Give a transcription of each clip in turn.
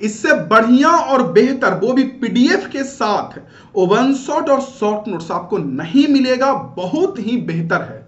इससे बढ़िया और बेहतर, वो भी पीडीएफ के साथ, वन शॉट और शॉर्ट नोट्स आपको नहीं मिलेगा। बहुत ही बेहतर है।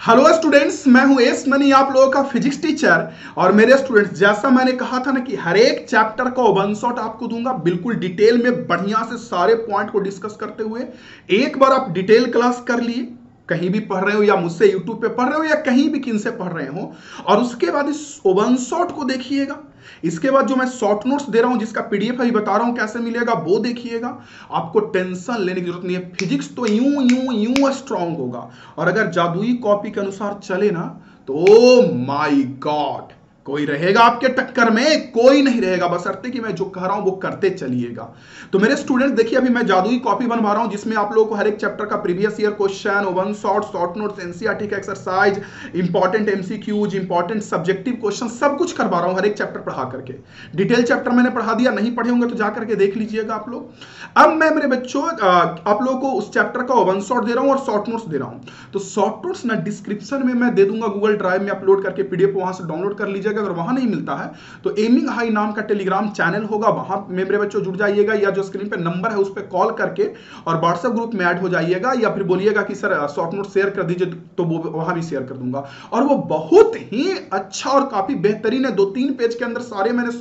हेलो स्टूडेंट्स, मैं हूं एस मनी, आप लोगों का फिजिक्स टीचर। और मेरे स्टूडेंट्स, जैसा मैंने कहा था ना कि हर एक चैप्टर का वन शॉट आपको दूंगा, बिल्कुल डिटेल में बढ़िया से सारे पॉइंट को डिस्कस करते हुए। एक बार आप डिटेल क्लास कर लिए, कहीं भी पढ़ रहे हो या मुझसे यूट्यूब पे पढ़ रहे हो या कहीं भी किन से पढ़ रहे हो, और उसके बाद इस वन शॉट को देखिएगा। इसके बाद जो मैं शॉर्ट नोट्स दे रहा हूं, जिसका पीडीएफ अभी बता रहा हूं कैसे मिलेगा, वो देखिएगा। आपको टेंशन लेने की जरूरत नहीं है। फिजिक्स तो यूं यूं यूं स्ट्रांग होगा, और अगर जादुई कॉपी के अनुसार चले ना तो ओ माय गॉड, कोई रहेगा आपके टक्कर में? कोई नहीं रहेगा, बशर्ते कि मैं जो कह रहा हूं वो करते चलिएगा। तो मेरे स्टूडेंट देखिए, अभी मैं जादुई कॉपी बनवा रहा हूं, जिसमें आप लोगों को हर एक चैप्टर का previous year question, one shot, short notes, NCERT का exercise, important MCQs, important subjective question, सब कुछ करवा रहा हूं हर एक चैप्टर पढ़ा करके। डिटेल चैप्टर मैंने पढ़ा दिया, नहीं पढ़े होंगे तो जाकर के देख लीजिएगा आप लोग। अब मैं मेरे बच्चों आप लोगों को उस चैप्टर का वन शॉट दे रहा हूं और शॉर्ट नोट्स दे रहा हूं। तो शॉर्ट नोट्स ना डिस्क्रिप्शन में मैं दे दूंगा, गूगल ड्राइव में अपलोड करके पीडीएफ वहां से डाउनलोड कर लीजिएगा। अगर वहां नहीं मिलता है तो एमिंग हाई नाम का टेलीग्राम चैनल होगा, वहां में मेरे बच्चों जुड़ जाइएगा, या जो स्क्रीन पे नंबर है उस पर कॉल करके और व्हाट्सएप ग्रुप में ऐड हो जाइएगा, या फिर बोलिएगा कि सर शॉर्ट नोट शेयर कर दीजिए, तो वो वहां भी शेयर कर दूंगा। और वो बहुत ही अच्छा और काफी बेहतरीन है। 2-3 पेज के अंदर सारे मैंने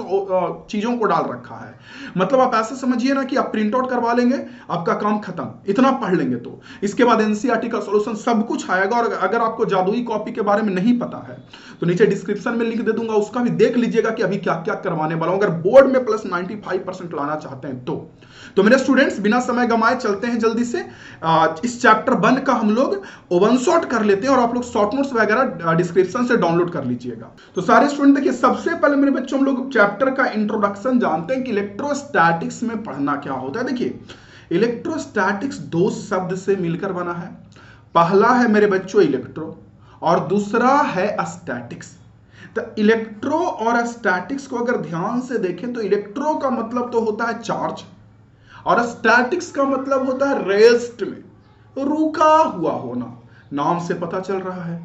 चीजों को डाल रखा है। मतलब आप ऐसे समझिए ना कि आप प्रिंट आउट करवा लेंगे, आपका काम खत्म, इतना पढ़ लेंगे तो। इसके बाद एनसीईआरटी का सॉल्यूशन सब कुछ आएगा। और अगर आपको जादुई कॉपी के बारे में नहीं पता है तो नीचे डिस्क्रिप्शन में लिंक दे दूंगा, उसका भी देख लीजिएगा कि अभी क्या क्या करवाने वाला हूं, अगर बोर्ड में प्लस 95% लाना चाहते हैं तो मेरे स्टूडेंट्स, बिना समय गंवाए चलते हैं जल्दी से। इस चैप्टर 1 का हम लोग वन शॉट कर लेते हैं, और आप लोग शॉर्ट नोट्स वगैरह डिस्क्रिप्शन से डाउनलोड कर लीजिएगा। तो सारे स्टूडेंट देखिए, सबसे पहले मेरे बच्चों हम लोग चैप्टर का इंट्रोडक्शन जानते हैं कि इलेक्ट्रोस्टैटिक्स में पढ़ना क्या होता है। देखिए, इलेक्ट्रोस्टैटिक्स 2 शब्द से मिलकर बना है। पहला है मेरे बच्चों इलेक्ट्रो, और दूसरा है स्टैटिक्स। तो इलेक्ट्रो और स्टैटिक्स को अगर ध्यान से देखें तो इलेक्ट्रो का मतलब तो होता है चार्ज, और स्टैटिक्स का मतलब होता है रेस्ट में, रुका हुआ होना। नाम से पता चल रहा है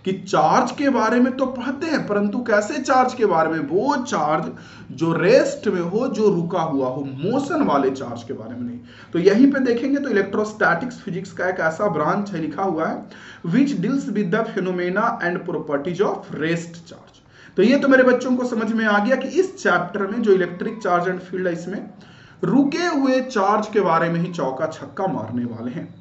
कि चार्ज के बारे में तो पढ़ते हैं, परंतु कैसे चार्ज के बारे में? वो चार्ज जो रेस्ट में हो, जो रुका हुआ हो, मोशन वाले चार्ज के बारे में नहीं। तो यहीं पे देखेंगे तो इलेक्ट्रोस्टैटिक्स फिजिक्स का एक ऐसा ब्रांच है, लिखा हुआ है, which deals with the phenomena and properties of rest charge. तो ये तो मेरे बच्चों को समझ में आ गया कि इस चैप्टर में जो इलेक्ट्रिक चार्ज एंड फील्ड है, इसमें रुके हुए चार्ज के बारे में ही चौका छक्का मारने वाले हैं।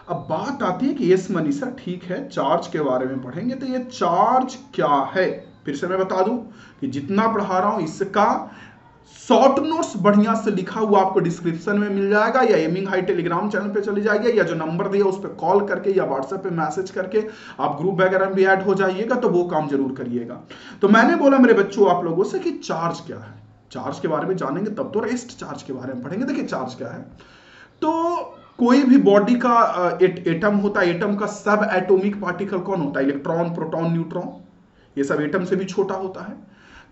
अब बात आती है कि यस मनी सर, ठीक है, चार्ज के बारे में पढ़ेंगे, तो ये चार्ज क्या है? फिर से मैं बता दूं कि जितना पढ़ा रहा हूं इसका शॉर्ट नोट्स बढ़िया से लिखा हुआ आपको डिस्क्रिप्शन में मिल जाएगा, या एमिंग हाई टेलीग्राम चैनल पे चली जाएगी, या जो नंबर दिया उस पर कॉल करके या व्हाट्सएप पे मैसेज करके आप ग्रुप वगैरह में भी ऐड हो जाइएगा, तो वो काम जरूर करिएगा। तो मैंने बोला मेरे बच्चों आप लोगों से कि चार्ज क्या है। चार्ज के बारे में जानेंगे तब तो रेस्ट चार्ज के बारे में पढ़ेंगे। देखिए चार्ज क्या है, तो कोई भी बॉडी का एटम होता है, एटम का सब एटॉमिक पार्टिकल कौन होता है? इलेक्ट्रॉन, प्रोटॉन, न्यूट्रॉन, ये सब एटम से भी छोटा होता है।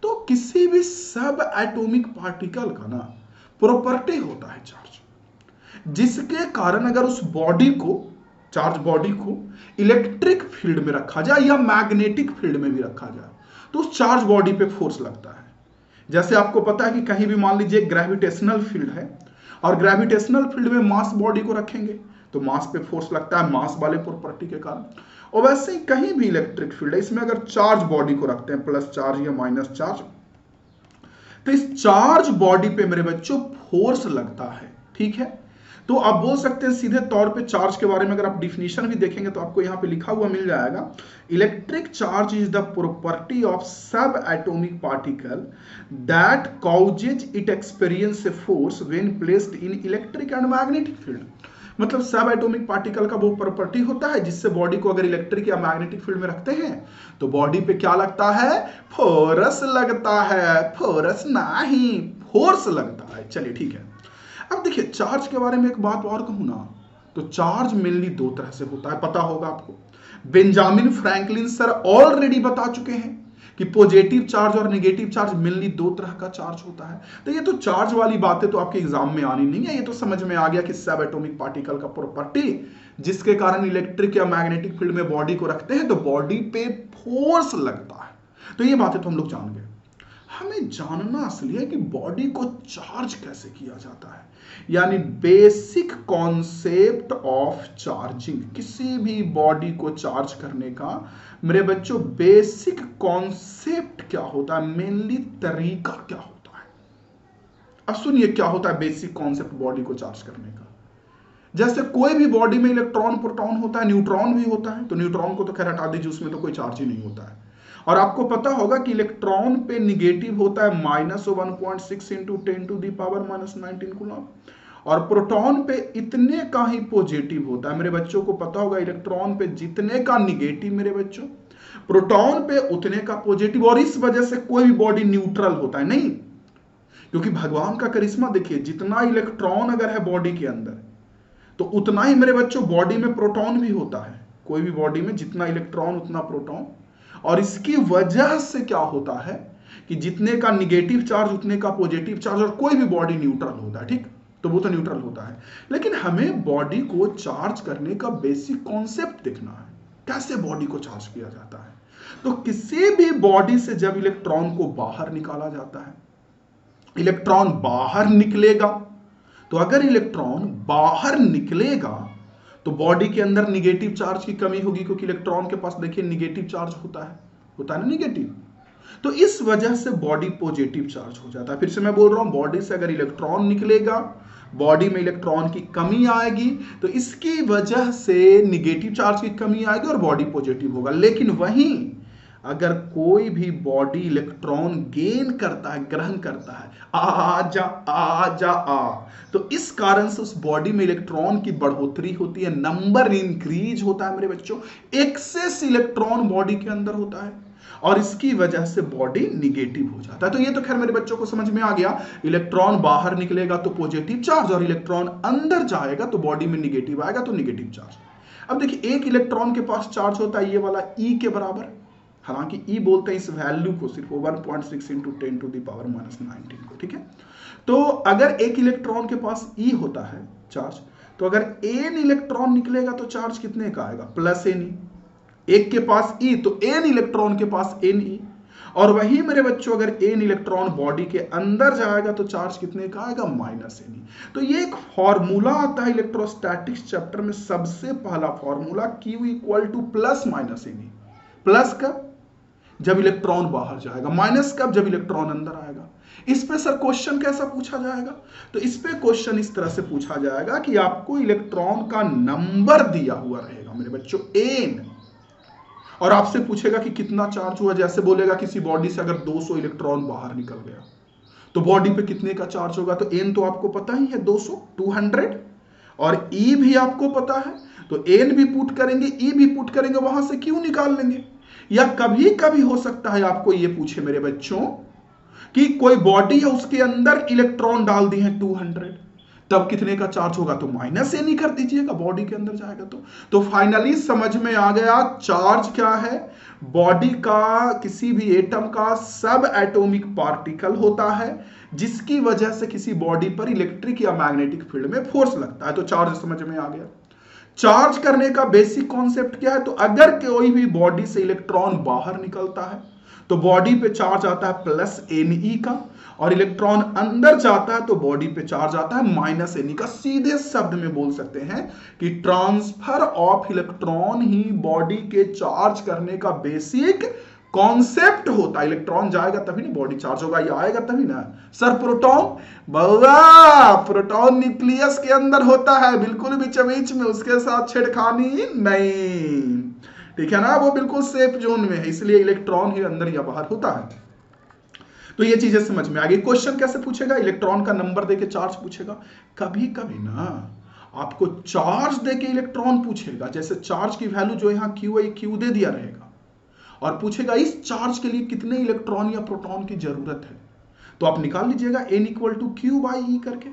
तो किसी भी सब एटॉमिक पार्टिकल का ना प्रॉपर्टी होता है चार्ज, जिसके कारण अगर उस बॉडी को, चार्ज बॉडी को इलेक्ट्रिक फील्ड में रखा जाए या मैग्नेटिक फील्ड में भी रखा जाए, तो उस चार्ज बॉडी पे फोर्स लगता है। जैसे आपको पता है कि कहीं भी मान लीजिए ग्रेविटेशनल फील्ड है, और ग्रेविटेशनल फील्ड में मास बॉडी को रखेंगे तो मास पे फोर्स लगता है, मास वाले प्रॉपर्टी के कारण। और वैसे ही कहीं भी इलेक्ट्रिक फील्ड है, इसमें अगर चार्ज बॉडी को रखते हैं, प्लस चार्ज या माइनस चार्ज, तो इस चार्ज बॉडी पे मेरे बच्चों फोर्स लगता है। ठीक है, तो आप बोल सकते हैं सीधे तौर पे चार्ज के बारे में, अगर आप डिफिनीशन भी देखेंगे तो आपको यहां पे लिखा हुआ मिल जाएगा, electric charge is the property of sub atomic particle that causes it experience a force when placed in electric and magnetic field. मतलब सब एटॉमिक पार्टिकल का वो प्रॉपर्टी होता है जिससे बॉडी को अगर इलेक्ट्रिक या मैग्नेटिक फील्ड में रखते हैं तो बॉडी पे क्या लगता है? फोर्स लगता है। फोर्स नहीं, फोर्स लगता है। चलिए ठीक है। अब देखिए चार्ज के बारे में एक बात और कहूं ना, तो चार्ज मेनली 2 तरह से होता है, पता होगा आपको। बेंजामिन फ्रैंकलिन सर ऑलरेडी बता चुके हैं कि पॉजिटिव चार्ज और नेगेटिव चार्ज मेनली 2 तरह का चार्ज होता है। तो ये तो चार्ज वाली बातें तो आपके एग्जाम में आनी नहीं है, ये तो समझ में आ गया कि सब एटॉमिक पार्टिकल का प्रॉपर्टी जिसके कारण इलेक्ट्रिक या मैग्नेटिक फील्ड में बॉडी को रखते हैं तो बॉडी पे फोर्स लगता है। तो ये बातें तो हम लोग जान गए। हमें जानना असली है कि बॉडी को चार्ज कैसे किया जाता है, यानी बेसिक कॉन्सेप्ट ऑफ चार्जिंग। किसी भी बॉडी को चार्ज करने का मेरे बच्चों बेसिक कॉन्सेप्ट क्या होता है, मेनली तरीका क्या होता है। अब सुनिए क्या होता है बेसिक कॉन्सेप्ट बॉडी को चार्ज करने का। जैसे कोई भी बॉडी में इलेक्ट्रॉन प्रोटॉन होता है, न्यूट्रॉन भी होता है, तो न्यूट्रॉन को तो खैर हटा दीजिए, उसमें तो कोई चार्ज ही नहीं होता है। और आपको पता होगा कि इलेक्ट्रॉन पे निगेटिव होता है -1.6 इंटू 10⁻⁻19 कूलम, और प्रोटॉन पे इतने का ही पॉजिटिव होता है। मेरे बच्चों को पता होगा इलेक्ट्रॉन पे जितने का निगेटिव मेरे बच्चों, प्रोटॉन पे उतने का पॉजिटिव, और इस वजह से कोई भी बॉडी न्यूट्रल होता है नहीं। क्योंकि भगवान का करिश्मा देखिए, जितना इलेक्ट्रॉन अगर है बॉडी के अंदर तो उतना ही मेरे बच्चों बॉडी में प्रोटॉन भी होता है। कोई भी बॉडी में जितना इलेक्ट्रॉन उतना प्रोटॉन, और इसकी वजह से क्या होता है कि जितने का निगेटिव चार्ज उतने का पॉजिटिव चार्ज, और कोई भी बॉडी न्यूट्रल होता है, ठीक, तो वो तो न्यूट्रल होता है। लेकिन हमें बॉडी को चार्ज करने का बेसिक कॉन्सेप्ट देखना है, कैसे बॉडी को चार्ज किया जाता है। तो किसी भी बॉडी से जब इलेक्ट्रॉन को बाहर निकाला जाता है, इलेक्ट्रॉन बाहर निकलेगा, तो अगर इलेक्ट्रॉन बाहर निकलेगा तो बॉडी के अंदर निगेटिव चार्ज की कमी होगी, क्योंकि इलेक्ट्रॉन के पास देखिए निगेटिव चार्ज होता है ना निगेटिव। तो इस वजह से बॉडी पॉजिटिव चार्ज हो जाता है। फिर से मैं बोल रहा हूं, बॉडी से अगर इलेक्ट्रॉन निकलेगा, बॉडी में इलेक्ट्रॉन की कमी आएगी, तो इसकी वजह से निगेटिव चार्ज की कमी आएगी और बॉडी पॉजिटिव होगा। लेकिन वहीं अगर कोई भी बॉडी इलेक्ट्रॉन गेन करता है, ग्रहण करता है, आ, तो इस कारण से उस बॉडी में इलेक्ट्रॉन की बढ़ोतरी होती है, नंबर इंक्रीज होता है मेरे बच्चों, एक्सेस इलेक्ट्रॉन बॉडी के अंदर होता है, और इसकी वजह से बॉडी निगेटिव हो जाता है। तो ये तो खैर मेरे बच्चों को समझ में आ गया, इलेक्ट्रॉन बाहर निकलेगा तो पॉजिटिव चार्ज, और इलेक्ट्रॉन अंदर जाएगा तो बॉडी में निगेटिव आएगा तो निगेटिव चार्ज। अब देखिए, एक इलेक्ट्रॉन के पास चार्ज होता है ये वाला E के बराबर, हालांकि E बोलते हैं इस वैल्यू को सिर्फ 1.6 इंटू 10⁻⁻19 को, ठीक है। तो अगर एक इलेक्ट्रॉन के पास E होता है चार्ज, तो अगर n इलेक्ट्रॉन निकलेगा तो चार्ज कितने का आएगा, +Ne। एक के पास E तो n इलेक्ट्रॉन के पास Ne, और वही मेरे बच्चों अगर n इलेक्ट्रॉन बॉडी के अंदर जाएगा तो चार्ज कितने का आएगा, -Ne। तो ये एक फॉर्मूला आता है इलेक्ट्रोस्टैटिक्स चैप्टर में, सबसे पहला फॉर्मूला Q = +Ne। प्लस कब, जब इलेक्ट्रॉन बाहर जाएगा, माइनस कब, जब इलेक्ट्रॉन अंदर आएगा। इस पे सर क्वेश्चन कैसा पूछा जाएगा, तो इस पे क्वेश्चन इस तरह से पूछा जाएगा कि आपको इलेक्ट्रॉन का नंबर दिया हुआ रहेगा मेरे बच्चों n, और आपसे पूछेगा कि कितना चार्ज हुआ। जैसे बोलेगा किसी बॉडी से अगर 200 इलेक्ट्रॉन बाहर निकल गया तो बॉडी पे कितने का चार्ज होगा, तो n तो आपको पता ही है 200, और E भी आपको पता है, तो n भी पुट करेंगे, E भी पुट करेंगे, वहां से Q निकाल लेंगे। या कभी कभी हो सकता है आपको ये पूछे मेरे बच्चों कि कोई बॉडी है उसके अंदर इलेक्ट्रॉन डाल दिए हैं 200, तब कितने का चार्ज होगा, तो -Ne कर दीजिएगा, बॉडी के अंदर जाएगा तो फाइनली समझ में आ गया चार्ज क्या है। बॉडी का किसी भी एटम का सब एटॉमिक पार्टिकल होता है जिसकी वजह से किसी बॉडी पर इलेक्ट्रिक या मैग्नेटिक फील्ड में फोर्स लगता है, तो चार्ज समझ में आ गया। चार्ज करने का बेसिक कॉन्सेप्ट क्या है, तो अगर कोई भी बॉडी से इलेक्ट्रॉन बाहर निकलता है तो बॉडी पे चार्ज आता है +Ne का, और इलेक्ट्रॉन अंदर जाता है तो बॉडी पे चार्ज आता है -Ne का। सीधे शब्द में बोल सकते हैं कि transfer of electron he body के चार्ज करने का बेसिक कॉन्सेप्ट होता है। इलेक्ट्रॉन जाएगा तभी ना बॉडी चार्ज होगा, या आएगा तभी ना। सर प्रोटॉन, प्रोटॉन न्यूक्लियस के अंदर होता है, बिल्कुल बीच बीच में, उसके साथ छेड़खानी नहीं, ठीक है ना, वो बिल्कुल सेफ जोन में है, इसलिए इलेक्ट्रॉन ही अंदर या बाहर होता है। तो ये चीजें समझ में आ गई। क्वेश्चन कैसे पूछेगा, इलेक्ट्रॉन का नंबर देके चार्ज पूछेगा, कभी कभी ना आपको चार्ज देके इलेक्ट्रॉन पूछेगा, जैसे चार्ज की वैल्यू जो यहां Q है, Q दे दिया रहेगा, और पूछेगा इस चार्ज के लिए कितने इलेक्ट्रॉन या प्रोटॉन की जरूरत है, तो आप निकाल लीजिएगा n = Q/E करके।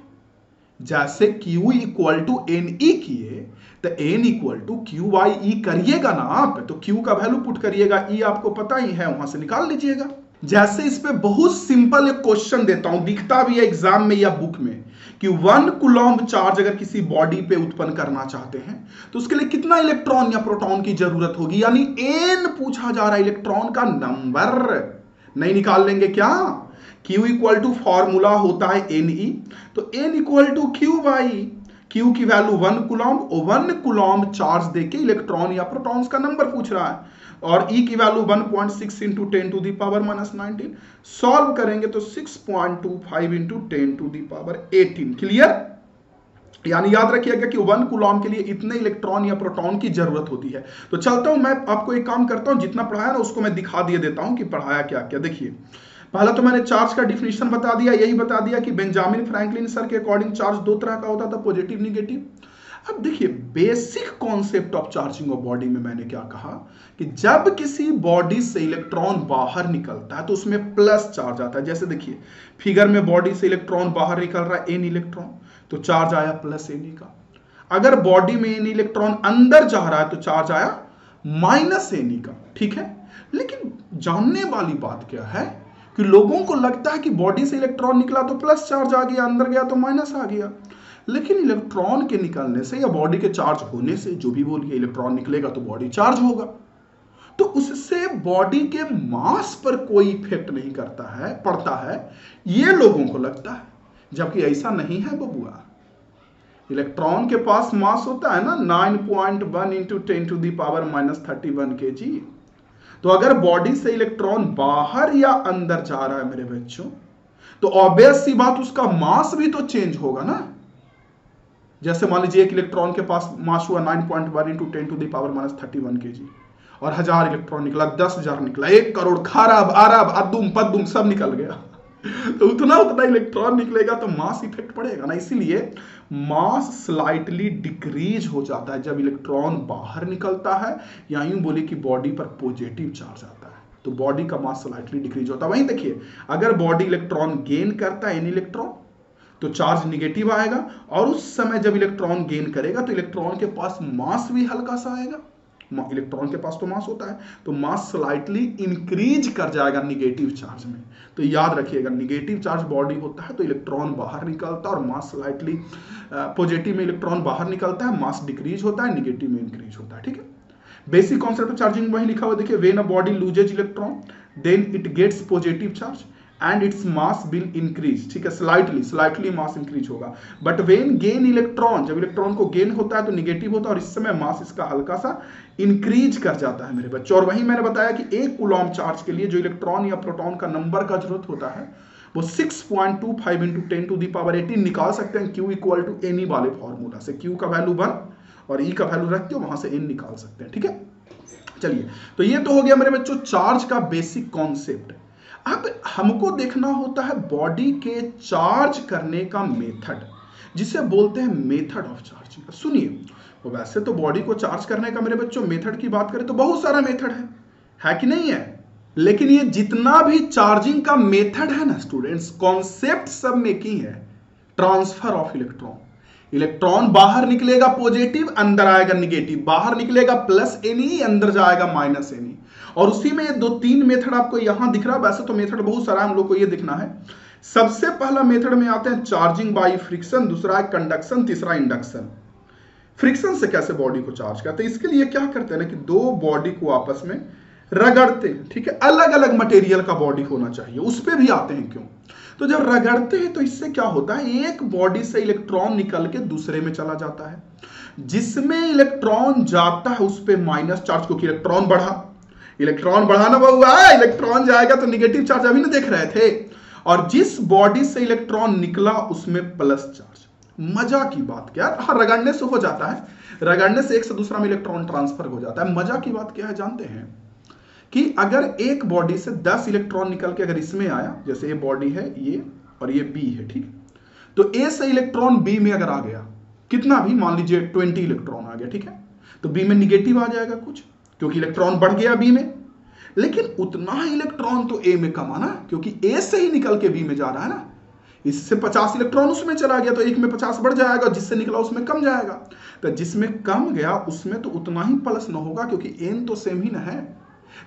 जैसे Q = Ne किए तो n = Q/E करिएगा ना आप, तो Q का वैल्यू पुट करिएगा, E आपको पता ही है, वहां से निकाल लीजिएगा। जैसे इस पे बहुत सिंपल एक क्वेश्चन देता हूं, दिखता भी है एग्जाम में या बुक में कि 1 कूलम्ब चार्ज अगर किसी बॉडी पे उत्पन्न करना चाहते हैं तो उसके लिए कितना इलेक्ट्रॉन या प्रोटॉन की जरूरत होगी, यानी n पूछा जा रहा है, इलेक्ट्रॉन का नंबर नहीं निकाल लेंगे क्या। Q इक्वल टू फॉर्मूला होता है Ne, तो n equal to Q by Q की वैल्यू 1 कूलम्ब, 1 कूलम्ब चार्ज देके इलेक्ट्रॉन या प्रोटॉन्स का नंबर पूछ रहा है, और E की value 1.6 into 10 to the power minus 19। Solve करेंगे तो 6.25 into 10 to the power 18। Clear, यानी याद रखिएगा कि 1 कूलम्ब के लिए इतने इलेक्ट्रॉन या प्रोटॉन की जरूरत होती है। तो चलता हूं, मैं आपको एक काम करता हूं, जितना पढ़ाया ना उसको मैं दिखा दिए देता हूं कि पढ़ाया क्या क्या। देखिए, पहला तो मैंने चार्ज का डिफिनेशन बता दिया, यही बता दिया कि बेंजामिन फ्रैंकलिन सर के अकॉर्डिंग चार्ज दो तरह का होता था, पॉजिटिव निगेटिव। अब देखिए, basic concept of charging of body में मैंने क्या कहा कि जब किसी बॉडी से इलेक्ट्रॉन बाहर निकलता है तो उसमें प्लस चार्ज आता है। जैसे देखिए फिगर में बॉडी से इलेक्ट्रॉन बाहर निकल रहा है n इलेक्ट्रॉन, तो चार्ज आया प्लस Ne का। अगर बॉडी में n इलेक्ट्रॉन अंदर जा रहा है तो चार्ज आया माइनस Ne का। ठीक है, लेकिन जानने वाली बात क्या है कि लोगों को लगता है कि बॉडी से इलेक्ट्रॉन निकला तो प्लस चार्ज आ गया, अंदर गया तो माइनस आ गया। लेकिन इलेक्ट्रॉन के निकलने से या बॉडी के चार्ज होने से, जो भी बोलिए, इलेक्ट्रॉन निकलेगा तो बॉडी चार्ज होगा, तो उससे बॉडी के मास पर कोई इफेक्ट नहीं पड़ता है, ये लोगों को लगता है, जबकि ऐसा नहीं है बबुआ। इलेक्ट्रॉन के पास मास होता है ना 9.1 into 10 to the power minus 31 kg। तो अगर बॉडी से इलेक्ट्रॉन बाहर या अंदर जा रहा है मेरे बच्चों, तो ऑब्वियस सी बात, उसका मास भी तो चेंज होगा ना। जैसे मान लीजिए एक इलेक्ट्रॉन के पास मास हुआ 9.1 into 10 to the power minus 31 kg, और 1000 इलेक्ट्रॉन निकला, 10,000 निकला, 1 करोड़, खरब, अरब, अद्दुम पद्दुम सब निकल गया तो उतना इलेक्ट्रॉन निकलेगा तो मास इफेक्ट पड़ेगा ना। इसीलिए मास स्लाइटली डिक्रीज हो जाता है जब इलेक्ट्रॉन बाहर निकलता है, या यूं बोले कि बॉडी पर पॉजिटिव चार्ज आता है, तो बॉडी का मास स्लाइटली डिक्रीज होता है। वहीं देखिए, अगर बॉडी इलेक्ट्रॉन गेन करता है n इलेक्ट्रॉन, तो चार्ज निगेटिव आएगा, और उस समय जब इलेक्ट्रॉन गेन करेगा तो इलेक्ट्रॉन के पास मास भी हल्का सा आएगा। इलेक्ट्रॉन के पास तो मास होता है, तो मास स्लाइटली इंक्रीज कर जाएगा निगेटिव चार्ज में। तो याद रखिएगा, निगेटिव चार्ज बॉडी होता है तो इलेक्ट्रॉन बाहर निकलता है, और मास स्लाइटली पॉजिटिव में इलेक्ट्रॉन बाहर निकलता है, मास डिक्रीज होता है, निगेटिव में इंक्रीज होता है। ठीक है, बेसिक कॉन्सेप्ट ऑफ चार्जिंग वही लिखा हुआ, देखिए, when a body loses electron then it gets positive charge and its mass will increase. ठीक है, स्लाइटली मास इंक्रीज होगा, बट व्हेन गेन इलेक्ट्रॉन, जब इलेक्ट्रॉन को गेन होता है तो निगेटिव होता है, और इस समय मास इसका हल्का सा इंक्रीज कर जाता है मेरे बच्चों। और वही मैंने बताया कि 1 कूलम्ब चार्ज के लिए जो इलेक्ट्रॉन या प्रोटॉन का नंबर का जरूरत होता है वो 6.25 इंटू 10 टू दी पावर 18 निकाल सकते हैं Q इक्वल टू Ne वाले फॉर्मूला से। Q का वैल्यू 1 और E का वैल्यू रख के वहां से n निकाल सकते हैं। ठीक है, चलिए, तो ये तो हो गया मेरे बच्चों चार्ज का बेसिक कॉन्सेप्ट। अब हमको देखना होता है बॉडी के चार्ज करने का मेथड, जिसे बोलते हैं मेथड ऑफ चार्जिंग। सुनिए, तो वैसे तो बॉडी को चार्ज करने का मेरे बच्चों मेथड की बात करें तो बहुत सारा मेथड है कि नहीं है, लेकिन ये जितना भी चार्जिंग का मेथड है ना स्टूडेंट्स, कॉन्सेप्ट सब में की है ट्रांसफर ऑफ इलेक्ट्रॉन। इलेक्ट्रॉन बाहर निकलेगा पॉजिटिव, अंदर आएगा निगेटिव, बाहर निकलेगा प्लस Ne, अंदर जाएगा माइनस Ne, और उसी में ये 2-3 मेथड आपको यहां दिख रहा है। वैसे तो मेथड बहुत सारा, हम लोग को ये दिखना है। सबसे पहला मेथड में आते हैं चार्जिंग बाय फ्रिक्शन, दूसरा है कंडक्शन, तीसरा इंडक्शन। फ्रिक्शन से कैसे बॉडी को चार्ज करते हैं, इसके लिए क्या करते हैं ना कि दो बॉडी को आपस में रगड़ते हैं। ठीक है, अलग अलग मटेरियल का बॉडी होना चाहिए, उस पर भी आते हैं क्यों। तो जब रगड़ते हैं तो इससे क्या होता है, एक बॉडी से इलेक्ट्रॉन निकल के दूसरे में चला जाता है, जिसमें इलेक्ट्रॉन जाता है उस पर माइनस चार्ज, क्योंकि इलेक्ट्रॉन बढ़ाना बहुआ, इलेक्ट्रॉन जाएगा तो निगेटिव चार्ज अभी ना देख रहे थे, और जिस बॉडी से इलेक्ट्रॉन निकला उसमें प्लस चार्ज। मजा की बात क्या है, हाँ रगड़ने से हो जाता है, रगड़ने से एक से दूसरा में इलेक्ट्रॉन ट्रांसफर हो जाता है। मजा की बात क्या है जानते हैं कि अगर एक बॉडी से 10 इलेक्ट्रॉन निकल के अगर इसमें आया, जैसे ये बॉडी है ये और ये बी है, ठीक, तो ए से इलेक्ट्रॉन बी में अगर आ गया, कितना भी, मान लीजिए 20 इलेक्ट्रॉन आ गया, ठीक है, तो बी में निगेटिव आ जाएगा कुछ, क्योंकि इलेक्ट्रॉन बढ़ गया बी में, लेकिन उतना ही इलेक्ट्रॉन तो ए में कम आना, क्योंकि ए से ही निकल के बी में जा रहा है ना। इससे 50 इलेक्ट्रॉन उसमें चला गया तो एक में 50 बढ़ जाएगा, जिससे निकला उसमें कम जाएगा। तो जिसमें कम गया उसमें तो उतना ही प्लस न होगा, क्योंकि एन तो सेम ही ना है।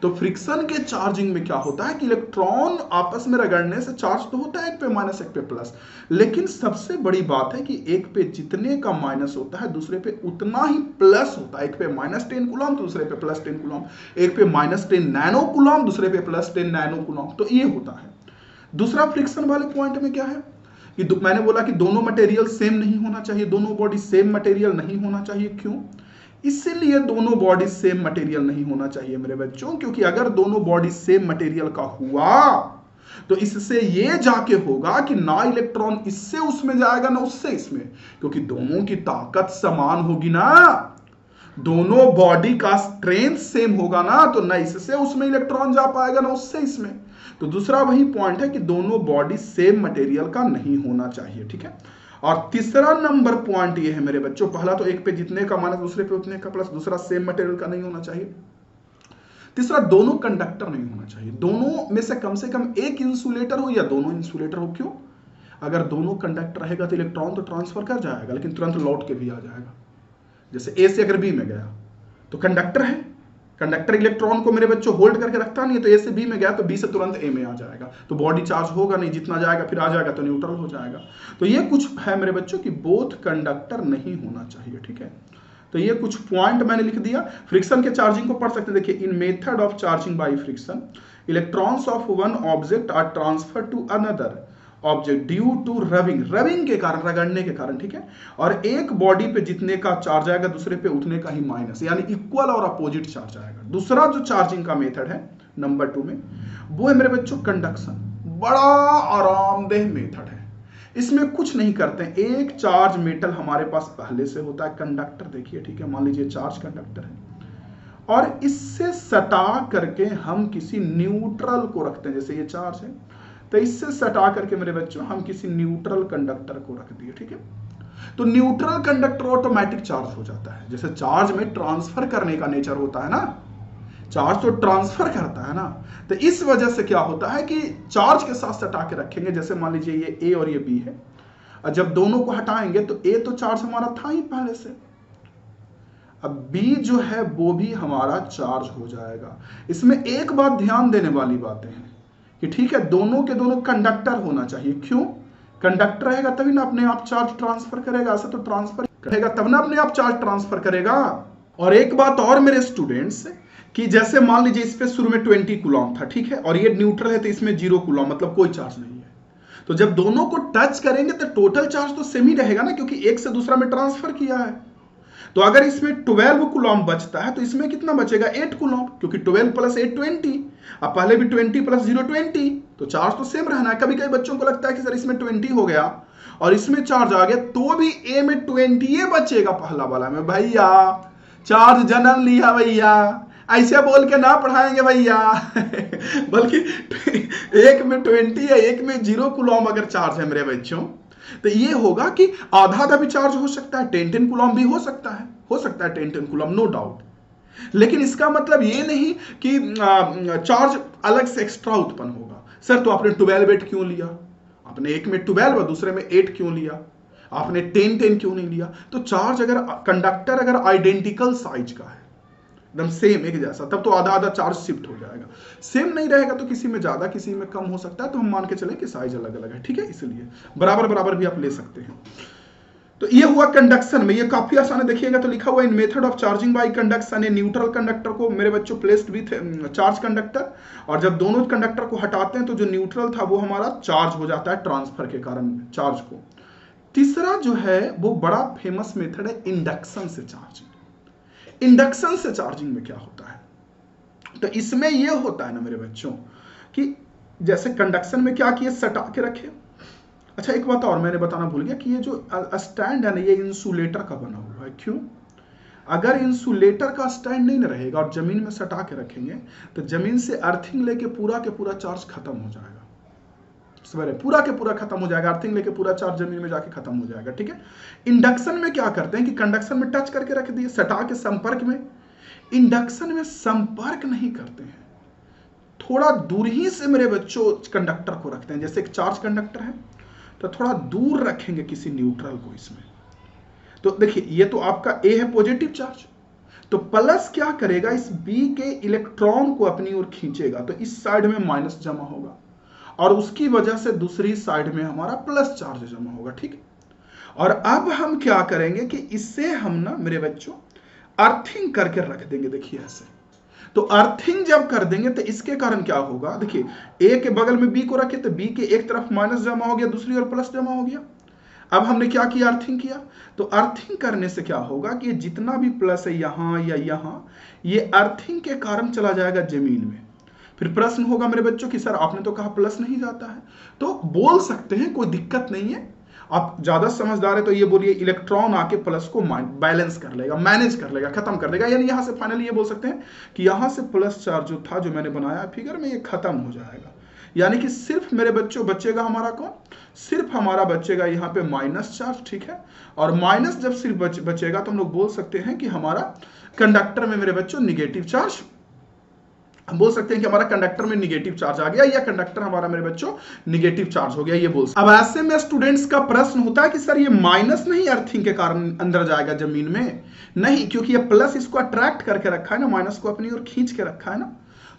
तो फ्रिक्शन के चार्जिंग में क्या होता है कि इलेक्ट्रॉन आपस में रगड़ने से चार्ज तो होता है एक पे माइनस एक पे प्लस, लेकिन सबसे बड़ी बात है कि एक पे जितने का माइनस होता है दूसरे पे उतना ही प्लस होता है। एक पे -10 कूलम दूसरे पे +10 कूलम, एक पे -10 नैनो कूलम दूसरे पे +10 नैनो कूलम। तो ये होता है। दूसरा फ्रिक्शन वाले पॉइंट में क्या है कि मैंने बोला कि दोनों मटेरियल सेम नहीं होना चाहिए, दोनों बॉडी सेम मटेरियल नहीं होना चाहिए। क्यों? इसलिए दोनों बॉडी सेम मटेरियल नहीं होना चाहिए मेरे बच्चों, क्योंकि अगर दोनों बॉडी सेम मटेरियल का हुआ तो इससे ये जाके होगा कि ना इलेक्ट्रॉन इससे उसमें जाएगा ना उससे इसमें, क्योंकि दोनों की ताकत समान होगी ना, दोनों बॉडी का स्ट्रेंथ सेम होगा ना, तो ना इससे उसमें इलेक्ट्रॉन जा पाएगा ना उससे इसमें। तो दूसरा वही पॉइंट है कि दोनों बॉडी सेम मटेरियल का नहीं होना चाहिए, ठीक है। और तीसरा नंबर पॉइंट ये है मेरे बच्चों, पहला तो एक पे जितने का माइनस दूसरे पे उतने का प्लस, दूसरा सेम मटेरियल का नहीं होना चाहिए। तीसरा दोनों कंडक्टर नहीं होना चाहिए, दोनों में से कम एक इंसुलेटर हो या दोनों इंसुलेटर हो। क्यों? अगर दोनों कंडक्टर रहेगा तो इलेक्ट्रॉन तो ट्रांसफर कर जाएगा लेकिन तुरंत लौट के भी आ जाएगा। जैसे ए से अगर बी में गया तो कंडक्टर है, कंडक्टर इलेक्ट्रॉन को मेरे बच्चों होल्ड करके रखता नहीं है, तो ए से बी में गया तो बी से तुरंत ए में आ जाएगा, तो बॉडी चार्ज होगा नहीं, जितना जाएगा फिर आ जाएगा तो न्यूट्रल हो जाएगा। तो ये कुछ है मेरे बच्चों कि बोथ कंडक्टर नहीं होना चाहिए, ठीक है। तो ये कुछ पॉइंट मैंने लिख दिया। फ्रिक्शन के चार्जिंग को पढ़ सकते हैं। देखिए, in method of charging by friction electrons of one object are transfer to another object due to rubbing, rubbing के कारण, रगड़ने के कारण, ठीक है। और एक बॉडी पे जितने का चार्ज आएगा दूसरे पे उतने का ही माइनस, यानी इक्वल और अपोजिट चार्ज आएगा। दूसरा जो चार्जिंग का मेथड है नंबर 2 में, वो है मेरे बच्चों कंडक्शन। बड़ा आरामदेह मेथड है, इसमें कुछ नहीं करते हैं। एक चार्ज मेटल हमारे पास पहले से होता है, कंडक्टर देखिए, ठीक है, मान लीजिए चार्ज कंडक्टर है, और इससे सटा करके हम किसी न्यूट्रल को रखते हैं। जैसे ये चार्ज है तो इससे सटा करके मेरे बच्चों हम किसी न्यूट्रल कंडक्टर को रख दिए, ठीक है। तो न्यूट्रल कंडक्टर ऑटोमेटिक चार्ज हो जाता है। जैसे चार्ज में ट्रांसफर करने का नेचर होता है ना, चार्ज तो ट्रांसफर करता है ना, तो इस वजह से क्या होता है कि चार्ज के साथ सटा के रखेंगे। जैसे मान लीजिए ये ए और ये बी है, और जब दोनों को हटाएंगे तो ए तो चार्ज हमारा था ही पहले से, अब बी जो है वो भी हमारा चार्ज हो जाएगा। इसमें एक बात ध्यान देने वाली बातें हैं कि ठीक है, दोनों के दोनों कंडक्टर होना चाहिए। क्यों? कंडक्टर रहेगा तभी ना अपने आप चार्ज ट्रांसफर करेगा, ऐसे तो ट्रांसफर करेगा तब ना अपने आप चार्ज ट्रांसफर करेगा। और एक बात और मेरे स्टूडेंट्स, कि जैसे मान लीजिए इस पे शुरू में 20 कूलम था, ठीक है, और ये न्यूट्रल है तो इसमें 0 कूलम, मतलब कोई चार्ज नहीं है। तो जब दोनों को टच करेंगे तो टोटल चार्ज तो सेम ही रहेगा ना, क्योंकि एक से दूसरा में ट्रांसफर किया है। तो अगर इसमें 12 कूलम बचता है तो इसमें कितना बचेगा? 8 कूलम, क्योंकि 12 + 8 20। अब पहले भी 20 + 0 20, तो चार्ज तो सेम रहना है। कभी कभी बच्चों को लगता है कि सर इसमें 20 हो गया और इसमें चार्ज आ गया, तो भी ए में 20 बचेगा पहला वाला में। भैया चार्ज जन्म लिया भैया, ऐसे बोल के ना पढ़ाएंगे भैया बल्कि एक में 20 है, एक में 0 कूलम अगर चार्ज है मेरे बच्चों, तो ये होगा कि आधा आधा भी चार्ज हो सकता है, 10 कूलम भी हो सकता है 10 कूलम, नो डाउट। लेकिन इसका मतलब ये नहीं कि चार्ज अलग से एक्स्ट्रा उत्पन्न होगा। सर तो आपने 12 क्यों लिया? आपने एक में 12 और दूसरे में 8 क्यों लिया? आपने 10 क्यों नहीं लिया? तो चार्ज अगर कंडक्टर अगर आइडेंटिकल साइज का है, एकदम सेम एक जैसा, तब तो आधा आधा चार्ज शिफ्ट हो जाएगा। सेम नहीं रहेगा तो किसी में ज्यादा किसी में कम हो सकता है, तो हम मान के चले कि साइज अलग अलग है, ठीक है। इसलिए बराबर बराबर भी आप ले सकते हैं। तो ये हुआ कंडक्शन में, ये काफी आसान है। देखिएगा तो लिखा हुआ in method of charging by conduction, ये न्यूट्रल कंडक्टर को मेरे बच्चों प्लेस्ड विथ चार्ज कंडक्टर, और जब दोनों कंडक्टर को हटाते हैं तो जो न्यूट्रल था वो हमारा चार्ज हो जाता है ट्रांसफर के कारण चार्ज को। तीसरा जो है वो बड़ा फेमस मेथड है इंडक्शन से चार्जिंग। इंडक्शन से चार्जिंग में क्या होता है? तो इसमें यह होता है ना मेरे बच्चों कि जैसे कंडक्शन में क्या किए, सटा के रखे। अच्छा एक बात और मैंने बताना भूल गया कि ये जो स्टैंड है ना, ये इंसुलेटर का बना हुआ है। क्यों? अगर इंसुलेटर का स्टैंड नहीं रहेगा और जमीन में सटा के रखेंगे तो जमीन से अर्थिंग लेके पूरा के पूरा चार्ज खत्म हो जाएगा, पूरा के पूरा खत्म हो जाएगा, अर्थिंग लेके पूरा चार्ज जमीन में जाके खत्म हो जाएगा, ठीक है। इंडक्शन में क्या करते हैं कि कंडक्शन में टच करके रख दिए, सटा के संपर्क में। इंडक्शन में संपर्क नहीं करते हैं, थोड़ा दूर ही से मेरे बच्चों कंडक्टर को रखते हैं। जैसे एक चार्ज कंडक्टर है तो थोड़ा दूर रखेंगे किसी न्यूट्रल को इसमें। तो देखिए ये तो आपका ए है पॉजिटिव चार्ज, तो प्लस क्या करेगा, इस बी के इलेक्ट्रॉन को अपनी ओर खींचेगा, तो इस साइड में माइनस जमा होगा और उसकी वजह से दूसरी साइड में हमारा प्लस चार्ज जमा होगा। ठीक है, और अब हम क्या करेंगे कि इससे हम ना मेरे बच्चों अर्थिंग करके रख देंगे। देखिए ऐसे, तो अर्थिंग जब कर देंगे तो इसके कारण क्या होगा, देखिए ए के बगल में बी को रखे तो बी के एक तरफ माइनस जमा हो गया, दूसरी ओर प्लस जमा हो गया। अब हमने क्या किया, अर्थिंग किया। तो अर्थिंग करने से क्या होगा कि जितना भी प्लस है यहां या यहां, ये अर्थिंग के कारण चला जाएगा जमीन में। फिर प्रश्न होगा मेरे बच्चों कि सर आपने तो कहा प्लस नहीं जाता है, तो बोल सकते हैं कोई दिक्कत नहीं है। आप ज्यादा समझदार है तो ये बोलिए इलेक्ट्रॉन आके प्लस को बैलेंस कर लेगा, मैनेज कर लेगा, खत्म कर देगा। यानी यहां से फाइनली ये बोल सकते हैं कि यहां से प्लस चार्ज जो था, जो मैंने बनाया फिगर में, ये खत्म हो जाएगा। यानी कि सिर्फ मेरे बच्चों बचेगा हमारा कौन, सिर्फ हमारा बचेगा यहाँ पे माइनस चार्ज। ठीक है, और माइनस जब सिर्फ बचेगा तो हम लोग बोल सकते हैं कि हमारा कंडक्टर में मेरे बच्चों निगेटिव चार्ज, हम बोल सकते हैं कि हमारा कंडक्टर में निगेटिव चार्ज आ गया, या कंडक्टर हमारा मेरे बच्चों निगेटिव चार्ज हो गया, ये बोल सकते। अब ऐसे में स्टूडेंट्स का प्रश्न होता है कि सर ये माइनस नहीं अर्थिंग के कारण अंदर जाएगा जमीन में? नहीं, क्योंकि ये प्लस इसको अट्रैक्ट करके रखा है ना, माइनस को अपनी ओर खींच के रखा है ना,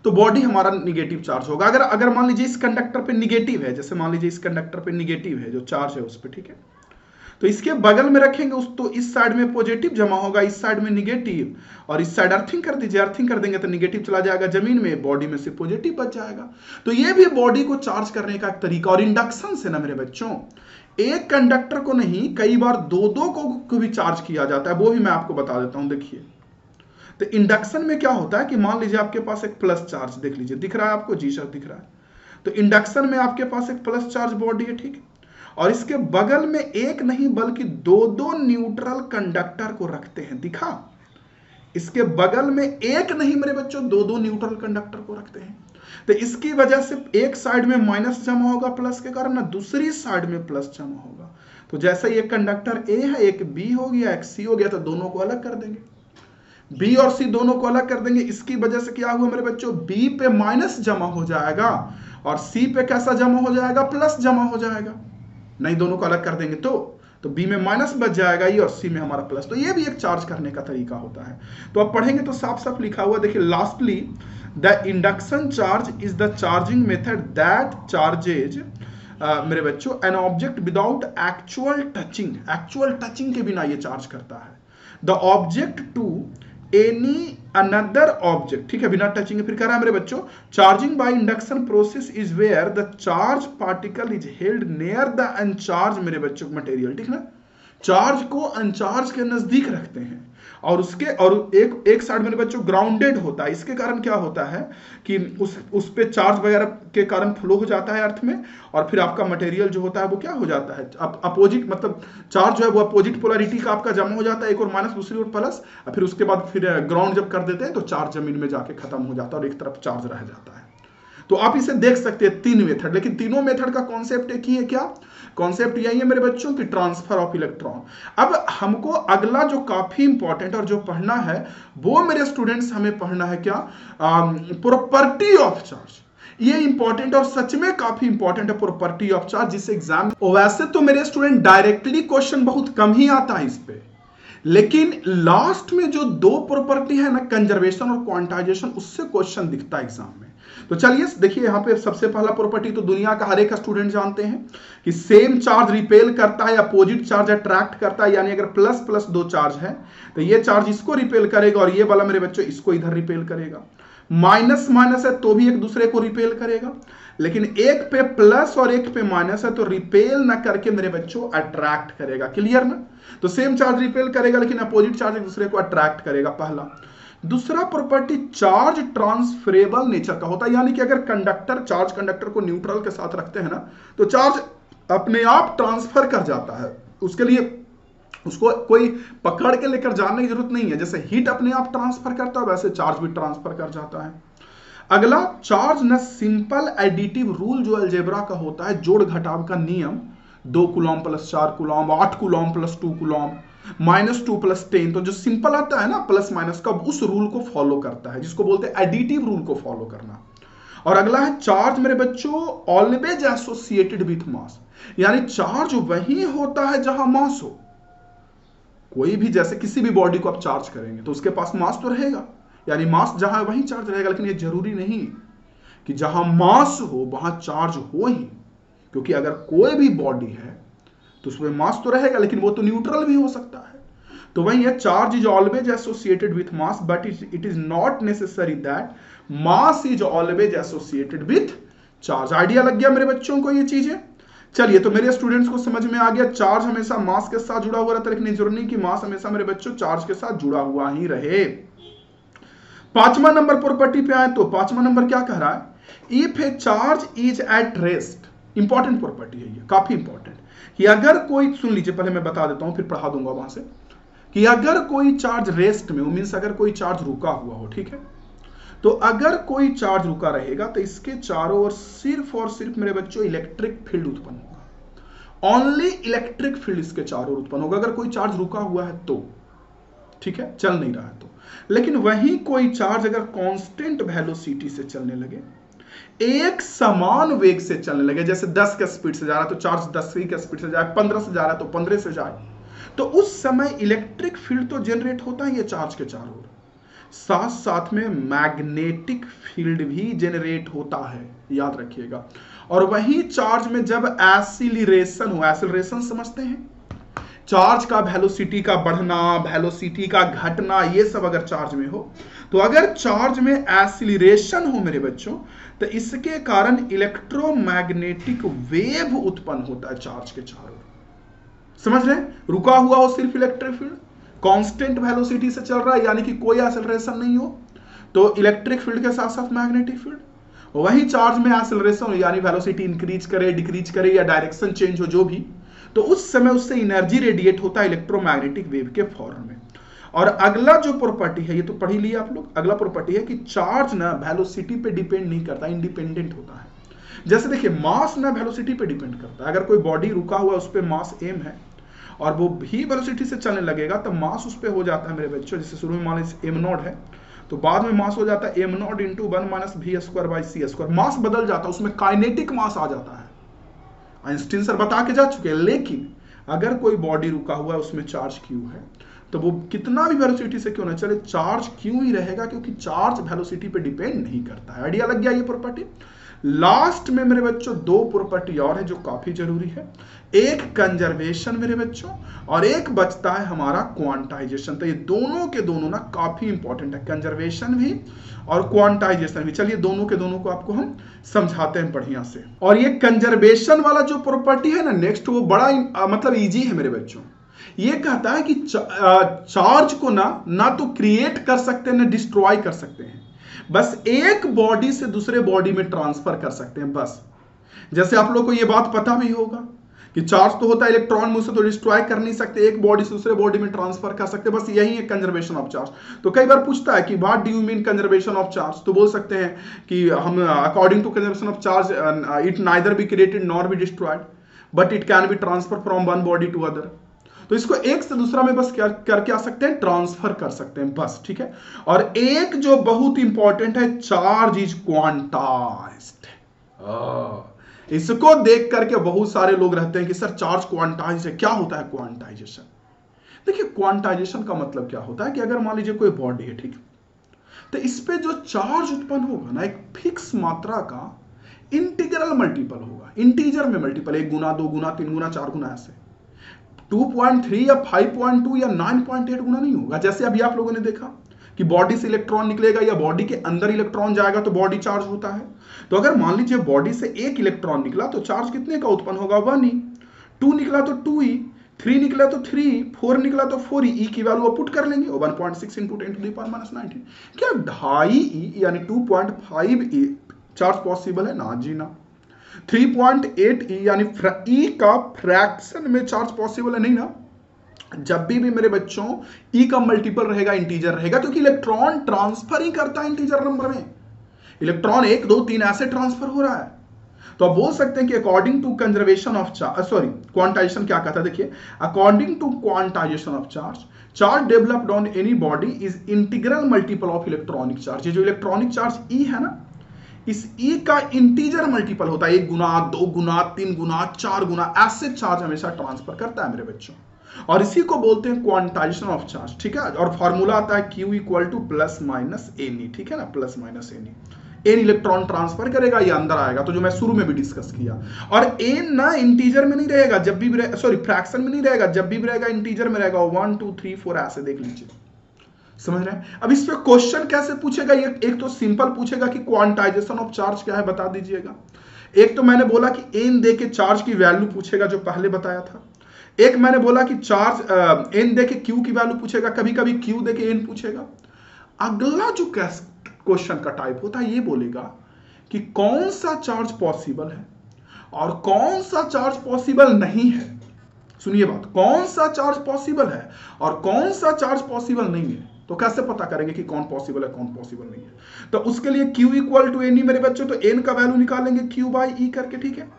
तो बॉडी हमारा निगेटिव चार्ज होगा। अगर मान लीजिए इस कंडक्टर पे निगेटिव है, जैसे मान लीजिए इस कंडक्टर पे निगेटिव है, जो चार्ज है उस पे, ठीक है, तो इसके बगल में रखेंगे उस, तो इस साइड में पॉजिटिव जमा होगा, इस साइड में निगेटिव, और इस साइड अर्थिंग कर दीजिए, अर्थिंग कर देंगे तो निगेटिव चला जाएगा जमीन में, बॉडी में से पॉजिटिव बच जाएगा। तो ये भी बॉडी को चार्ज करने का एक तरीका। और इंडक्शन से ना मेरे बच्चों, एक कंडक्टर को नहीं, कई बार दो को भी चार्ज किया जाता है, वो भी मैं आपको बता देता हूं। देखिए, तो इंडक्शन में क्या होता है कि मान लीजिए आपके पास एक प्लस चार्ज, देख लीजिए, दिख रहा है आपको? जी सर दिख रहा है। तो इंडक्शन में आपके पास एक प्लस चार्ज बॉडी है, ठीक है, और इसके बगल में एक नहीं बल्कि दो न्यूट्रल कंडक्टर को रखते हैं। दिखा? इसके बगल में एक नहीं मेरे बच्चों, दो न्यूट्रल कंडक्टर को रखते हैं। तो इसकी वजह से एक साइड में माइनस जमा होगा प्लस के कारण ना, दूसरी साइड में प्लस जमा होगा। तो जैसे एक कंडक्टर ए है, एक बी हो गया, एक सी हो गया, तो दोनों को अलग कर देंगे, बी और सी दोनों को अलग कर देंगे। इसकी वजह से क्या हुआ मेरे बच्चों, बी पे माइनस जमा हो जाएगा और सी पे कैसा जमा हो जाएगा, प्लस जमा हो जाएगा। नहीं, दोनों को अलग कर देंगे तो बी में माइनस बच जाएगा ये, और सी में हमारा प्लस। तो ये भी एक चार्ज करने का तरीका होता है। तो अब पढ़ेंगे तो साफ साफ लिखा हुआ, देखिए, lastly the induction charge is the charging method that charges मेरे बच्चों an object without actual touching के बिना ये चार्ज करता है the object to any another object. ठीक है, बिना टचिंग। फिर कह रहा है मेरे बच्चों, charging by induction process is where the charge particle is held near the uncharge मेरे बच्चों मटेरियल। ठीक ना, चार्ज को अनचार्ज के नजदीक रखते हैं, और उसके और एक साइड मेरे बच्चों ग्राउंडेड होता है। इसके कारण क्या होता है कि उस पे चार्ज वगैरह के कारण फ्लो हो जाता है अर्थ में, और फिर आपका मटेरियल जो होता है वो क्या हो जाता है, अपोजिट, मतलब चार्ज जो है वो अपोजिट पोलरिटी का आपका जमा हो जाता है, एक और माइनस दूसरी ओर प्लस, और फिर उसके बाद फिर ग्राउंड जब कर देते हैं तो चार्ज जमीन में जाके खत्म हो जाता है और एक तरफ चार्ज रह जाता है। तो आप इसे देख सकते हैं तीन मेथड, लेकिन तीनों मेथड का कॉन्सेप्ट एक ही है। क्या कॉन्सेप्ट? यही है मेरे बच्चों की ट्रांसफर ऑफ इलेक्ट्रॉन। अब हमको अगला जो काफी इंपॉर्टेंट और जो पढ़ना है वो मेरे स्टूडेंट्स हमें पढ़ना है क्या, प्रॉपर्टी ऑफ चार्ज। ये इंपॉर्टेंट और सच में काफी इंपॉर्टेंट है, प्रॉपर्टी ऑफ चार्ज, जिससे एग्जाम। वैसे तो मेरे स्टूडेंट डायरेक्टली क्वेश्चन बहुत कम ही आता है इस पे, लेकिन लास्ट में जो दो प्रॉपर्टी है ना, कंजर्वेशन और क्वांटाइजेशन, उससे क्वेश्चन दिखता है एग्जाम में। तो चलिए देखिए, यहां पे सबसे पहला प्रॉपर्टी तो दुनिया का हर एक स्टूडेंट जानते हैं कि सेम चार्ज रिपेल करता है, अपोजिट चार्ज अट्रैक्ट करता है। यानी अगर प्लस प्लस दो चार्ज है तो ये चार्ज इसको रिपेल करेगा और ये वाला मेरे बच्चों इसको इधर रिपेल करेगा। माइनस माइनस है तो भी एक दूसरे को रिपेल करेगा, लेकिन एक पे प्लस और एक पे माइनस है तो रिपेल ना करके मेरे बच्चों अट्रैक्ट करेगा। क्लियर ना? तो सेम चार्ज रिपेल करेगा लेकिन अपोजिट चार्ज एक दूसरे को अट्रैक्ट करेगा, पहला। दूसरा प्रॉपर्टी चार्ज ट्रांसफरेबल नेचर का होता है, यानी कि अगर कंडक्टर को न्यूट्रल के साथ रखते हैं ना तो चार्ज अपने आप ट्रांसफर कर जाता है। उसके लिए उसको कोई पकड़ के लेकर जाने की जरूरत नहीं है। जैसे हीट अपने आप ट्रांसफर करता है वैसे चार्ज भी ट्रांसफर कर जाता है। अगला, चार्ज न सिंपल एडिटिव रूल जो अलजेब्रा का होता है, जोड़ घटाव का नियम, 2 coulomb plus 4 coulomb, 8 coulomb plus 2 coulomb, -2 + 10, तो जो सिंपल आता है ना प्लस माइनस का, उस रूल को फॉलो करता है, जिसको बोलते हैं एडिटिव रूल को फॉलो करना। और अगला है, चार्ज मेरे बच्चों ऑलवेज एसोसिएटेड विथ मास, यानी चार्ज वही होता है जहां मास हो। कोई भी जैसे किसी भी बॉडी को आप चार्ज करेंगे तो उसके पास मास तो रहेगा, यानी मास जहां वहीं चार्ज रहेगा, लेकिन ये जरूरी नहीं कि जहां मास हो वहां चार्ज हो ही, क्योंकि अगर कोई भी बॉडी है तो उसमें मास तो रहेगा लेकिन वो तो न्यूट्रल भी हो सकता है। तो वही है, charge is always associated with mass but it is not necessary that mass is always associated with charge. Idea लग गया मेरे बच्चों को ये चीजें? चलिए, तो मेरे स्टूडेंट्स को समझ में आ गया, चार्ज हमेशा मास के साथ जुड़ा हुआ रहता है, लेकिन जरूरी नहीं कि मास हमेशा मेरे बच्चों चार्ज के साथ जुड़ा हुआ ही रहे। पांचवा नंबर प्रॉपर्टी पे आए तो पांचवा नंबर क्या कह रहा है, if A charge is at rest, important property है ये, काफी इंपॉर्टेंट, कि अगर कोई, सुन लीजिए पहले मैं बता देता हूं फिर पढ़ा दूंगा वहां से, कि अगर कोई चार्ज रेस्ट में, मीन्स अगर कोई चार्ज रुका हुआ हो, ठीक है, तो अगर कोई चार्ज रुका रहेगा तो इसके चारों ओर सिर्फ और सिर्फ मेरे बच्चों इलेक्ट्रिक फील्ड उत्पन्न होगा, ओनली इलेक्ट्रिक फील्ड इसके चारों ओर उत्पन्न होगा अगर कोई चार्ज रुका हुआ है तो, ठीक है, चल नहीं रहा है तो। लेकिन वही कोई चार्ज अगर कांस्टेंट वेलोसिटी से चलने लगे, एक समान वेग से चलने लगे, जैसे 10 के स्पीड से जा रहा है तो चार्ज 10 के स्पीड से जाए, 15 से जा रहा है तो 15 से जाए, तो उस समय इलेक्ट्रिक फील्ड तो जनरेट होता है ये चार्ज के चारों ओर, साथ साथ में मैग्नेटिक फील्ड भी जनरेट होता है, याद रखिएगा। और वही चार्ज में जब एक्सीलरेशन हो, एक्सीलरेशन समझते हैं, चार्ज का वेलोसिटी का बढ़ना, वेलोसिटी का घटना, ये सब अगर चार्ज में हो, तो अगर चार्ज में एक्सीलरेशन हो मेरे बच्चों, तो इसके कारण इलेक्ट्रोमैग्नेटिक वेव उत्पन्न होता है चार्ज के चारों ओर। समझ रहे हैं? रुका हुआ हो सिर्फ इलेक्ट्रिक फील्ड, कांस्टेंट वेलोसिटी से चल रहा है, यानी कि कोई एक्सेलरेशन नहीं हो, तो इलेक्ट्रिक फील्ड के साथ साथ मैग्नेटिक फील्ड। वही चार्ज में एक्सेलरेशन यानी वेलोसिटी इंक्रीज करे, डिक्रीज करे, या डायरेक्शन चेंज हो जो भी, तो उस समय उससे एनर्जी रेडिएट होता है इलेक्ट्रोमैग्नेटिक वेव के फॉर्म में। और अगला जो प्रॉपर्टी है, ये तो पढ़ ही लिया आप लोग, अगला प्रॉपर्टी है कि चार्ज ना वेलोसिटी पे डिपेंड नहीं करता, इंडिपेंडेंट होता है। जैसे देखिए, मास ना वेलोसिटी पे डिपेंड करता है, अगर कोई बॉडी रुका हुआ है उस पर मास m है और वो भी वेलोसिटी से चलने लगेगा तो मास उस पर हो जाता है मेरे बच्चों, जैसे शुरू में मान लीजिए m0 है तो बाद में मास हो जाता है m0 इंटू 1 माइनस v²/c², मास बदल जाता है, उसमें काइनेटिक मास आ जाता है, आइंस्टीन सर बता के जा चुके हैं। लेकिन अगर कोई बॉडी रुका हुआ है उसमें चार्ज q है तो वो कितना भी वेलोसिटी से क्यों ना चले, चार्ज q ही रहेगा, क्योंकि चार्ज वेलोसिटी पे डिपेंड नहीं करता है। आइडिया लग गया ये प्रॉपर्टी? लास्ट में मेरे बच्चों दो प्रॉपर्टी और है जो काफी जरूरी है, एक कंजर्वेशन मेरे बच्चों, और एक बचता है हमारा क्वांटाइजेशन। तो ये दोनों के दोनों ना काफी इंपॉर्टेंट है, कंजर्वेशन भी और क्वांटाइजेशन भी। चलिए दोनों के दोनों को आपको हम समझाते हैं बढ़िया से। और ये कंजर्वेशन वाला जो प्रॉपर्टी है ना नेक्स्ट, वो बड़ा मतलब इजी है मेरे बच्चों। ये कहता है कि चार्ज को ना तो क्रिएट कर सकते हैं ना डिस्ट्रॉय कर सकते हैं, बस एक बॉडी से दूसरे बॉडी में ट्रांसफर कर सकते हैं बस। जैसे आप लोग को ये बात पता भी होगा कि चार्ज तो होता है इलेक्ट्रॉन, मुझसे तो डिस्ट्रॉय कर नहीं सकते, एक बॉडी से दूसरे बॉडी में ट्रांसफर कर सकते, बस यही है कंजर्वेशन ऑफ चार्ज। तो कई बार पूछता है कि what do you mean conservation of charge, तो बोल सकते हैं कि हम according to conservation of charge it neither be created nor be destroyed but it can be transfer from one body to other. तो इसको एक से दूसरा में बस क्या करके आ सकते हैं, ट्रांसफर कर सकते हैं बस, ठीक है। और एक जो बहुत इंपॉर्टेंट है, चार्ज इज क्वांटाइज्ड। इसको देख करके बहुत सारे लोग रहते हैं कि सर चार्ज क्वांटाइज है, क्या होता है क्वांटाइजेशन? देखिए क्वांटाइजेशन का मतलब क्या होता है कि अगर मान लीजिए कोई बॉडी है, ठीक है, तो इस पे जो चार्ज उत्पन्न होगा ना, एक फिक्स मात्रा का इंटीग्रल मल्टीपल होगा, इंटीजर में मल्टीपल, 1 गुना 2 गुना 3 गुना 4 गुना, ऐसे 2.3 या 5.2 या 9.8 गुना नहीं होगा। जैसे अभी आप लोगों ने देखा कि बॉडी से इलेक्ट्रॉन निकलेगा या बॉडी के अंदर इलेक्ट्रॉन जाएगा तो बॉडी चार्ज होता है। तो अगर मान लीजिए बॉडी से एक इलेक्ट्रॉन निकला तो चार्ज कितने का उत्पन्न होगा, 1 ही। 2 निकला तो 2 ही, 3 निकला तो 3, 4 निकला तो 4 ही। ई की वैल्यू पुट कर लेंगे, 1.6 इंटू 10⁻⁻19। क्या 2.5 ई यानी 2.5 ई चार्ज पॉसिबल है? ना जी ना। 3.8 ई यानी ई का फ्रैक्शन में चार्ज पॉसिबल है? नहीं ना। जब भी मेरे बच्चों ई का मल्टीपल रहेगा इंटीजर रहेगा, क्योंकि इलेक्ट्रॉन ट्रांसफर ही करता है इंटीजर नंबर में। इलेक्ट्रॉन 1 2 3 ऐसे ट्रांसफर हो रहा है। तो आप बोल सकते हैं कि according to conservation of charge, quantization क्या कहता है, देखिए, according to quantization of charge developed on any body is integral multiple of electronic charge. ये जो इलेक्ट्रॉनिक चार्ज ई है ना, इस ई का इंटीजर मल्टीपल होता है, 1 गुना 2 गुना 3 गुना 4 गुना, ऐसे चार्ज हमेशा ट्रांसफर करता है मेरे बच्चों। और इसी को बोलते हैं क्वांटाइजेशन ऑफ चार्ज, ठीक है। और फॉर्मूला आता है Q equal two plus minus any, ठीक है ना, plus minus any. An electron transfer करेगा, ये अंदर आएगा, तो जो मैं शुरू में भी डिस्कस किया। और एन ना इंटीजर में नहीं रहेगा, जब भी सॉरी फ्रैक्शन में नहीं रहेगा, जब भी रहेगा इंटीजर में रहेगा। 1 2 3 4 ऐसे देख लीजिए, समझ रहे हैं। अब इस पे क्वेश्चन कैसे पूछेगा, ये एक तो सिंपल पूछेगा कि क्वांटाइजेशन ऑफ चार्ज क्या है बता दीजिएगा। एक तो मैंने बोला कि एन दे के चार्ज की वैल्यू पूछेगा, जो पहले बताया था। एक मैंने बोला कि चार्ज एन दे के क्यू की वैल्यू पूछेगा, कभी कभी क्यू दे के एन पूछेगा। अगला जो क्वेश्चन का टाइप होता है, ये बोलेगा कि कौन सा चार्ज पॉसिबल है और कौन सा चार्ज पॉसिबल नहीं है। सुनिए बात, कौन सा चार्ज पॉसिबल है और कौन सा चार्ज पॉसिबल नहीं है। तो कैसे पता करेंगे कि कौन पॉसिबल है कौन पॉसिबल नहीं है। तो उसके लिए Q इक्वल टू एन मेरे बच्चों, तो एन का वैल्यू निकालेंगे Q बाई ई करके, ठीक है।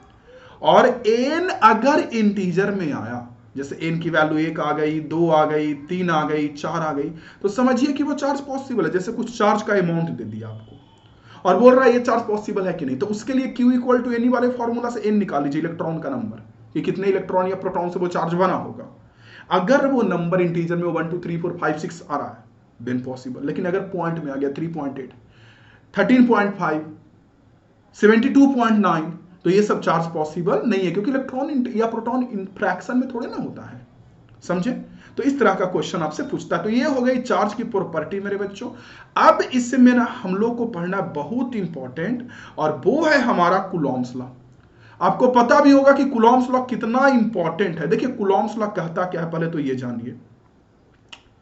और एन अगर इंटीजर में आया, जैसे एन की वैल्यू 1 आ गई, 2 आ गई, 3 आ गई, 4 आ गई, तो समझिए कि वो चार्ज पॉसिबल है। जैसे कुछ चार्ज का अमाउंट दे दिया आपको और बोल रहा है ये चार्ज पॉसिबल है कि नहीं, तो उसके लिए Q इक्वल टू एन वाले फॉर्मूला से एन निकाल लीजिए, इलेक्ट्रॉन का नंबर, कि कितने इलेक्ट्रॉन या प्रोटॉन से वो चार्ज बना होगा। अगर वो नंबर इंटीजर में 1 2 3 4 5 6 आ रहा है देन पॉसिबल। लेकिन अगर पॉइंट में आ गया 3.8, 13.5, 72.9, तो ये सब चार्ज पॉसिबल नहीं है, क्योंकि इलेक्ट्रॉन या प्रोटॉन फ्रैक्शन में थोड़े ना होता है, समझे। तो इस तरह का क्वेश्चन आपसे पूछता है। तो ये हो गई चार्ज की प्रॉपर्टी मेरे बच्चों। अब इसमें ना हम लोग को पढ़ना बहुत इंपॉर्टेंट, और वो है हमारा कूलॉम्स लॉ। आपको पता भी होगा कि कूलॉम्स लॉ कितना इंपॉर्टेंट है। देखिए कूलॉम्स लॉ कहता क्या है, पहले तो ये जानिए।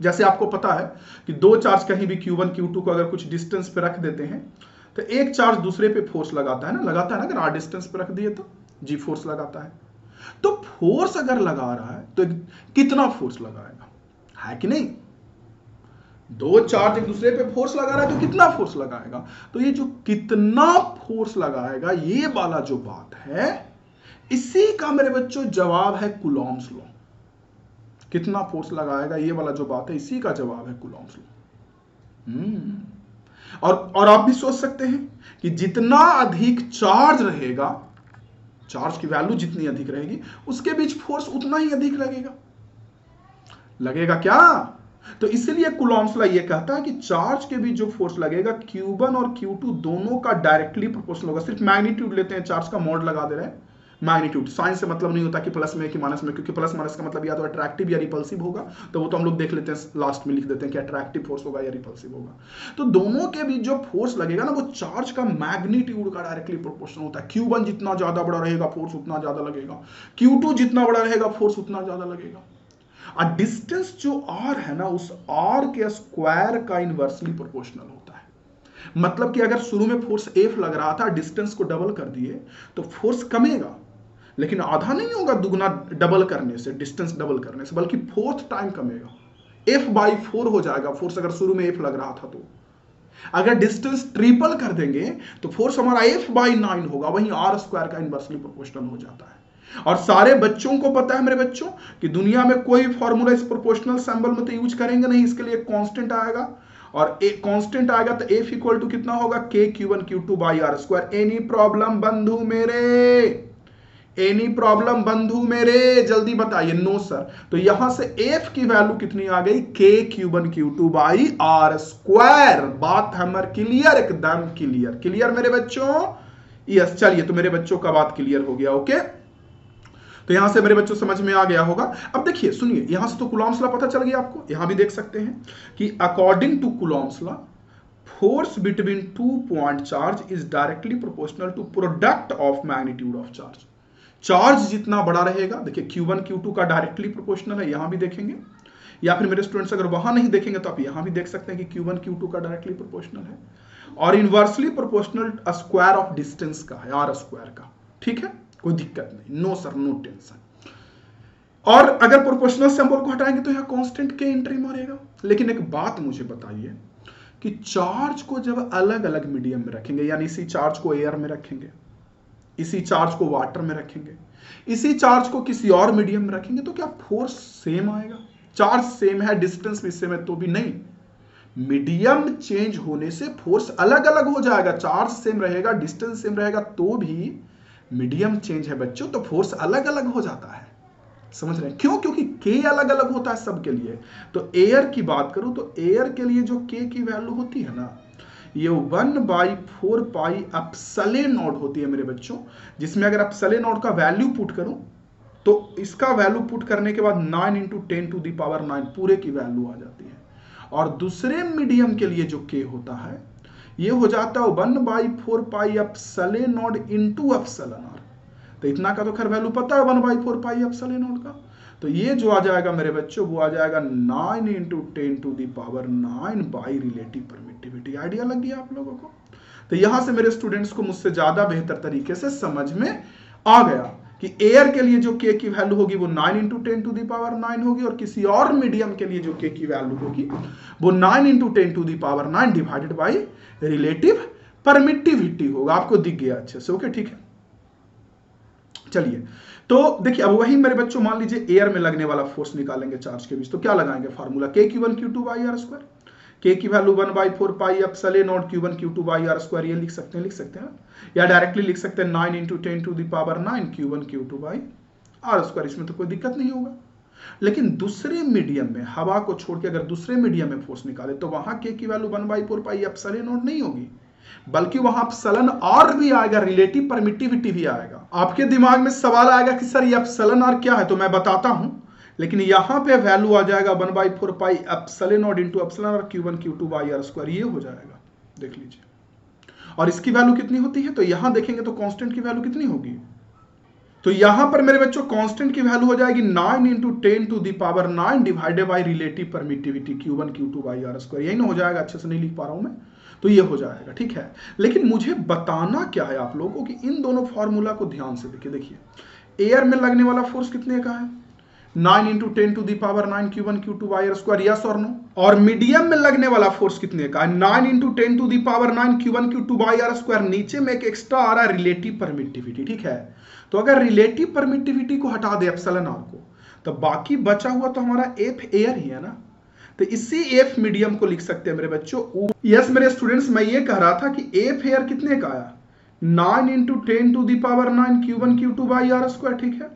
जैसे आपको पता है कि दो चार्ज कहीं भी Q1 Q2 को अगर कुछ डिस्टेंस पे रख देते हैं, तो एक चार्ज दूसरे पे फोर्स लगाता है ना, अगर r डिस्टेंस पे रख दिए तो G फोर्स लगाता है। तो फोर्स अगर लगा रहा है तो कितना फोर्स लगाएगा, है कि नहीं। दो चार्ज एक दूसरे पे फोर्स लगा रहा है तो कितना फोर्स लगाएगा। तो ये जो कितना फोर्स लगाएगा, ये वाला जो बात है, इसी का मेरे बच्चों जवाब है कूलॉम्स लॉ। कितना फोर्स लगाएगा, ये वाला जो बात है, इसी का जवाब है कूलॉम्स लॉ। और आप भी सोच सकते हैं कि जितना अधिक चार्ज रहेगा, चार्ज की वैल्यू जितनी अधिक रहेगी, उसके बीच फोर्स उतना ही अधिक लगेगा क्या। तो इसलिए कूलॉम्स लॉ ये कहता है कि चार्ज के बीच जो फोर्स लगेगा, Q1 और Q2 दोनों का डायरेक्टली प्रोपोर्शनल होगा। सिर्फ मैग्नीट्यूड लेते हैं, चार्ज का मॉड लगा दे रहे हैं, मैग्नीट्यूड। साइंस से मतलब नहीं होता कि प्लस में कि माइनस में, क्योंकि प्लस माइनस का मतलब या तो अट्रैक्टिव या रिपल्सिव होगा। तो वो तो हम लोग देख लेते हैं, लास्ट में लिख देते हैं कि अट्रैक्टिव फोर्स होगा या रिपल्सिव होगा। तो दोनों के बीच जो फोर्स लगेगा ना, वो चार्ज का मैग्नीट्यूड का डायरेक्टली प्रोपोर्शनल होता है। Q1 जितना ज्यादा बड़ा रहेगा, फोर्स उतना ज्यादा लगेगा। Q2 जितना बड़ा रहेगा, फोर्स उतना ज्यादा लगेगा। और डिस्टेंस जो r है ना, उस r के स्क्वायर का इनवर्सली प्रोपोर्शनल होता है। मतलब कि अगर शुरू में फोर्स F लग रहा था, डिस्टेंस को डबल कर दिए तो फोर्स कमेगा, लेकिन आधा नहीं होगा दुगना डबल करने से, डिस्टेंस डबल करने से, बल्कि 4th टाइम कमेगा। F/4 हो जाएगा फोर्स, अगर शुरू में F लग रहा था तो। अगर डिस्टेंस ट्रिपल कर देंगे तो फोर्स हमारा F/9 होगा, वहीं r स्क्वायर का इनवर्सली प्रोपोर्शनल हो जाता है। और सारे बच्चों को पता है मेरे बच्चों कि दुनिया में कोई फॉर्मूला इस प्रोपोर्शनल सिंबल में तो यूज करेंगे नहीं, इसके लिए कांस्टेंट आएगा, और एक कांस्टेंट आएगा तो F इक्वल टू कितना होगा, K Q1 Q2 by r square. Any problem बंधु मेरे, एनी प्रॉब्लम बंधु मेरे, जल्दी बताइए। No sir. तो यहां से F की वैल्यू कितनी आ गई, K Q1 Q2 by r square. बात हमारे क्लियर, एकदम क्लियर, क्लियर मेरे बच्चों। यस, चलिए, तो मेरे बच्चों का बात क्लियर हो गया, ओके। तो यहां से मेरे बच्चों समझ में आ गया होगा। अब देखिए सुनिए, यहां से तो कूलॉम्स लॉ पता चल गया आपको। यहां भी देख सकते हैं कि according to Coulomb's law, force between 2 point charge is directly proportional to product of magnitude of charge. Charge जितना बड़ा रहेगा, देखिए Q1 Q2 का डायरेक्टली प्रोपोर्शनल है, यहां भी देखेंगे, या फिर मेरे स्टूडेंट्स अगर वहां नहीं देखेंगे तो आप यहां भी देख सकते हैं कि Q1 Q2 का डायरेक्टली प्रोपोर्शनल है, और inversely proportional square of distance का है, r स्क्वायर का। ठीक है, कोई दिक्कत नहीं, नो सर, नो टेंशन। और अगर प्रोपोर्शनल सिंबल को हटाएंगे तो यहां कांस्टेंट के एंट्री मारेगा। लेकिन एक बात मुझे बताइए कि चार्ज को जब अलग अलग मीडियम में रखेंगे, यानी इसी चार्ज को एयर में रखेंगे, इसी चार्ज को वाटर में रखेंगे, इसी चार्ज को किसी और मीडियम में रखेंगे, तो क्या फोर्स सेम आएगा? चार्ज सेम है, डिस्टेंस भी सेम है, तो भी नहीं। मीडियम चेंज होने से फोर्स अलग अलग हो जाएगा। चार्ज सेम रहेगा, डिस्टेंस सेम रहेगा, तो भी मीडियम चेंज है बच्चों, तो फोर्स अलग अलग हो जाता है। समझ रहे हैं क्यों? क्योंकि के अलग अलग होता है सबके लिए। तो एयर की बात करूं तो एयर के लिए जो के की वैल्यू होती है ना, ये 1/4 पाई एप्सिलॉन नॉट होती है मेरे बच्चों, जिसमें अगर एप्सिलॉन नॉट का वैल्यू पुट करूं तो इसका वैल्यू पुट करने के बाद 9 × 10⁹ पूरे की वैल्यू आ जाती है। और दूसरे मीडियम के लिए जो के होता है ये हो जाता है 1/4 pi epsilon naught into epsilon R. तो इतना का तो खैर वैल्यू पता है 1/4 पाई एप्सिलॉन नॉट का। तो ये जो आ जाएगा मेरे बच्चों वो आ जाएगा 9 × 10⁹ बाई रिलेटिव परमिटिविटी। आइडिया लग गया आप लोगों को? तो यहां से मेरे स्टूडेंट्स को मुझसे ज्यादा बेहतर तरीके से समझ में आ गया कि एयर के लिए जो के की वैल्यू होगी वो 9 × 10⁹ होगी, और किसी और मीडियम के लिए जो के की वैल्यू होगी वो 9 × 10⁹ डिवाइडेड बाई रिलेटिव परमिटिविटी होगा। आपको दिख गया अच्छे से? ओके, ठीक है। चलिए, तो देखिए अब वही मेरे बच्चों मान लीजिए एयर में लगने वाला फोर्स निकालेंगे चार्ज के बीच, तो क्या लगाएंगे फार्मूला K⁴ Q2/r²। के की value 1/4 pi epsilon not Q1 Q2/r², ये लिख सकते हैं या डायरेक्टली लिख सकते हैं 9 × 10⁹ Q1 Q2/r²। इसमें तो कोई दिक्कत नहीं होगा। लेकिन दूसरे मीडियम में हवा को छोड़ के अगर दूसरे मीडियम में फोर्स निकाले तो वहां के की वैल्यू 1/4 पाई एप्सिलॉन नॉट नहीं होगी, बल्कि वहां एप्सिलॉन आर भी आएगा, रिलेटिव परमिटिविटी भी आएगा। आपके दिमाग में सवाल आएगा कि सर ये एप्सिलॉन आर क्या है, तो मैं बताता हूं, लेकिन यहां पे वैल्यू आ जाएगा 1/4 pi epsilon naught into epsilon R Q1 Q2/r², ये हो जाएगा। देख लीजिए, और इसकी वैल्यू कितनी होती है, तो यहां देखेंगे तो कांस्टेंट की वैल्यू कितनी होगी, तो यहां पर मेरे बच्चों कांस्टेंट की वैल्यू हो जाएगी 9 × 10⁹ divided by relative permittivity Q1 Q2/r²। यही ना हो जाएगा? अच्छे से नहीं लिख पा रहा हूं मैं, तो ये हो जाएगा, ठीक है। लेकिन मुझे बताना क्या है आप लोगों को कि इन दोनों फॉर्मूला को ध्यान से देखिए एयर में लगने वाला फोर्स कितने का है, 9 × 10⁹ Q1 Q2/r², यस और नो। और मीडियम में लगने वाला फोर्स कितने का है, 9 × 10⁹ Q1 Q2/r²। नीचे में एक एक्स्ट्रा आ रहा है रिलेटिव परमिटिविटी, ठीक है। तो अगर रिलेटिव परमिटिविटी को हटा दे एप्सिलॉन आर को, तो बाकी बचा हुआ तो हमारा एफ एयर ही है ना। तो इसी एफ मीडियम को लिख सकते हैं मेरे बच्चों। यस मेरे स्टूडेंट्स, मैं ये कह रहा था कि एफ एयर कितने का आया, 9 × 10⁹ Q1 Q2/r², ठीक है।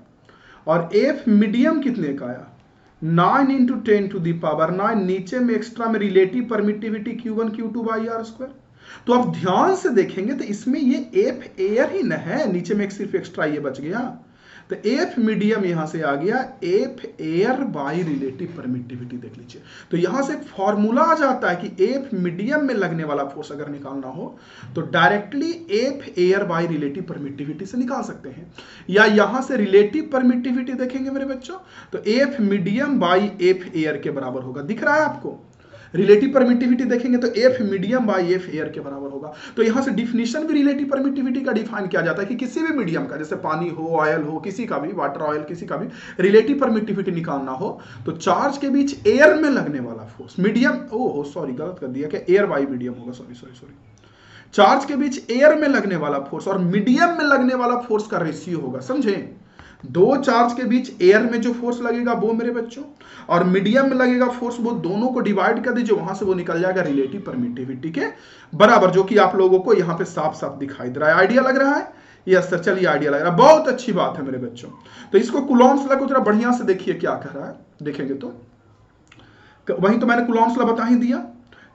और एफ मीडियम कितने का आया, 9 × 10⁹, नीचे में एक्स्ट्रा में रिलेटिव परमिटिविटी Q1 Q2/r²। तो आप ध्यान से देखेंगे तो इसमें ये एफ एयर ही न है, नीचे में एक सिर्फ एक्स्ट्रा ये बच गया। तो एफ मीडियम यहां से आ गया F air by relative permittivity. देख लीजिए, तो यहां से एक फॉर्मूला आ जाता है कि एफ मीडियम में लगने वाला फोर्स अगर निकालना हो तो directly F air by relative permittivity से निकाल सकते हैं। या यहां से रिलेटिव परमिटिविटी देखेंगे मेरे बच्चों तो F medium by F air के बराबर होगा। दिख रहा है आपको? रिलेटिव परमिटिविटी देखेंगे तो F medium by F air के बराबर होगा। तो यहां से डिफिनेशन भी रिलेटिव परमिटिविटी का डिफाइन किया जाता है कि किसी भी मीडियम का, जैसे पानी हो, ऑयल हो, किसी का भी, वाटर ऑयल, किसी का भी रिलेटिव परमिटिविटी निकालना हो तो चार्ज के बीच एयर में लगने वाला फोर्स मीडियम, सॉरी गलत कर दिया, क्या एयर बाई मीडियम होगा, सॉरी। चार्ज के बीच एयर में लगने वाला फोर्स और मीडियम में लगने वाला फोर्स का रेशियो होगा। समझे? दो चार्ज के बीच एयर में जो फोर्स लगेगा वो मेरे बच्चों और मीडियम में लगेगा फोर्स, वो दोनों को डिवाइड कर दीजिए, वहां से वो निकल जाएगा रिलेटिव परमिटिविटी के बराबर, जो कि आप लोगों को यहां पे साफ साफ दिखाई दे रहा है। आइडिया लग रहा है? यस सर, चलिए आइडिया लग रहा है, बहुत अच्छी बात है मेरे बच्चों। तो इसको कूलॉम्स लॉ को जरा बढ़िया से देखिए क्या कह रहा है, देखेंगे तो वही तो मैंने कूलॉम्स लॉ बता ही दिया।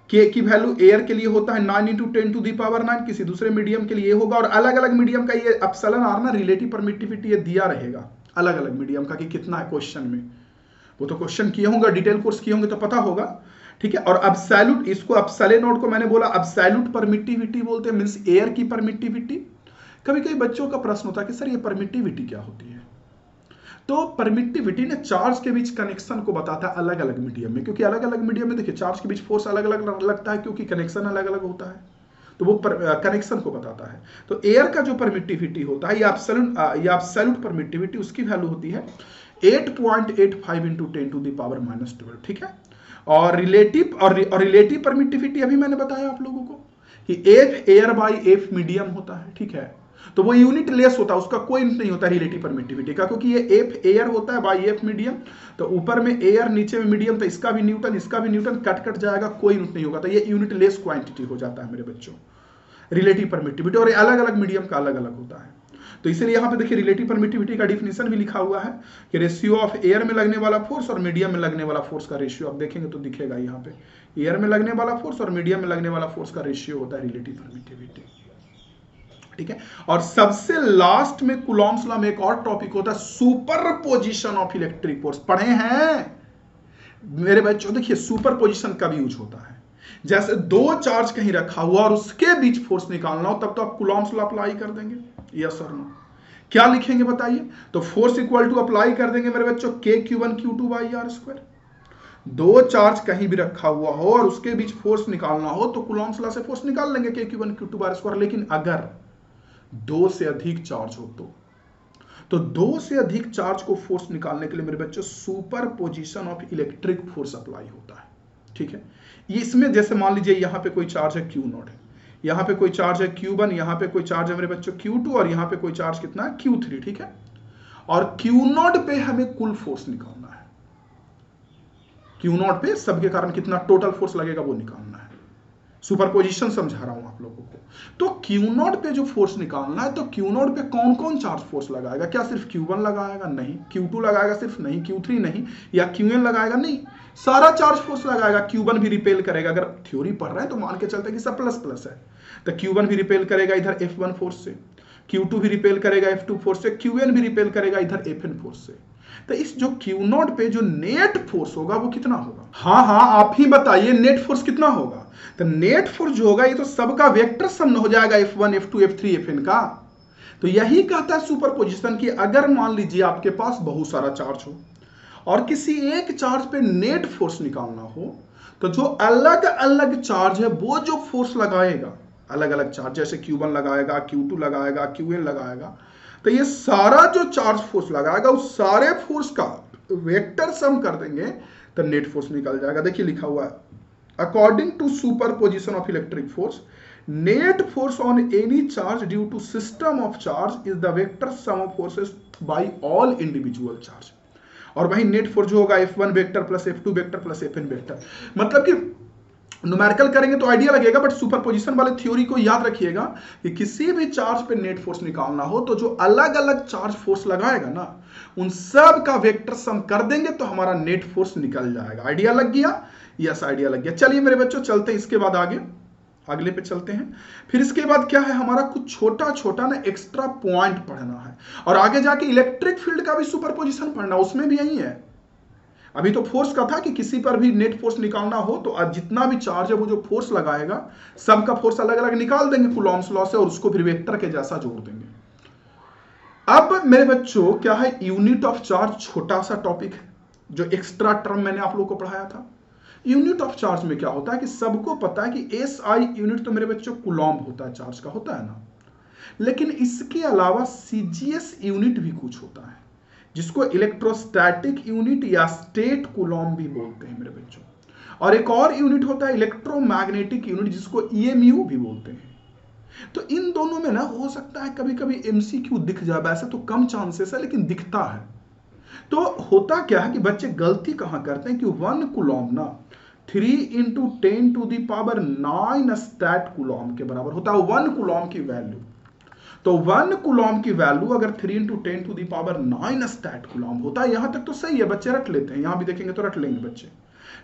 के की वैल्यू एयर के लिए होता है 9 × 10⁹, किसी दूसरे मीडियम के लिए होगा, और अलग अलग मीडियम का ये एप्सिलॉन आर ना रिलेटिव परमिटिविटी ये दिया रहेगा अलग अलग मीडियम का कि कितना है क्वेश्चन में। वो तो क्वेश्चन किए होंगे, डिटेल कोर्स किए होंगे तो पता होगा, ठीक है। और एब्सोल्यूट, इसको एप्सिलॉन नॉट को मैंने बोला एब्सोल्यूट परमिटिविटी बोलते हैं, मींस एयर की परमिटिविटी। कभी कभी बच्चों का प्रश्न होता है कि सर ये परमिटिविटी क्या होती है। तो परमिटिविटी ने चार्ज के बीच कनेक्शन को बताता है अलग अलग मीडियम में, क्योंकि अलग अलग मीडियम में देखिए चार्ज के बीच फोर्स अलग अलग लगता है क्योंकि कनेक्शन अलग अलग होता है, तो वो कनेक्शन को बताता है। तो एयर का जो परमिटिविटी होता है या एब्सोल्यूट परमिटिविटी, उसकी वैल्यू होती है 8.85 × 10⁻⁻12, ठीक है। और रिलेटिव परमिटिविटी अभी मैंने बताया आप लोगों को कि F air by F medium होता है, ठीक है। तो वो यूनिट लेस होता है, उसका कोई यूनिट नहीं होता रिलेटिव परमिटिविटी का, क्योंकि ये एफ एयर होता है बाई एफ मीडियम। तो ऊपर में एयर, नीचे में मीडियम, तो इसका भी न्यूटन, इसका भी न्यूटन, कट जाएगा, कोई यूनिट नहीं होगा। तो ये यूनिट लेस क्वांटिटी हो जाता है मेरे बच्चों रिलेटिव परमिटिविटी, और अलग अलग मीडियम का अलग अलग होता है। तो इसलिए यहां पे देखिए रिलेटिव परमिटिविटी का डिफिनेशन भी लिखा हुआ है कि रेशियो ऑफ एयर में लगने वाला फोर्स और मीडियम में लगने वाला फोर्स का रेशियो। आप देखेंगे तो दिखेगा यहाँ पे एयर में लगने वाला फोर्स और मीडियम में लगने वाला फोर्स का रेशियो होता है रिलेटिव परमिटिविटी। ठीक है, और सबसे लास्ट में कूलॉम्स लॉ में एक और टॉपिक होता है सुपरपोजिशन ऑफ इलेक्ट्रिक फोर्स। पढ़े हैं मेरे बच्चों? देखिए सुपरपोजिशन कब यूज होता है, जैसे दो चार्ज कहीं रखा हुआ और उसके बीच फोर्स निकालना हो, तब तो आप कूलॉम्स लॉ अप्लाई कर देंगे, यस और नो। क्या लिखेंगे बताइए? तो फोर्स इक्वल टू अप्लाई कर देंगे मेरे बच्चों के Q1 Q2 by R square. दो चार्ज कहीं भी रखा हुआ हो और उसके बीच फोर्स निकालना हो तो कूलॉम्स लॉ से फोर्स निकाल लेंगे के Q1 Q2 by R square. लेकिन अगर दो से अधिक चार्ज हो तो दो से अधिक चार्ज को फोर्स निकालने के लिए मेरे बच्चों superposition of electric force apply होता है। ठीक है, इसमें जैसे मान लीजिए यहां पे कोई चार्ज है Q0 है, यहां पे कोई चार्ज है Q1, यहां पे कोई चार्ज है मेरे बच्चों Q2 और यहां पे कोई चार्ज कितना है Q3। ठीक है, और Q0 पे हमें कुल फोर्स निकालना है। Q0 पे सबके कारण कितना टोटल फोर्स लगेगा वो निकालना है। सुपरपोजिशन समझा रहा हूं आप लोगों को। तो Q0 पे जो फोर्स निकालना है, तो Q0 पे कौन कौन चार्ज फोर्स लगाएगा? क्या सिर्फ Q1 लगाएगा? नहीं। Q2 लगाएगा? सिर्फ नहीं। Q3 नहीं। या Qn लगाएगा? नहीं। सारा चार्ज फोर्स लगाएगा। Q1 भी रिपेल करेगा। अगर थ्योरी पढ़ रहे हैं तो मान के चलते कि सब प्लस प्लस है, तो Q1 भी रिपेल करेगा इधर F1 फोर्स से, Q2 भी रिपेल करेगा F2 फोर्स से, Qn भी रिपेल करेगा इधर Fn फोर्स से। तो इस जो Q0 पे जो नेट फोर्स होगा वो कितना होगा? हाँ आप ही बताइए नेट फोर्स कितना होगा? तो नेट फोर्स जो होगा ये तो सबका वेक्टर सम हो जाएगा F1 F2 F3 Fn का। तो यही कहता है सुपरपोजिशन की अगर मान लीजिए आपके पास बहुत सारा चार्ज हो और किसी एक चार्ज पे नेट फोर्स निकालना हो, तो जो अलग अलग चार्ज है वो जो फोर्स लगाएगा, अलग अलग चार्ज जैसे Q1 लगाएगा, Q2 लगाएगा, Qn लगाएगा, तो ये सारा जो चार्ज फोर्स लगाएगा उस सारे फोर्स का वेक्टर सम कर देंगे तो नेट फोर्स निकल जाएगा। देखिए लिखा हुआ है according to superposition of electric force net force on any charge due to system of charge is the vector sum of forces by all individual charge. और वही नेट फोर्स जो होगा F1 vector plus F2 vector plus Fn vector. मतलब कि numerical करेंगे तो idea लगेगा, but superposition वाले थ्योरी को याद रखिएगा कि किसी भी चार्ज पे नेट फोर्स निकालना हो तो जो अलग अलग चार्ज फोर्स लगाएगा ना उन सब का वेक्टर सम कर देंगे तो हमारा नेट फोर्स निकल जाएगा। आइडिया लग गया? यस आइडिया लग गया। चलिए मेरे बच्चों चलते हैं इसके बाद आगे, अगले पे चलते हैं। फिर इसके बाद क्या है, हमारा कुछ छोटा छोटा ना एक्स्ट्रा पॉइंट पढ़ना है और आगे जाके इलेक्ट्रिक फील्ड का भी सुपरपोजिशन पढ़ना, उसमें भी यही है। अभी तो फोर्स का था कि किसी पर भी नेट फोर्स निकालना हो तो जितना भी चार्ज है वो जो फोर्स लगाएगा सबका फोर्स अलग अलग निकाल देंगे कूलॉम्स लॉ से और उसको फिर वेक्टर के जैसा जोड़ देंगे। अब मेरे बच्चों क्या है, यूनिट ऑफ चार्ज छोटा सा टॉपिक है जो एक्स्ट्रा टर्म मैंने आप लोगों को पढ़ाया था। यूनिट ऑफ चार्ज में क्या होता है कि सबको पता है कि SI यूनिट तो मेरे बच्चों कूलॉम्ब होता है, चार्ज का होता है ना, लेकिन इसके अलावा CGS यूनिट भी कुछ होता है जिसको इलेक्ट्रोस्टैटिक यूनिट या स्टेट कूलॉम्ब भी बोलते हैं मेरे बच्चों। और एक और यूनिट होता है इलेक्ट्रोमैग्नेटिक यूनिट जिसको EMU भी बोलते हैं। तो इन दोनों में ना हो सकता है कभी कभी MCQ दिख जाए, वैसे तो कम चांसेस है लेकिन दिखता है। तो होता क्या है कि बच्चे गलती कहां करते हैं कि 1 कूलॉम्ब ना 3 × 10⁻⁹ स्टैट कूलॉम्ब के बराबर होता है 1 कूलॉम्ब की वैल्यू। तो 1 कूलॉम्ब की वैल्यू अगर 3 × 10⁻⁹ स्टैट कूलॉम्ब होता है, यहां तक तो सही है, बच्चे रट लेते हैं, यहां भी देखेंगे तो रट लेंगे बच्चे।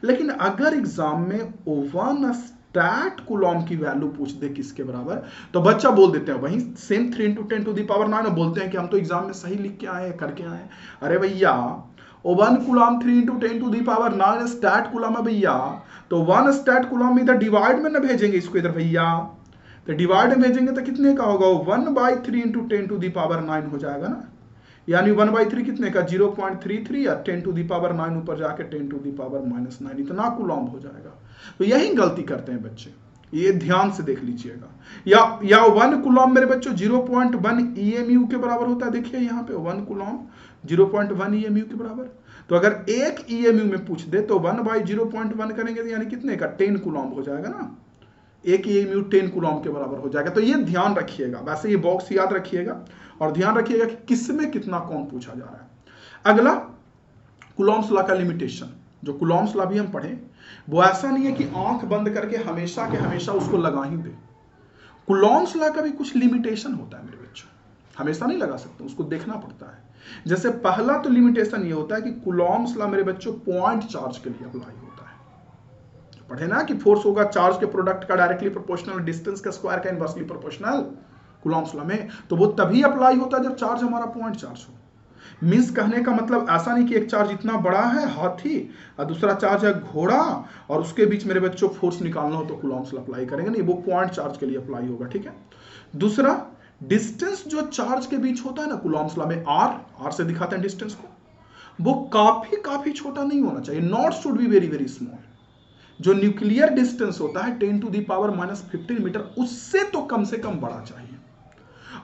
लेकिन अगर एग्जाम में 1 स्टैट कूलॉम्ब की वैल्यू पूछ दे किसके बराबर, तो बच्चा बोल देते हैं वही सेम 3 × 10⁻⁹ बोलते हैं कि हम तो एग्जाम में सही लिख के आए हैं, करके आए हैं। अरे भैया 1 कूलॉम्ब 3 × 10⁻⁹ स्टैट कूलॉम्ब है भैया, तो 1 स्टैट कूलॉम्ब इधर डिवाइड में ना भेजेंगे इसको इधर भैया, तो डिवाइड में भेजेंगे तो कितने का होगा, 1/3 × 10⁹ हो जाएगा ना, यानी 1/3 कितने का 0.33 या 10⁹ ऊपर जाके 10⁻⁻9 इतना कूलॉम्ब हो जाएगा। तो यही गलती करते हैं बच्चे, ये ध्यान से देख लीजिएगा। या 1 कूलॉम्ब मेरे बच्चों 0.1 EMU के बराबर होता है। देखिए यहाँ पे 1 कूलॉम्ब 0.1 EMU के बराबर। तो अगर 1 EMU में पूछ दे तो 1/0.1 करेंगे तो यानी कितने का 10 कूलॉम्ब हो जाएगा ना, 1 EMU 10 कूलॉम्ब के बराबर हो जाएगा। तो ये ध्यान रखिएगा, वैसे ये बॉक्स याद रखिएगा और ध्यान रखिएगा कि किसमें कितना कौन पूछा जा रहा है। अगला कूलॉम्स लॉ का लिमिटेशन, जो कूलॉम्स लॉ भी हम पढ़े वो ऐसा नहीं है कि आंख बंद करके हमेशा के हमेशा उसको लगा ही दे। कूलॉम्स लॉ का भी कुछ लिमिटेशन होता है मेरे बच्चों। हमेशा नहीं लगा सकते, उसको देखना पड़ता है। जैसे पहला तो लिमिटेशन ये होता है कि कूलॉम्स लॉ मेरे बच्चों पॉइंट चार्ज के लिए अप्लाई होता है। पढ़े ना कि फोर्स होगा चार्ज के प्रोडक्ट का डायरेक्टली प्रोपोर्शनल, डिस्टेंस का स्क्वायर का इनवर्सली प्रोपोर्शनल कूलॉम्स लॉ में, तो वो तभी अप्लाई होता है जब चार्ज हमारा पॉइंट चार्ज हो। मीन्स कहने का मतलब ऐसा नहीं कि एक चार्ज इतना बड़ा है हाथी और दूसरा चार्ज है घोड़ा और उसके बीच मेरे बच्चों फोर्स निकालना हो तो कूलॉम्स लॉ अप्लाई करेंगे, नहीं, वो पॉइंट चार्ज के लिए अप्लाई होगा, ठीक है। दूसरा, डिस्टेंस जो चार्ज के बीच होता है ना कूलॉम्स लॉ में, आर से दिखाते हैं डिस्टेंस को, वो काफी छोटा नहीं होना चाहिए, not should be very very small. जो न्यूक्लियर डिस्टेंस होता है 10⁻⁻15 मीटर, उससे तो कम से कम बड़ा चाहिए।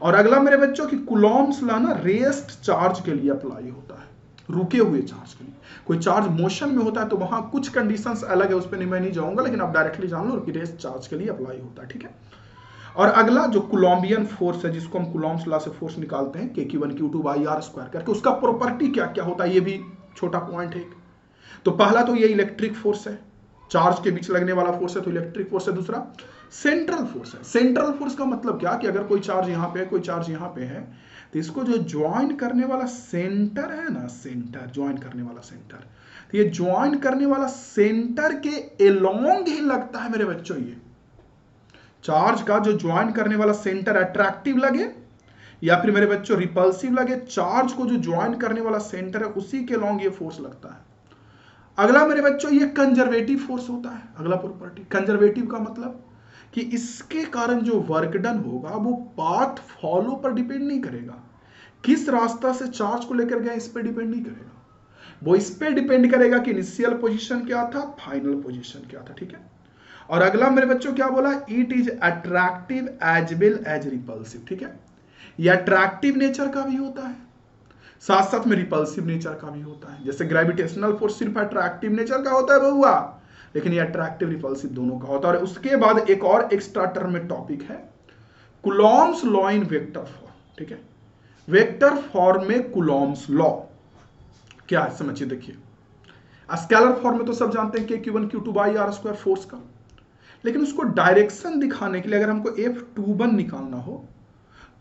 और अगला मेरे बच्चों की कूलॉम्स लॉ ना रेस्ट चार्ज के लिए अप्लाई होता है, रुके हुए चार्ज के लिए। कोई चार्ज मोशन में होता है तो वहां कुछ कंडीशंस अलग है, उस पर मैं नहीं जाऊंगा, लेकिन आप डायरेक्टली जान लो कि रेस्ट चार्ज के लिए अप्लाई होता है, ठीक है। और अगला जो कोलंबियन फोर्स है, जिसको हम कूलॉम्स लॉ से फोर्स निकालते हैं KQ1Q2/R² करके, उसका प्रॉपर्टी क्या क्या होता है, ये भी छोटा पॉइंट है। तो पहला तो ये इलेक्ट्रिक फोर्स है, चार्ज के बीच लगने वाला फोर्स है तो इलेक्ट्रिक फोर्स है। दूसरा सेंट्रल फोर्स है। सेंट्रल फोर्स का मतलब क्या कि अगर कोई चार्ज यहां पे है, कोई चार्ज यहां पे है, तो इसको जो ज्वाइन करने वाला सेंटर है ना, सेंटर ज्वाइन करने वाला सेंटर, तो ये ज्वाइन करने वाला सेंटर के एलोंग ही लगता है मेरे बच्चों। ये चार्ज का जो ज्वाइन करने वाला सेंटर अट्रैक्टिव लगे या फिर मेरे बच्चों रिपल्सिव लगे, चार्ज को जो ज्वाइन करने वाला सेंटर है उसी के एलोंग ये फोर्स लगता है। अगला मेरे बच्चों ये कंजर्वेटिव फोर्स होता है। अगला प्रॉपर्टी कंजर्वेटिव का मतलब कि इसके कारण जो वर्क डन होगा वो पाथ फॉलो पर डिपेंड नहीं करेगा, किस रास्ता से चार्ज को लेकर गया इस पर डिपेंड नहीं करेगा, वो इस पे डिपेंड करेगा कि इनिशियल पोजीशन क्या था, फाइनल पोजीशन क्या था, ठीक है। और अगला मेरे बच्चों क्या बोला, it is attractive as well as repulsive, ठीक है। ये अट्रैक्टिव नेचर का भी होता है, साथ साथ में रिपल्सिव नेचर का भी होता है। जैसे ग्रेविटेशनल फोर्स सिर्फ अट्रैक्टिव नेचर का होता है बहुआ, लेकिन ये अट्रैक्टिव रिपल्सिव दोनों का होता है। और उसके बाद एक और एक्स्ट्रा टर्म में टॉपिक है Coulomb's law in vector form, ठीक है। वेक्टर फॉर्म में कूलॉम्स लॉ क्या है समझिए, देखिए स्केलर फॉर्म में तो सब जानते हैं KQ1Q2/R² फोर्स का, लेकिन उसको डायरेक्शन दिखाने के लिए अगर हमको F21 निकालना हो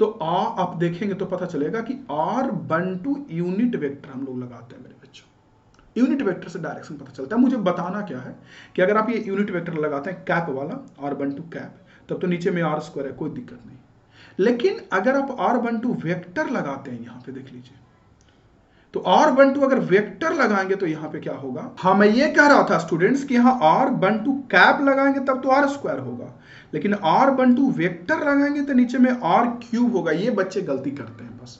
तो आप देखेंगे तो पता चलेगा कि R12 यूनिट वेक्टर हम लोग लगाते हैं मेरे बच्चों। यूनिट वेक्टर से डायरेक्शन पता चलता है। मुझे बताना क्या है कि अगर आप ये यूनिट वेक्टर लगाते हैं कैप वाला R12 कैप, तब तो नीचे में R² है, कोई दिक्कत नहीं। लेकिन अगर आप R12 वेक्टर लगाते हैं, यहां पे देख लीजिए, तो R12 अगर वेक्टर लगाएंगे तो यहां पे क्या होगा, हाँ मैं ये कह रहा था स्टूडेंट्स कि यहां R12 कैप लगाएंगे तब तो R² होगा, लेकिन R12 वेक्टर लगाएंगे तो नीचे में R³ होगा। ये बच्चे गलती करते हैं बस,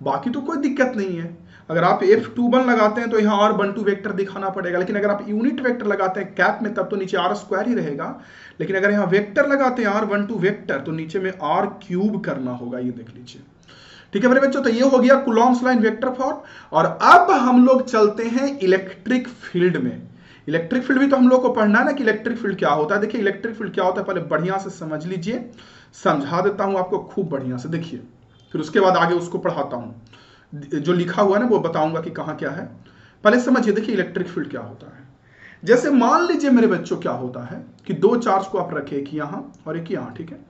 बाकी तो कोई दिक्कत नहीं है। अगर आप F21 लगाते हैं तो यहाँ R12 वेक्टर दिखाना पड़ेगा, लेकिन अगर आप यूनिट वेक्टर लगाते हैं कैप में तब तो नीचे R² ही रहेगा। लेकिन अगर यहाँ वेक्टर लगाते हैं R12 वेक्टर तो नीचे में R³ करना होगा, ये देख लीजिए, ठीक है मेरे बच्चों। तो ये हो गया Coulomb's law in vector form. और अब हम लोग चलते हैं इलेक्ट्रिक फील्ड में। इलेक्ट्रिक फील्ड भी तो हम लोग को पढ़ना है ना कि इलेक्ट्रिक फील्ड क्या होता है। देखिए इलेक्ट्रिक फील्ड क्या होता है पहले बढ़िया से समझ लीजिए, समझा देता हूं आपको खूब बढ़िया से, देखिए फिर उसके बाद आगे उसको पढ़ाता हूं। जो लिखा हुआ है ना वो बताऊंगा कि कहां क्या है, पहले समझिए। देखिए इलेक्ट्रिक फील्ड क्या होता है, जैसे मान लीजिए मेरे बच्चों क्या होता है कि दो चार्ज को आप रखे, एक यहां और एक यहां, ठीक है।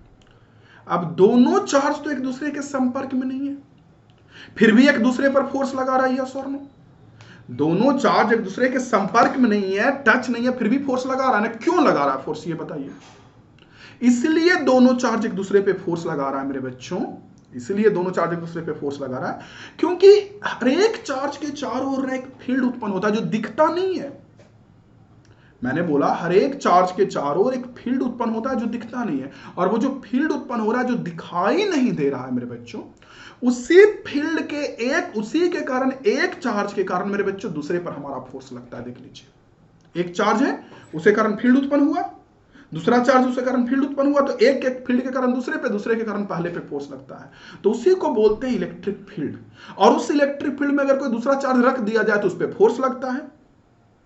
अब दोनों चार्ज तो एक दूसरे के संपर्क में नहीं है, फिर भी एक दूसरे पर फोर्स लगा रहा है, यस और नो। दोनों चार्ज एक दूसरे के संपर्क में नहीं है, टच नहीं है, फिर भी फोर्स लगा रहा है ना। क्यों लगा रहा है फोर्स, ये बताइए। इसलिए दोनों चार्ज एक दूसरे पे फोर्स लगा रहा है मेरे बच्चों, इसलिए दोनों चार्ज एक दूसरे पे फोर्स लगा रहा है क्योंकि हर एक चार्ज के चारों ओर एक फील्ड उत्पन्न होता है जो दिखता नहीं है। मैंने बोला हर एक चार्ज के चारों ओर एक फील्ड उत्पन्न होता है जो दिखता नहीं है, और वो जो फील्ड उत्पन्न हो रहा है जो दिखाई नहीं दे रहा है मेरे बच्चों, उसी फील्ड के उसी के कारण, एक चार्ज के कारण मेरे बच्चों दूसरे पर हमारा फोर्स लगता है। देख लीजिए, एक चार्ज है उसके कारण फील्ड उत्पन्न हुआ, दूसरा चार्ज उसके कारण फील्ड उत्पन्न हुआ, तो एक फील्ड के कारण दूसरे पे, दूसरे के कारण पहले पे फोर्स लगता है, तो उसी को बोलते हैं इलेक्ट्रिक फील्ड। और उस इलेक्ट्रिक फील्ड में अगर कोई दूसरा चार्ज रख दिया जाए तो उस पर फोर्स लगता है,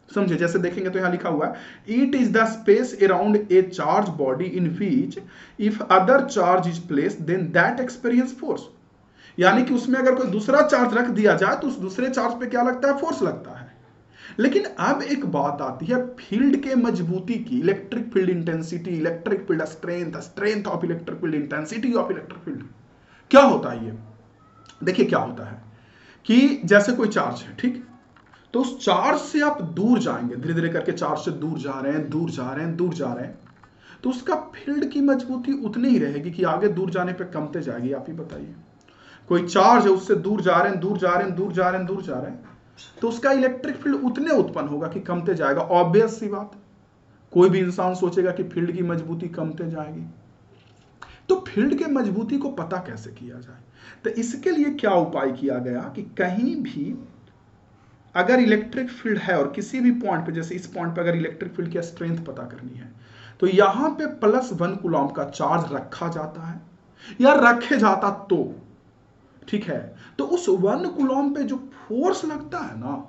समझे। जैसे देखेंगे तो यहां लिखा हुआ है it is the space around a charge body in which if other charge is placed then that experience force. यानी कि उसमें अगर कोई दूसरा चार्ज रख दिया जाए तो उस दूसरे चार्ज पे क्या लगता है, फोर्स लगता है। लेकिन अब एक बात आती है फील्ड के मजबूती की, electric field intensity, electric field strength, strength of electric field, intensity of electric field क्या होता है ये। देखिए क्या होता है कि जैसे कोई चार्ज है, ठीक, तो उस चार्ज से आप दूर जाएंगे, धीरे धीरे करके चार्ज से दूर जा रहे हैं, दूर जा रहे हैं, दूर जा रहे हैं, तो उसका फील्ड की मजबूती उतनी ही रहेगी कि आगे दूर जाने पे कमते जाएगी। आप ही बताइए, कोई चार्ज है, उससे दूर जा रहे हैं, दूर जा रहे हैं, दूर जा रहे हैं, दूर जा रहे हैं, तो उसका इलेक्ट्रिक फील्ड उतने उत्पन्न होगा कि कमते जाएगा। ऑब्वियस सी बात, कोई भी इंसान सोचेगा कि फील्ड की मजबूती कमते जाएगी। तो फील्ड के मजबूती को पता कैसे किया जाए? तो इसके लिए क्या उपाय किया गया कि कहीं भी अगर इलेक्ट्रिक फील्ड है और किसी भी पॉइंट पे, जैसे इस पॉइंट पे अगर इलेक्ट्रिक फील्ड की स्ट्रेंथ पता करनी है, तो यहां पे +1 कूलम का चार्ज रखा जाता है या रखे जाता तो ठीक है, तो उस 1 कूलम पे जो फोर्स लगता है ना,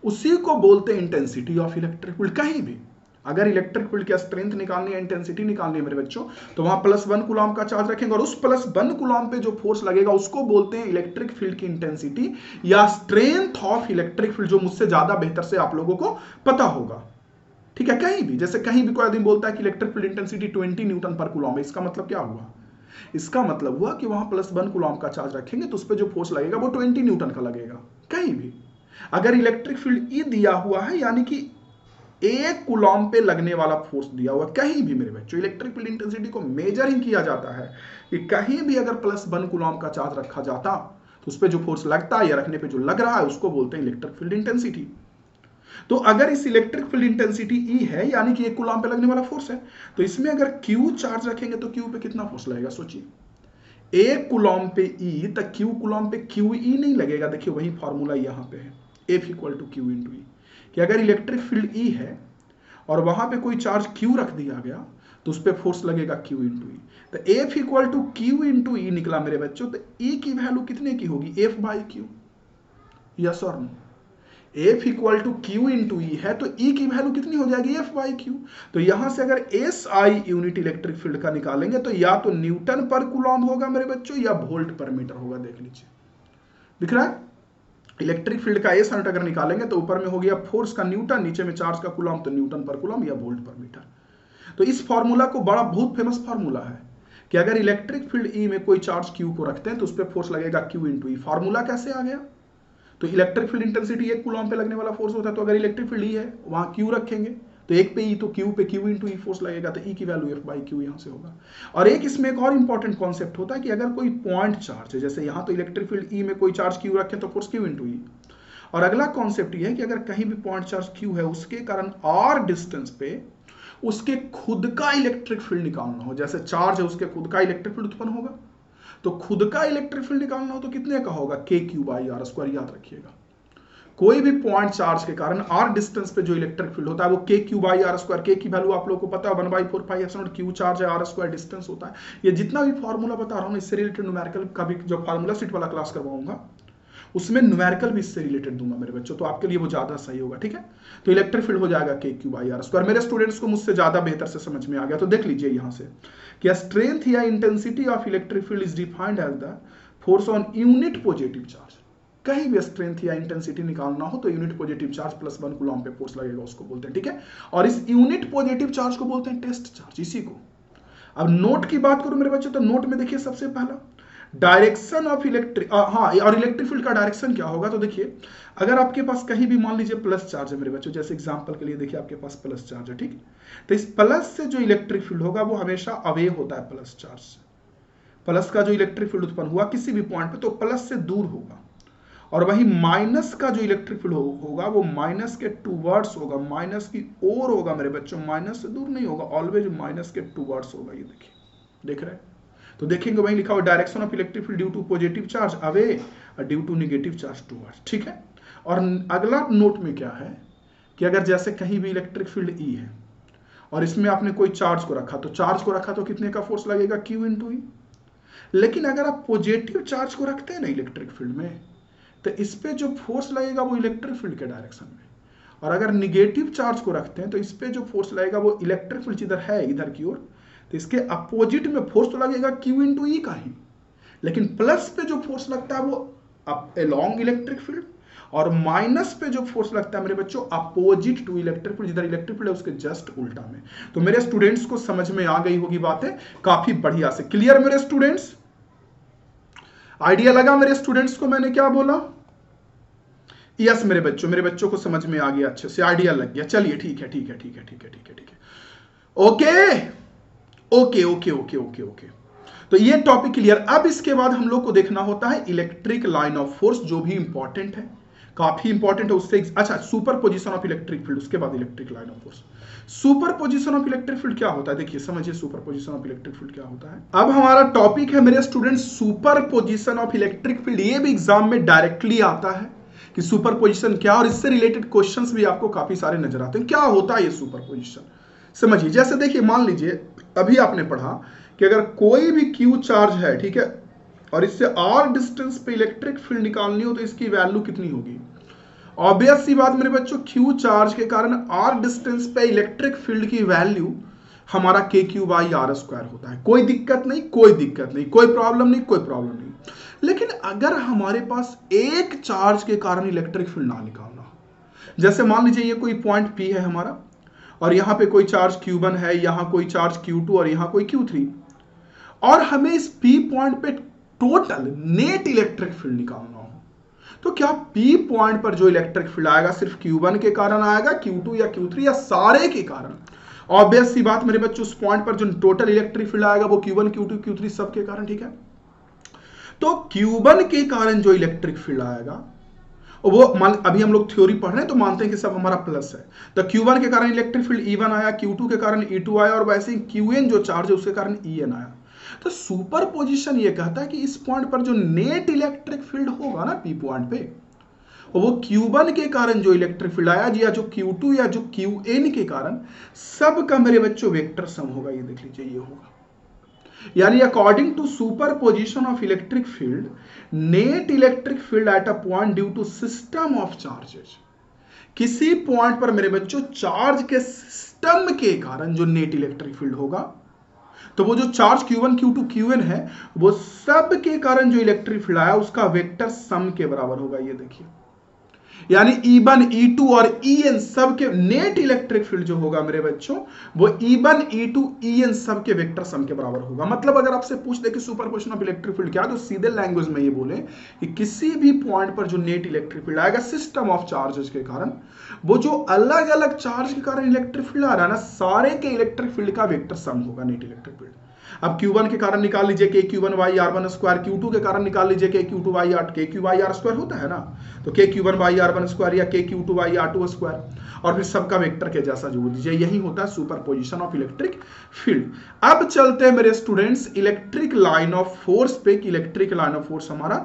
उसी को बोलते हैं इंटेंसिटी ऑफ इलेक्ट्रिक फील्ड। कहीं भी अगर इलेक्ट्रिक फील्ड की स्ट्रेंथ निकालनी है, इंटेंसिटी निकालनी है मेरे बच्चों, तो वहां +1 कूलम का चार्ज रखेंगे और उस +1 कूलम पे जो फोर्स लगेगा उसको बोलते हैं इलेक्ट्रिक फील्ड की इंटेंसिटी या स्ट्रेंथ ऑफ इलेक्ट्रिक फील्ड, जो मुझसे ज्यादा बेहतर से आप लोगों को पता होगा। ठीक है, कहीं भी, जैसे कहीं भी कोई आदमी बोलता है कि इलेक्ट्रिक फील्ड इंटेंसिटी 20 न्यूटन पर कूलम है, इसका मतलब क्या हुआ? इसका मतलब हुआ कि वहां +1 कूलम का चार्ज रखेंगे तो उस पर जो फोर्स लगेगा वो 20 न्यूटन का लगेगा। कहीं भी अगर इलेक्ट्रिक फील्ड ई दिया हुआ है, यानी कि 1 कूलम पे लगने वाला फोर्स दिया हुआ, कहीं भी मेरे बच्चों इलेक्ट्रिक फील्ड इंटेंसिटी को मेजर ही किया जाता है कि कहीं भी अगर +1 कूलम का चार्ज रखा जाता तो उस पर जो फोर्स लगता है या रखने पे जो लग रहा है उसको बोलते हैं इलेक्ट्रिक फील्ड इंटेंसिटी। तो अगर इस इलेक्ट्रिक फील्ड इंटेंसिटी ई है, यानी कि 1 कूलम पे लगने वाला फोर्स है, तो इसमें अगर क्यू चार्ज रखेंगे तो क्यू पे कितना फोर्स लगेगा? सोचिए, 1 कूलम पे ई, तो क्यू कूलम पे क्यू ई नहीं लगेगा। देखिए वही फॉर्मूला यहां पे है, F = Q × E, कि अगर इलेक्ट्रिक फील्ड ई है और वहां पे कोई चार्ज Q रख दिया गया तो उस पर फोर्स लगेगा Q × E। तो F = Q × E निकला मेरे बच्चों, तो E की वैल्यू कितने की होगी? F/Q। यस और नो? F = Q × E है तो E की वैल्यू कितनी हो जाएगी? F/Q। तो यहां से अगर SI यूनिट इलेक्ट्रिक फील्ड का निकालेंगे तो या तो न्यूटन पर कूलम होगा मेरे बच्चों या वोल्ट पर मीटर होगा। देख लीजिए, दिख रहा है? इलेक्ट्रिक फील्ड का एस यूनिट अगर निकालेंगे तो ऊपर में हो गया फोर्स का न्यूटन, नीचे में चार्ज का कूलम, तो न्यूटन पर कूलम या वोल्ट पर मीटर। तो इस फॉर्मूला को बहुत फेमस फॉर्मूला है कि अगर इलेक्ट्रिक फील्ड ई में कोई चार्ज क्यू को रखते हैं तो उस पर फोर्स लगेगा Q × E। फॉर्मूला कैसे आ गया? तो इलेक्ट्रिक फील्ड इंटेंसिटी 1 कूलम पे लगने वाला फोर्स होता है, तो अगर इलेक्ट्रिक फील्ड ई है वहां क्यू रखेंगे तो 1 पे ई, तो क्यू पे Q × E फोर्स लगेगा, तो E की वैल्यू F/Q यहां से होगा। और एक इसमें एक और इंपॉर्टेंट कॉन्सेप्ट होता है कि अगर कोई पॉइंट चार्ज है, जैसे यहां तो इलेक्ट्रिक फील्ड ई में कोई चार्ज क्यू रखें तो फोर्स Q × E। और अगला कॉन्सेप्ट ये है कि अगर कहीं भी पॉइंट चार्ज Q है, उसके कारण R डिस्टेंस पे उसके खुद का इलेक्ट्रिक फील्ड निकालना हो, जैसे चार्ज है उसके खुद का इलेक्ट्रिक फील्ड उत्पन्न होगा, तो खुद का इलेक्ट्रिक फील्ड निकालना हो तो कितने का होगा? KQ/R²। याद रखिएगा, कोई भी पॉइंट चार्ज के कारण R डिस्टेंस पे जो इलेक्ट्रिक फील्ड होता है वो KQ/R²। K की वैल्यू आप लोगों को पता है 1/4πε0, Q चार्ज है, R² डिस्टेंस होता है। ये जितना भी फॉर्मूला बता रहा हूं इससे रिलेटेड न्यूमेरिकल का भी जो फॉर्मूला शीट वाला क्लास करवाऊंगा उसमें न्यूमेरिकल भी इससे रिलेटेड दूंगा मेरे बच्चों, तो आपके लिए वो ज्यादा सही होगा। ठीक है, तो इलेक्ट्रिक फील्ड हो जाएगा KQ/R²। मेरे स्टूडेंट्स को मुझसे ज्यादा बेहतर से समझ में आ गया, तो देख लीजिए यहां से कि स्ट्रेंथ या intensity of electric field is defined as the force on unit positive charge. कहीं भी स्ट्रेंथ या इंटेंसिटी निकालना हो तो यूनिट पॉजिटिव चार्ज +1 कूलम पे फोर्स लगेगा, उसको बोलते हैं। ठीक है, और इस यूनिट पॉजिटिव चार्ज को बोलते हैं टेस्ट चार्ज, इसी को। अब नोट की बात करूं मेरे बच्चों, तो नोट में देखिए सबसे पहला डायरेक्शन ऑफ इलेक्ट्रिक, हाँ, और इलेक्ट्रिक फील्ड का डायरेक्शन क्या होगा? तो देखिए अगर आपके पास कहीं भी मान लीजिए प्लस चार्ज है मेरे बच्चों, जैसे एग्जांपल के लिए देखिए आपके पास प्लस चार्ज है, ठीक, तो इस प्लस से जो इलेक्ट्रिक फील्ड होगा वो हमेशा अवे होता है प्लस चार्ज से। प्लस का जो इलेक्ट्रिक फील्ड उत्पन्न हुआ किसी भी पॉइंट पे तो प्लस से दूर होगा, और वही माइनस का जो इलेक्ट्रिक फील्ड होगा वो माइनस के टूवर्ड्स होगा, माइनस की ओर होगा मेरे बच्चों, माइनस से दूर नहीं होगा, ऑलवेज माइनस के टूवर्ड्स होगा। ये देखिए, देख रहे हैं? तो देखेंगे वही लिखा हुआ direction of electric field due to positive charge away और due to negative charge towards. ठीक है, और अगला नोट में क्या है कि अगर जैसे कहीं भी इलेक्ट्रिक फील्ड ई है और इसमें आपने कोई चार्ज को रखा, तो चार्ज को रखा तो कितने का फोर्स लगेगा? Q × E। लेकिन अगर आप पॉजिटिव चार्ज को रखते हैं ना इलेक्ट्रिक फील्ड में, तो इस पे जो फोर्स लगेगा वो इलेक्ट्रिक फील्ड के डायरेक्शन में, और अगर निगेटिव चार्ज को रखते हैं तो इस पे जो फोर्स लगेगा वो इलेक्ट्रिक फील्ड जिधर है इधर की ओर, तो इसके अपोजिट में फोर्स तो लगेगा Q × E का ही, लेकिन प्लस पे जो फोर्स लगता है वो अलोंग इलेक्ट्रिक फील्ड, और माइनस पे जो फोर्स लगता है मेरे बच्चों अपोजिट टू इलेक्ट्रिक फील्ड, जिधर इलेक्ट्रिक फील्ड है उसके जस्ट उल्टा में। तो मेरे स्टूडेंट्स को समझ में आ गई होगी बातें काफी बढ़िया से। क्लियर मेरे स्टूडेंट्स? आइडिया लगा मेरे स्टूडेंट्स को मैंने क्या बोला? यस मेरे बच्चों को समझ में आ गया, अच्छे से आइडिया लग गया। चलिए ठीक है ठीक है ठीक है ठीक है ठीक है ठीक है, okay okay okay okay okay okay. तो ये टॉपिक क्लियर। अब इसके बाद हम लोग को देखना होता है इलेक्ट्रिक लाइन ऑफ फोर्स, जो भी इंपॉर्टेंट है, काफी इंपॉर्टेंट है उससे। अच्छा, super position of electric field, उसके बाद electric line of force. Super position of electric field क्या होता है, देखिए समझिए super position of electric field क्या होता है। अब हमारा टॉपिक है मेरे students super position of electric field. ये भी एग्जाम में डायरेक्टली आता है कि सुपर पोजिशन क्या, और इससे रिलेटेड क्वेश्चंस भी आपको काफी सारे नजर आते हैं। क्या होता है ये सुपर पोजिशन, समझिए। जैसे देखिए, मान लीजिए अभी आपने पढ़ा कि अगर कोई भी क्यू चार्ज है, ठीक है, और इससे आर डिस्टेंस पे इलेक्ट्रिक फील्ड निकालनी हो तो इसकी वैल्यू कितनी होगी। ऑब्वियस सी बात मेरे बच्चों, क्यू चार्ज के कारण आर डिस्टेंस पे इलेक्ट्रिक फील्ड की वैल्यू हमारा के क्यू बाई आर स्क्वायर होता है। कोई दिक्कत नहीं, कोई दिक्कत नहीं, कोई प्रॉब्लम नहीं, कोई प्रॉब्लम नहीं। लेकिन अगर हमारे पास एक चार्ज के कारण इलेक्ट्रिक फील्ड ना निकालना हो, जैसे मान लीजिए ये कोई पॉइंट पी है हमारा, और यहां पे कोई चार्ज Q1 है, यहां कोई चार्ज Q2 और यहां कोई Q3, और हमें इस P पॉइंट पे टोटल नेट इलेक्ट्रिक फील्ड निकालना हो, तो क्या P पॉइंट पर जो इलेक्ट्रिक फील्ड आएगा सिर्फ Q1 के कारण आएगा, Q2 या Q3 या सारे के कारण? ऑब्वियस सी बात मेरे बच्चों, उस पॉइंट पर जो टोटल इलेक्ट्रिक फील्ड आएगा वो Q1 Q2 Q3 सब के कारण, ठीक है। तो Q1 के कारण जो इलेक्ट्रिक फील्ड आएगा वो अभी हम लोग थ्योरी पढ़ रहे हैं तो मानते हैं कि सब हमारा प्लस है। तो Q1 के कारण इलेक्ट्रिक फील्ड E1 आया, Q2 के कारण E2 आया, और वैसे ही Qn जो चार्ज है उसके कारण En आया। तो सुपर पोजिशन ये कहता है कि इस पॉइंट पर जो नेट इलेक्ट्रिक फील्ड होगा ना P पॉइंट पे, वो Q1 के कारण जो इलेक्ट्रिक फील्ड आया, या जो Q2 या जो Qn के कारण, सब का मेरे बच्चों वेक्टर सम होगा। ये देख लीजिए, ये होगा। यानी according to superposition of electric field, net electric field at a point due to system of charges, किसी पॉइंट पर मेरे बच्चों चार्ज के सिस्टम के कारण जो नेट इलेक्ट्रिक फील्ड होगा, तो वो जो चार्ज Q1 Q2 Qn है, वो सब के कारण जो इलेक्ट्रिक फील्ड आया उसका वेक्टर सम के बराबर होगा। ये देखिए, यानी E1 E2 और En सब के नेट इलेक्ट्रिक फील्ड जो होगा मेरे बच्चों, वो E1 E2 En सब के वेक्टर सम के बराबर होगा। मतलब अगर आपसे पूछ दे कि super position of electric field क्या है, तो सीधे लैंग्वेज में ये बोले कि किसी भी पॉइंट पर जो नेट इलेक्ट्रिक फील्ड आएगा सिस्टम ऑफ चार्जेस के कारण, वो जो अलग अलग चार्ज के कारण इलेक्ट्रिक फील्ड आ रहा है ना, सारे के इलेक्ट्रिक फील्ड का वेक्टर सम होगा नेट इलेक्ट्रिक फील्ड। अब Q1 के कारण निकाल लीजिए के Q1 by R1 square, Q2 के कारण निकाल लीजिए के Q2 बाई R, के Q बाई R स्क्वायर होता है ना, तो के Q1 बाई R1 स्क्वायर या के Q2 बाई R2 स्क्वायर, और फिर सबका वेक्टर के जैसा जोड़ दीजिए। यही होता है super position of electric field. अब चलते हैं मेरे students electric line of force पे। इलेक्ट्रिक लाइन ऑफ फोर्स हमारा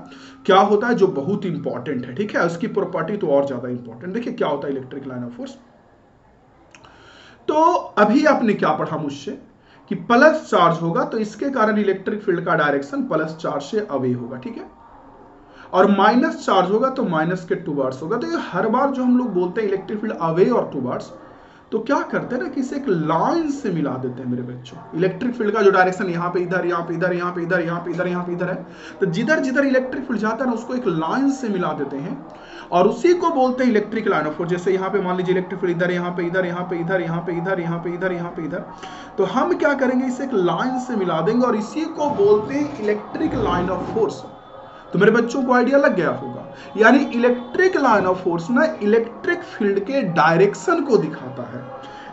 क्या होता है, जो बहुत इंपॉर्टेंट है, ठीक है। उसकी प्रॉपर्टी तो और ज्यादा इंपॉर्टेंट। देखिए क्या होता है इलेक्ट्रिक लाइन ऑफ फोर्स। तो अभी आपने क्या पढ़ा मुझसे कि प्लस चार्ज होगा तो इसके कारण इलेक्ट्रिक फील्ड का डायरेक्शन प्लस चार्ज से अवे होगा, ठीक है। और माइनस चार्ज होगा तो माइनस के टूवर्ड्स होगा। तो ये हर बार जो हम लोग बोलते हैं इलेक्ट्रिक फील्ड अवे और टूवर्ड्स, तो क्या करते हैं ना कि इसे एक लाइन से मिला देते हैं मेरे बच्चों। इलेक्ट्रिक फील्ड का जो डायरेक्शन यहाँ पे इधर, यहाँ पे इधर, यहाँ पे इधर, यहाँ पे इधर, यहाँ पे इधर है, तो जिधर जिधर इलेक्ट्रिक फील्ड जाता है ना उसको एक लाइन से मिला देते हैं, और उसी को बोलते हैं इलेक्ट्रिक लाइन ऑफ फोर्स। जैसे यहाँ पे मान लीजिए इलेक्ट्रिक फील्ड इधर, यहाँ पे इधर, यहाँ पे इधर, यहाँ पे इधर, यहाँ पे इधर, यहाँ पे इधर, तो हम क्या करेंगे, इसे एक लाइन से मिला देंगे और इसी को बोलते हैं इलेक्ट्रिक लाइन ऑफ फोर्स। तो मेरे बच्चों को आइडिया लग गया होगा। यानी इलेक्ट्रिक लाइन ऑफ फोर्स ना इलेक्ट्रिक फील्ड के डायरेक्शन को दिखाता है।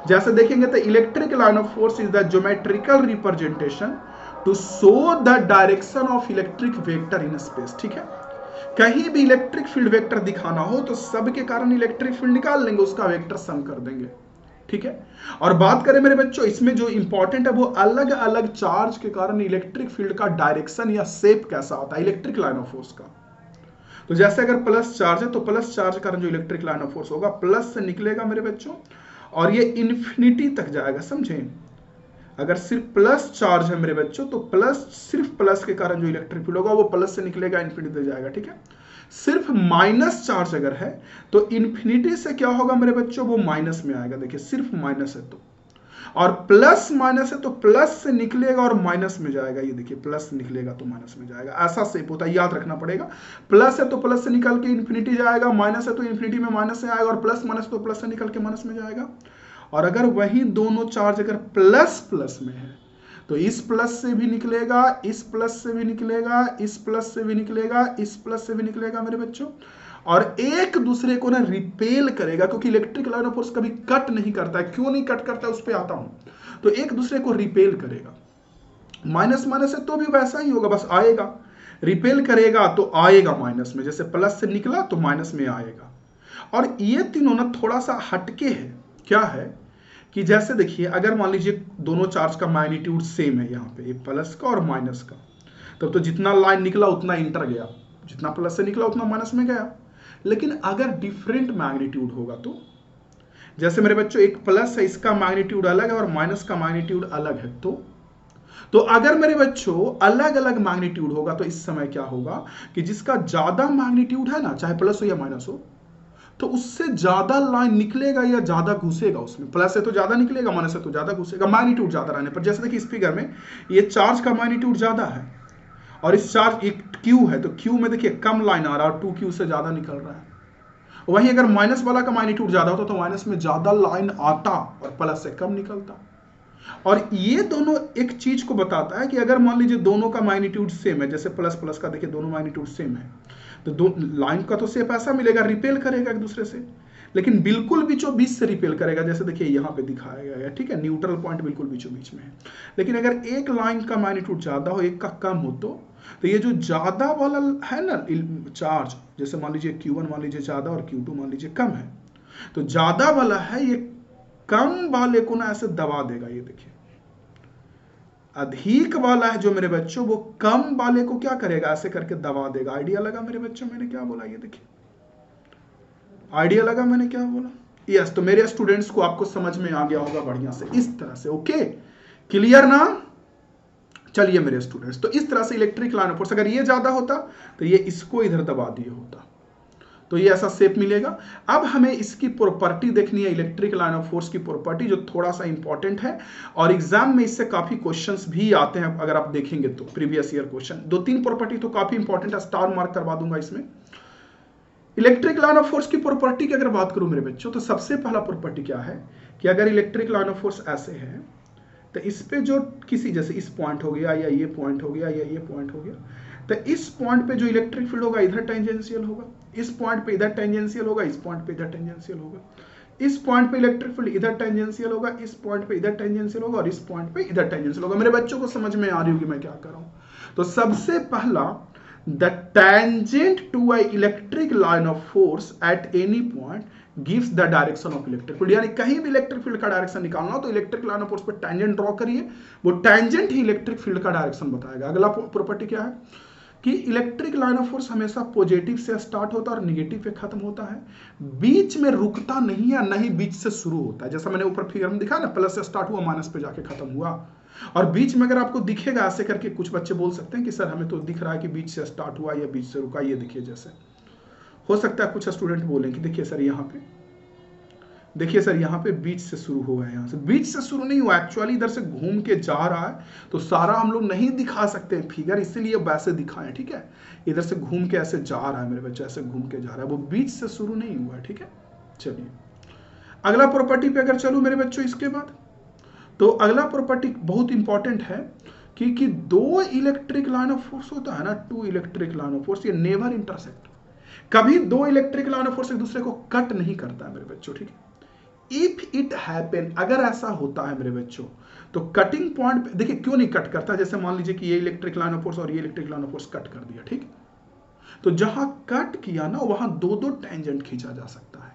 जैसे देखेंगे तो electric line of force is the geometrical representation to show the direction of electric vector in space, ठीक है। कहीं भी इलेक्ट्रिक फील्ड वेक्टर दिखाना हो तो सब के कारण इलेक्ट्रिक फील्ड निकाल लेंगे, उसका वेक्टर सम कर देंगे, ठीक है। और बात करें मेरे बच्चों, इसमें जो इंपॉर्टेंट है वो अलग अलग चार्ज के कारण इलेक्ट्रिक फील्ड का डायरेक्शन या शेप कैसा होता है इलेक्ट्रिक लाइन ऑफ फोर्स का। तो जैसे अगर प्लस चार्ज है तो प्लस चार्ज के कारण जो इलेक्ट्रिक लाइन ऑफ फोर्स होगा प्लस से निकलेगा मेरे बच्चों, और ये इन्फिनिटी तक जाएगा, समझे। अगर सिर्फ प्लस चार्ज है मेरे बच्चों तो प्लस, सिर्फ प्लस के कारण जो इलेक्ट्रिक फील्ड होगा वो प्लस से निकलेगा, इन्फिनिटी तक जाएगा, ठीक है। सिर्फ माइनस चार्ज अगर है तो इन्फिनिटी से क्या होगा मेरे बच्चों, वो माइनस में आएगा। देखिए सिर्फ माइनस है तो, और प्लस माइनस है तो प्लस से निकलेगा और माइनस में जाएगा। ये देखिए प्लस निकलेगा तो माइनस में जाएगा, ऐसा शेप होता है, याद रखना पड़ेगा। प्लस है तो प्लस से निकल के इन्फिनिटी जाएगा, माइनस है तो इन्फिनिटी में माइनस से आएगा, और प्लस माइनस तो प्लस से निकल के माइनस में जाएगा। और अगर वही दोनों चार्ज अगर प्लस प्लस में है तो इस प्लस से भी निकलेगा, इस प्लस से भी निकलेगा, इस प्लस से भी निकलेगा, इस प्लस से भी निकलेगा मेरे बच्चों, और एक दूसरे को ना रिपेल करेगा, क्योंकि इलेक्ट्रिक लाइन ऑफ फोर्स कभी कट नहीं करता है। क्यों नहीं कट करता है उस पर आता हूं। तो एक दूसरे को रिपेल करेगा, माइनस माइनस है तो भी वैसा ही होगा, बस आएगा, रिपेल करेगा तो आएगा माइनस में, जैसे प्लस से निकला तो माइनस में आएगा। और ये तीनों ना थोड़ा सा हटके है। क्या है कि जैसे देखिए, अगर मान लीजिए दोनों चार्ज का मैग्नीट्यूड सेम है, यहाँ पे प्लस का और माइनस का, तब तो जितना लाइन निकला उतना इंटर गया, जितना प्लस से निकला उतना माइनस में गया। लेकिन अगर डिफरेंट मैग्नीट्यूड होगा तो, जैसे मेरे बच्चों एक प्लस है, इसका मैग्नीट्यूड अलग है और माइनस का मैग्नीट्यूड अलग है, तो अगर मेरे बच्चों अलग अलग मैग्नीट्यूड होगा तो इस समय क्या होगा कि जिसका ज्यादा मैग्नीट्यूड है ना, चाहे प्लस हो या माइनस हो, तो उससे ज्यादा लाइन निकलेगा या ज्यादा घुसेगा उसमें। प्लस है तो ज्यादा निकलेगा, माइनस है तो ज्यादा घुसेगा, मैग्नीट्यूड ज्यादा रहने पर। जैसे देखिए इस फिगर में ये चार्ज का मैग्नीट्यूड ज्यादा है और इस चार्ज एक क्यू है, तो क्यू में देखिए कम लाइन आ रहा है और 2Q से ज्यादा निकल रहा है। वहीं अगर माइनस वाला का मैग्नीट्यूड ज्यादा होता तो माइनस में ज्यादा लाइन आता और प्लस से कम निकलता। और ये दोनों एक चीज को बताता है कि अगर मान लीजिए दोनों का मैग्नीट्यूड सेम है, जैसे प्लस प्लस का देखिए दोनों मैग्नीट्यूड सेम है, तो दो लाइन का तो सेम ऐसा मिलेगा, रिपेल करेगा एक दूसरे से, लेकिन बिल्कुल बीचों बीच से रिपेल करेगा। जैसे देखिए यहाँ पे दिखाया गया है, ठीक है, न्यूट्रल पॉइंट बिल्कुल बीचों बीच में है। लेकिन अगर एक लाइन का मैग्नीट्यूड ज्यादा हो, एक का कम हो, तो ये जो ज्यादा वाला है ना चार्ज, जैसे मान लीजिए Q1 मान लीजिए ज्यादा और Q2 मान लीजिए कम है, तो ज्यादा वाला है ये कम वाले को ना ऐसे दबा देगा। ये देखिए अधिक वाला है जो मेरे बच्चों, वो कम वाले को क्या करेगा, ऐसे करके दबा देगा। आइडिया लगा मेरे बच्चों मैंने क्या बोला, ये देखिए आइडिया लगा मैंने क्या बोला। यस, तो मेरे स्टूडेंट्स को आपको समझ में आ गया होगा बढ़िया से, इस तरह से। ओके, क्लियर ना। चलिए मेरे स्टूडेंट्स, तो इस तरह से इलेक्ट्रिक लाइन ऑफ फोर्स, अगर ये ज्यादा होता तो ये इसको इधर दबा दिए होता, तो ये ऐसा शेप मिलेगा। अब हमें इसकी प्रॉपर्टी देखनी है, इलेक्ट्रिक लाइन ऑफ फोर्स की प्रॉपर्टी, जो थोड़ा सा इंपॉर्टेंट है और एग्जाम में इससे काफी क्वेश्चंस भी आते हैं। अगर आप देखेंगे तो प्रीवियस ईयर क्वेश्चन, 2-3 प्रॉपर्टी तो काफी इंपॉर्टेंट है, स्टार मार्क करवा दूंगा इसमें। इलेक्ट्रिक लाइन ऑफ फोर्स की प्रॉपर्टी की अगर बात करूं मेरे बच्चों, तो सबसे पहला प्रॉपर्टी क्या है कि अगर इलेक्ट्रिक लाइन ऑफ फोर्स ऐसे है, तो इस पे जो किसी, जैसे इस पॉइंट हो गया या ये पॉइंट हो गया या ये पॉइंट हो गया, तो इस पॉइंट पे जो इलेक्ट्रिक फील्ड होगा इधर टेंजेंशियल होगा, इस पॉइंट पे इधर टेंजेंशियल होगा, इस पॉइंट पे इधर टेंजेंशियल होगा, इस पॉइंट पे इलेक्ट्रिक फील्ड इधर टेंजेंशियल होगा, इस पॉइंट पे इधर टेंजेंशियल होगा और इस पॉइंट पे इधर टेंजेंशियल होगा। मेरे बच्चों को समझ में आ रही होगी मैं क्या कर रहा हूं। तो सबसे पहला, the tangent to a electric line of force at any point gives the direction of electric field. यानी कहीं भी इलेक्ट्रिक फील्ड का डायरेक्शन निकालना हो तो इलेक्ट्रिक लाइन ऑफ फोर्स पे टेंजेंट ड्रॉ करिए, वो टेंजेंट ही इलेक्ट्रिक फील्ड का डायरेक्शन बताएगा। अगला प्रॉपर्टी क्या है कि इलेक्ट्रिक लाइन ऑफ फोर्स हमेशा पॉजिटिव से स्टार्ट होता है और निगेटिव पे खत्म होता है, बीच में रुकता नहीं है, नहीं बीच से शुरू होता है। जैसा मैंने ऊपर फिगर में दिखा ना, प्लस से स्टार्ट हुआ माइनस पे जाके खत्म हुआ, और बीच में अगर आपको दिखेगा ऐसे करके, कुछ बच्चे बोल सकते हैं कि सर हमें तो दिख रहा है कि बीच से स्टार्ट हुआ या बीच से रुका। ये देखिए, जैसे हो सकता है कुछ स्टूडेंट बोलें कि देखिए सर यहाँ पे, देखिए सर यहाँ पे बीच से शुरू हुआ है, यहाँ से बीच से शुरू नहीं हुआ, एक्चुअली इधर से घूम के जा रहा है, तो सारा हम लोग नहीं दिखा सकते फिगर, इसीलिए वैसे दिखाएं, ठीक है। इधर से घूम के ऐसे जा रहा है मेरे बच्चे, ऐसे घूम के जा रहा है, वो बीच से शुरू नहीं हुआ है, ठीक है। चलिए अगला प्रॉपर्टी पे अगर चलूं मेरे बच्चों, इसके बाद तो अगला प्रॉपर्टी बहुत इंपॉर्टेंट है कि दो इलेक्ट्रिक लाइन ऑफ फोर्स होता है ना, two electric line of force, ये नेवर इंटरसेक्ट। कभी दो इलेक्ट्रिक लाइन ऑफ फोर्स एक दूसरे को कट नहीं करता है मेरे बच्चों, ठीक है। इफ इट हैपन, अगर ऐसा होता है मेरे बच्चों, तो कटिंग पॉइंट पे देखिए क्यों नहीं कट करता। जैसे मान लीजिए कि ये इलेक्ट्रिक लाइन ऑफ फोर्स और ये electric line of force cut कर दिया, ठीक, तो जहां कट किया ना वहां दो दो टेंजेंट खींचा जा सकता है।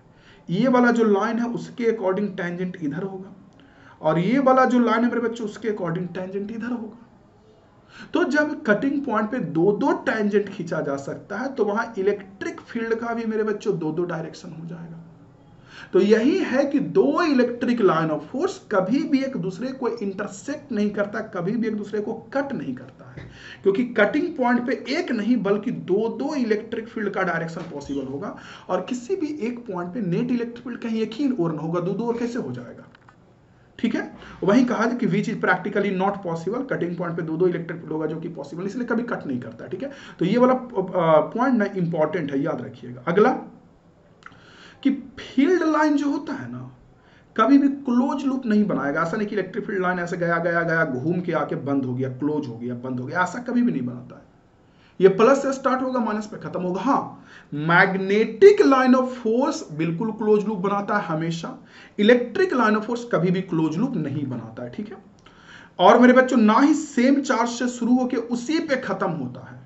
ये वाला जो लाइन है उसके अकॉर्डिंग टेंजेंट इधर होगा, और ये वाला जो लाइन है मेरे बच्चों उसके अकॉर्डिंग टेंजेंट इधर होगा। तो जब कटिंग पॉइंट पे दो दो टेंजेंट खींचा जा सकता है, तो वहां इलेक्ट्रिक फील्ड का भी मेरे बच्चों दो दो डायरेक्शन हो जाएगा। तो यही है कि दो इलेक्ट्रिक लाइन ऑफ फोर्स कभी भी एक दूसरे को इंटरसेक्ट नहीं करता, कभी भी एक दूसरे को कट नहीं करता है, क्योंकि कटिंग पॉइंट पे एक नहीं बल्कि दो दो इलेक्ट्रिक फील्ड का डायरेक्शन पॉसिबल होगा, और किसी भी एक पॉइंट पे नेट इलेक्ट्रिक फील्ड कहीं एक ही ओर न होगा, दो दो और कैसे हो जाएगा, ठीक है। वही कहा कि which is practically not possible, cutting point पे दो दो इलेक्ट्रिक फील्ड होगा जो कि पॉसिबल, इसलिए कभी कट नहीं करता, ठीक है। तो ये वाला पॉइंट ना इंपॉर्टेंट है, याद रखिएगा। अगला कि फील्ड लाइन जो होता है ना, कभी भी क्लोज लूप नहीं बनाएगा। ऐसा नहीं कि इलेक्ट्रिक फील्ड लाइन ऐसे गया गया गया घूम के आके बंद हो गया, क्लोज हो गया, बंद हो गया, ऐसा कभी भी नहीं बनाता है। ये प्लस से स्टार्ट होगा, माइनस पे खत्म होगा। हाँ, मैग्नेटिक लाइन ऑफ फोर्स बिल्कुल क्लोज लूप बनाता है हमेशा, इलेक्ट्रिक लाइन ऑफ फोर्स कभी भी क्लोज लूप नहीं बनाता है, ठीक है। और मेरे बच्चों ना ही सेम चार्ज से शुरू होकर उसी पे खत्म होता है।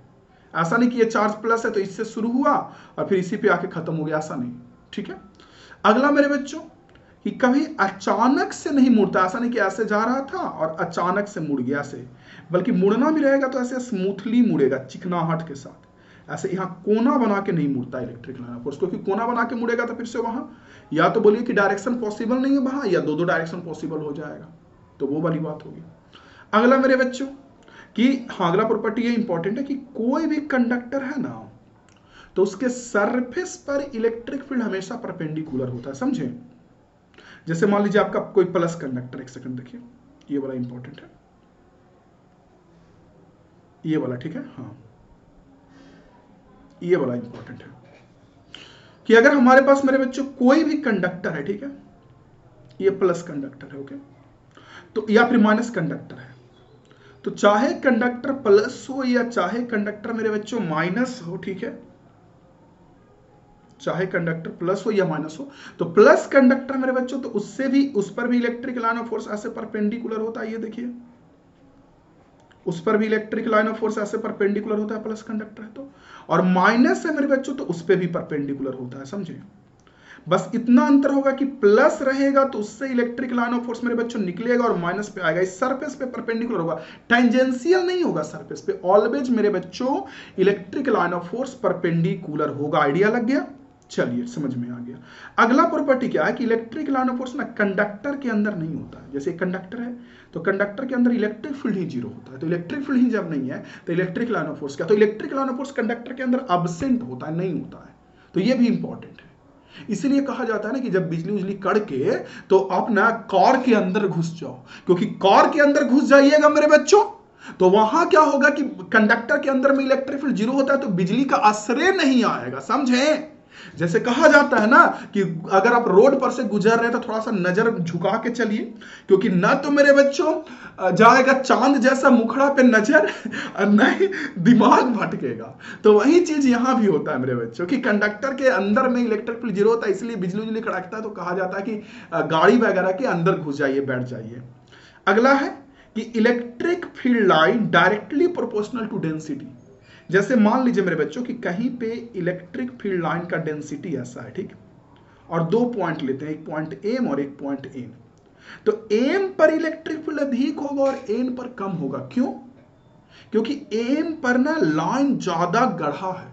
ऐसा नहीं कि ये चार्ज प्लस है तो इससे शुरू हुआ और फिर इसी पे आके खत्म हो गया, ऐसा नहीं, ठीक है। अगला मेरे बच्चों कि कभी अचानक से नहीं मुड़ता। ऐसा नहीं कि ऐसे जा रहा था और अचानक से मुड़ गया ऐसे, बल्कि मुड़ना भी रहेगा तो ऐसे स्मूथली मुड़ेगा, चिकनाहट के साथ। ऐसे यहाँ कोना बना के नहीं मुड़ता इलेक्ट्रिक लाइन ऑफ फोर्स, क्योंकि कोना बना के मुड़ेगा तो फिर से वहां या तो बोलिए कि डायरेक्शन पॉसिबल नहीं है वहां, या दो डायरेक्शन पॉसिबल हो जाएगा, तो वो वाली बात होगी। अगला मेरे बच्चों कि हाँ, अगला प्रॉपर्टी ये इंपॉर्टेंट है कि कोई भी कंडक्टर है ना तो उसके सरफेस पर इलेक्ट्रिक फील्ड हमेशा परपेंडिकुलर होता है, समझे। जैसे मान लीजिए आपका कोई प्लस कंडक्टर, एक सेकंड देखिए, ये वाला इंपॉर्टेंट है, ये वाला, ठीक है। हाँ, ये वाला इंपॉर्टेंट है कि अगर हमारे पास मेरे बच्चों कोई भी कंडक्टर है, ठीक है, ये प्लस कंडक्टर है, ओके, तो या फिर माइनस कंडक्टर है, तो चाहे कंडक्टर प्लस हो या चाहे कंडक्टर मेरे बच्चों माइनस हो, ठीक है, चाहे कंडक्टर प्लस हो या माइनस हो, तो प्लस कंडक्टर मेरे बच्चों तो उससे भी, उस पर भी इलेक्ट्रिक लाइन ऑफ फोर्स ऐसे परपेंडिकुलर होता है, ये देखिए, उस पर भी इलेक्ट्रिक लाइन ऑफ फोर्स ऐसे परपेंडिकुलर होता है, प्लस कंडक्टर है तो। और माइनस है मेरे बच्चों तो उस पर भी परपेंडिकुलर होता है, समझे। बस इतना अंतर होगा कि प्लस रहेगा तो उससे इलेक्ट्रिक लाइन ऑफ फोर्स मेरे बच्चों निकलेगा और माइनस पे आएगा, इस सरफेस पे परपेंडिकुलर होगा, टेंजेंशियल नहीं होगा सरफेस पे। ऑलवेज मेरे बच्चों electric line of force perpendicular होगा। आइडिया लग गया, चलिए समझ में आ गया। अगला प्रॉपर्टी क्या है कि इलेक्ट्रिक लाइन ऑफ फोर्स ना कंडक्टर के अंदर नहीं होता है। जैसे कंडक्टर है तो कंडक्टर के अंदर इलेक्ट्रिक फील्ड ही जीरो होता है, तो इलेक्ट्रिक फील्ड ही जब नहीं है तो इलेक्ट्रिक लाइन ऑफ फोर्स क्या, तो electric line of force conductor के अंदर अब्सेंट होता है, नहीं होता है। तो ये भी इंपॉर्टेंट है। इसलिए कहा जाता है ना कि जब बिजली उजली कड़के तो आप ना कार के अंदर घुस जाओ, क्योंकि कार के अंदर घुस जाइएगा मेरे बच्चों तो वहां क्या होगा कि कंडक्टर के अंदर में इलेक्ट्रिक फील्ड जीरो होता है, तो बिजली का आश्रय नहीं आएगा, समझे। जैसे कहा जाता है ना कि अगर आप रोड पर से गुजर रहे हैं तो थोड़ा सा नजर झुका के चलिए, क्योंकि ना तो मेरे बच्चों जाएगा चांद जैसा मुखड़ा पे नजर और न ही दिमाग भटकेगा। तो वही चीज यहां भी होता है मेरे बच्चों कि कंडक्टर के अंदर में इलेक्ट्रिक फील्ड जीरो होता है, इसलिए बिजली उजली कड़कता है तो कहा जाता है कि गाड़ी वगैरह के अंदर घुस जाइए, बैठ जाइए। अगला है कि electric field line directly proportional to density. जैसे मान लीजिए मेरे बच्चों कि कहीं पे इलेक्ट्रिक फील्ड लाइन का डेंसिटी ऐसा है, ठीक, और दो पॉइंट लेते हैं, एक पॉइंट एम और एक पॉइंट एन। तो एम पर इलेक्ट्रिक फील्ड अधिक होगा और एन पर कम होगा। क्यों? क्योंकि एम पर ना लाइन ज्यादा गढ़ा है,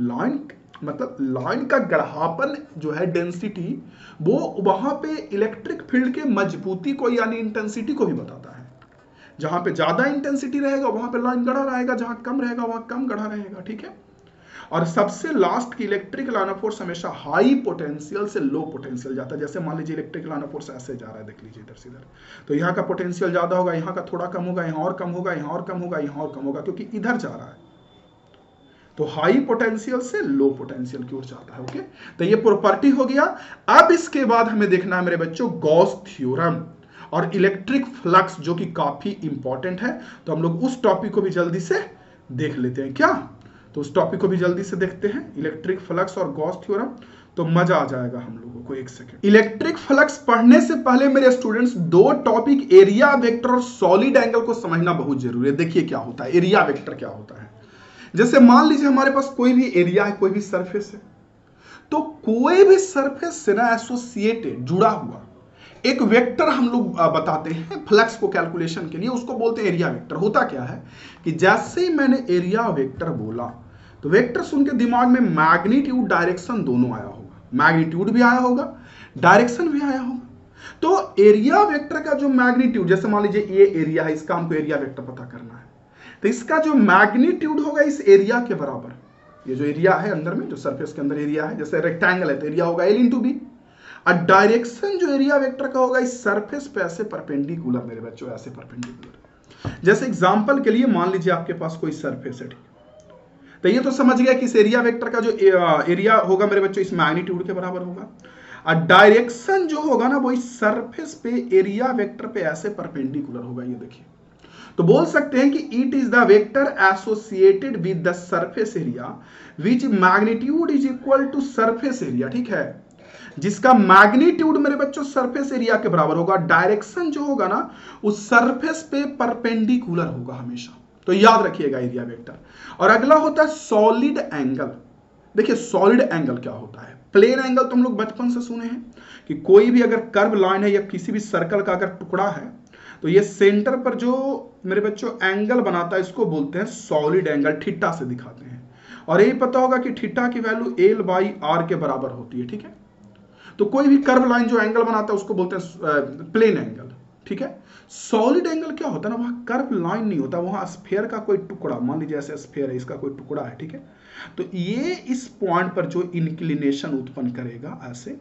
लाइन मतलब लाइन का गढ़ापन जो है, डेंसिटी, वो वहां पे इलेक्ट्रिक फील्ड के मजबूती को यानी इंटेंसिटी को भी बताता है। जहां पे ज्यादा इंटेंसिटी रहेगा वहां पे लाइन गढ़ा रहेगा, जहां कम रहेगा वहां कम गढ़ा रहेगा, ठीक है। और सबसे लास्ट की इलेक्ट्रिक लाइन ऑफ फोर्स हमेशा हाई पोटेंशियल से लो पोटेंशियल जाता है। जैसे मान लीजिए इलेक्ट्रिक लाइन ऑफ फोर्स ऐसे जा रहा है, देख लीजिए इधर से इधर, तो यहाँ का पोटेंशियल ज्यादा होगा, यहाँ का थोड़ा कम होगा, यहाँ और कम होगा, यहाँ और कम होगा, यहाँ और कम होगा, क्योंकि इधर जा रहा है। तो हाई पोटेंशियल से लो पोटेंशियल की ओर जाता है, ओके। तो ये प्रॉपर्टी हो गया। अब इसके बाद हमें देखना है मेरे बच्चों गॉस थ्योरम और इलेक्ट्रिक फ्लक्स, जो कि काफी इंपॉर्टेंट है। तो हम लोग उस टॉपिक को भी जल्दी से देख लेते हैं क्या, तो उस टॉपिक को भी जल्दी से देखते हैं, इलेक्ट्रिक फ्लक्स और गॉस थ्योरम, तो मजा आ जाएगा हम लोगों को। एक सेकंड, इलेक्ट्रिक फ्लक्स पढ़ने से पहले मेरे स्टूडेंट्स दो टॉपिक एरिया वेक्टर और सॉलिड एंगल को समझना बहुत जरूरी है। देखिए क्या होता है, एरिया वेक्टर क्या होता है। जैसे मान लीजिए हमारे पास कोई भी एरिया है, कोई भी सरफेस है, तो कोई भी सरफेस से ना एसोसिएटेड, जुड़ा हुआ एक वेक्टर हम लोग बताते हैं फ्लक्स को कैलकुलेशन के लिए, उसको बोलते हैं एरिया वेक्टर। होता क्या है कि जैसे ही मैंने एरिया वेक्टर बोला तो वेक्टर सुन के दिमाग में मैग्नीट्यूड डायरेक्शन दोनों आया होगा, मैग्नीट्यूड भी आया होगा, डायरेक्शन भी आया होगा। तो एरिया वेक्टर का जो मैग्नीट्यूड, जैसे मान लीजिए ये एरिया है, इसका हमको एरिया वेक्टर पता करना है, तो इसका जो मैग्नीट्यूड होगा इस एरिया के बराबर। ये जो एरिया है अंदर में, जो सरफेस के अंदर एरिया है, जैसे रेक्टेंगल है तो एरिया होगा L इंटू बी। और डायरेक्शन जो एरिया वेक्टर का होगा इस सरफेस पे ऐसे परपेंडिकुलर मेरे बच्चों, ऐसे परपेंडिकुलर। जैसे एग्जांपल के लिए मान लीजिए आपके पास कोई सरफेस है, ठीक, तो ये तो समझ गया कि इस एरिया वेक्टर का जो एरिया होगा मेरे बच्चों इस मैग्नीट्यूड के बराबर होगा। डायरेक्शन जो होगा ना वो इस सरफेस पे एरिया वेक्टर पे ऐसे परपेंडिकुलर होगा, ये देखिए। तो बोल सकते हैं कि it is the vector associated with the surface area which magnitude is equal to surface area, ठीक है, जिसका मैग्नीट्यूड मेरे बच्चों सरफेस एरिया के बराबर होगा। डायरेक्शन जो होगा ना उस सरफेस पे परपेंडिकुलर होगा हमेशा, तो याद रखिएगा एरिया वेक्टर। और अगला होता है सॉलिड एंगल। देखिए सॉलिड एंगल क्या होता है? प्लेन एंगल तो हम लोग बचपन से सुने हैं कि कोई भी अगर कर्व लाइन है या किसी भी सर्कल का अगर टुकड़ा है तो ये सेंटर पर जो मेरे बच्चों एंगल बनाता है इसको बोलते हैं सॉलिड एंगल, थीटा से दिखाते हैं। और यही पता होगा कि थीटा की वैल्यू एल बाई आर के बराबर होती है, ठीक है। तो कोई भी कर्व लाइन जो एंगल बनाता है उसको बोलते हैं प्लेन एंगल, ठीक है। सॉलिड एंगल क्या होता है ना, वहां कर्व लाइन नहीं होता, वहां स्फीयर का कोई टुकड़ा, मान लीजिए ऐसे स्फीयर है, इसका कोई टुकड़ा है, ठीक है। तो ये इस पॉइंट पर जो इंक्लिनेशन उत्पन्न करेगा ऐसे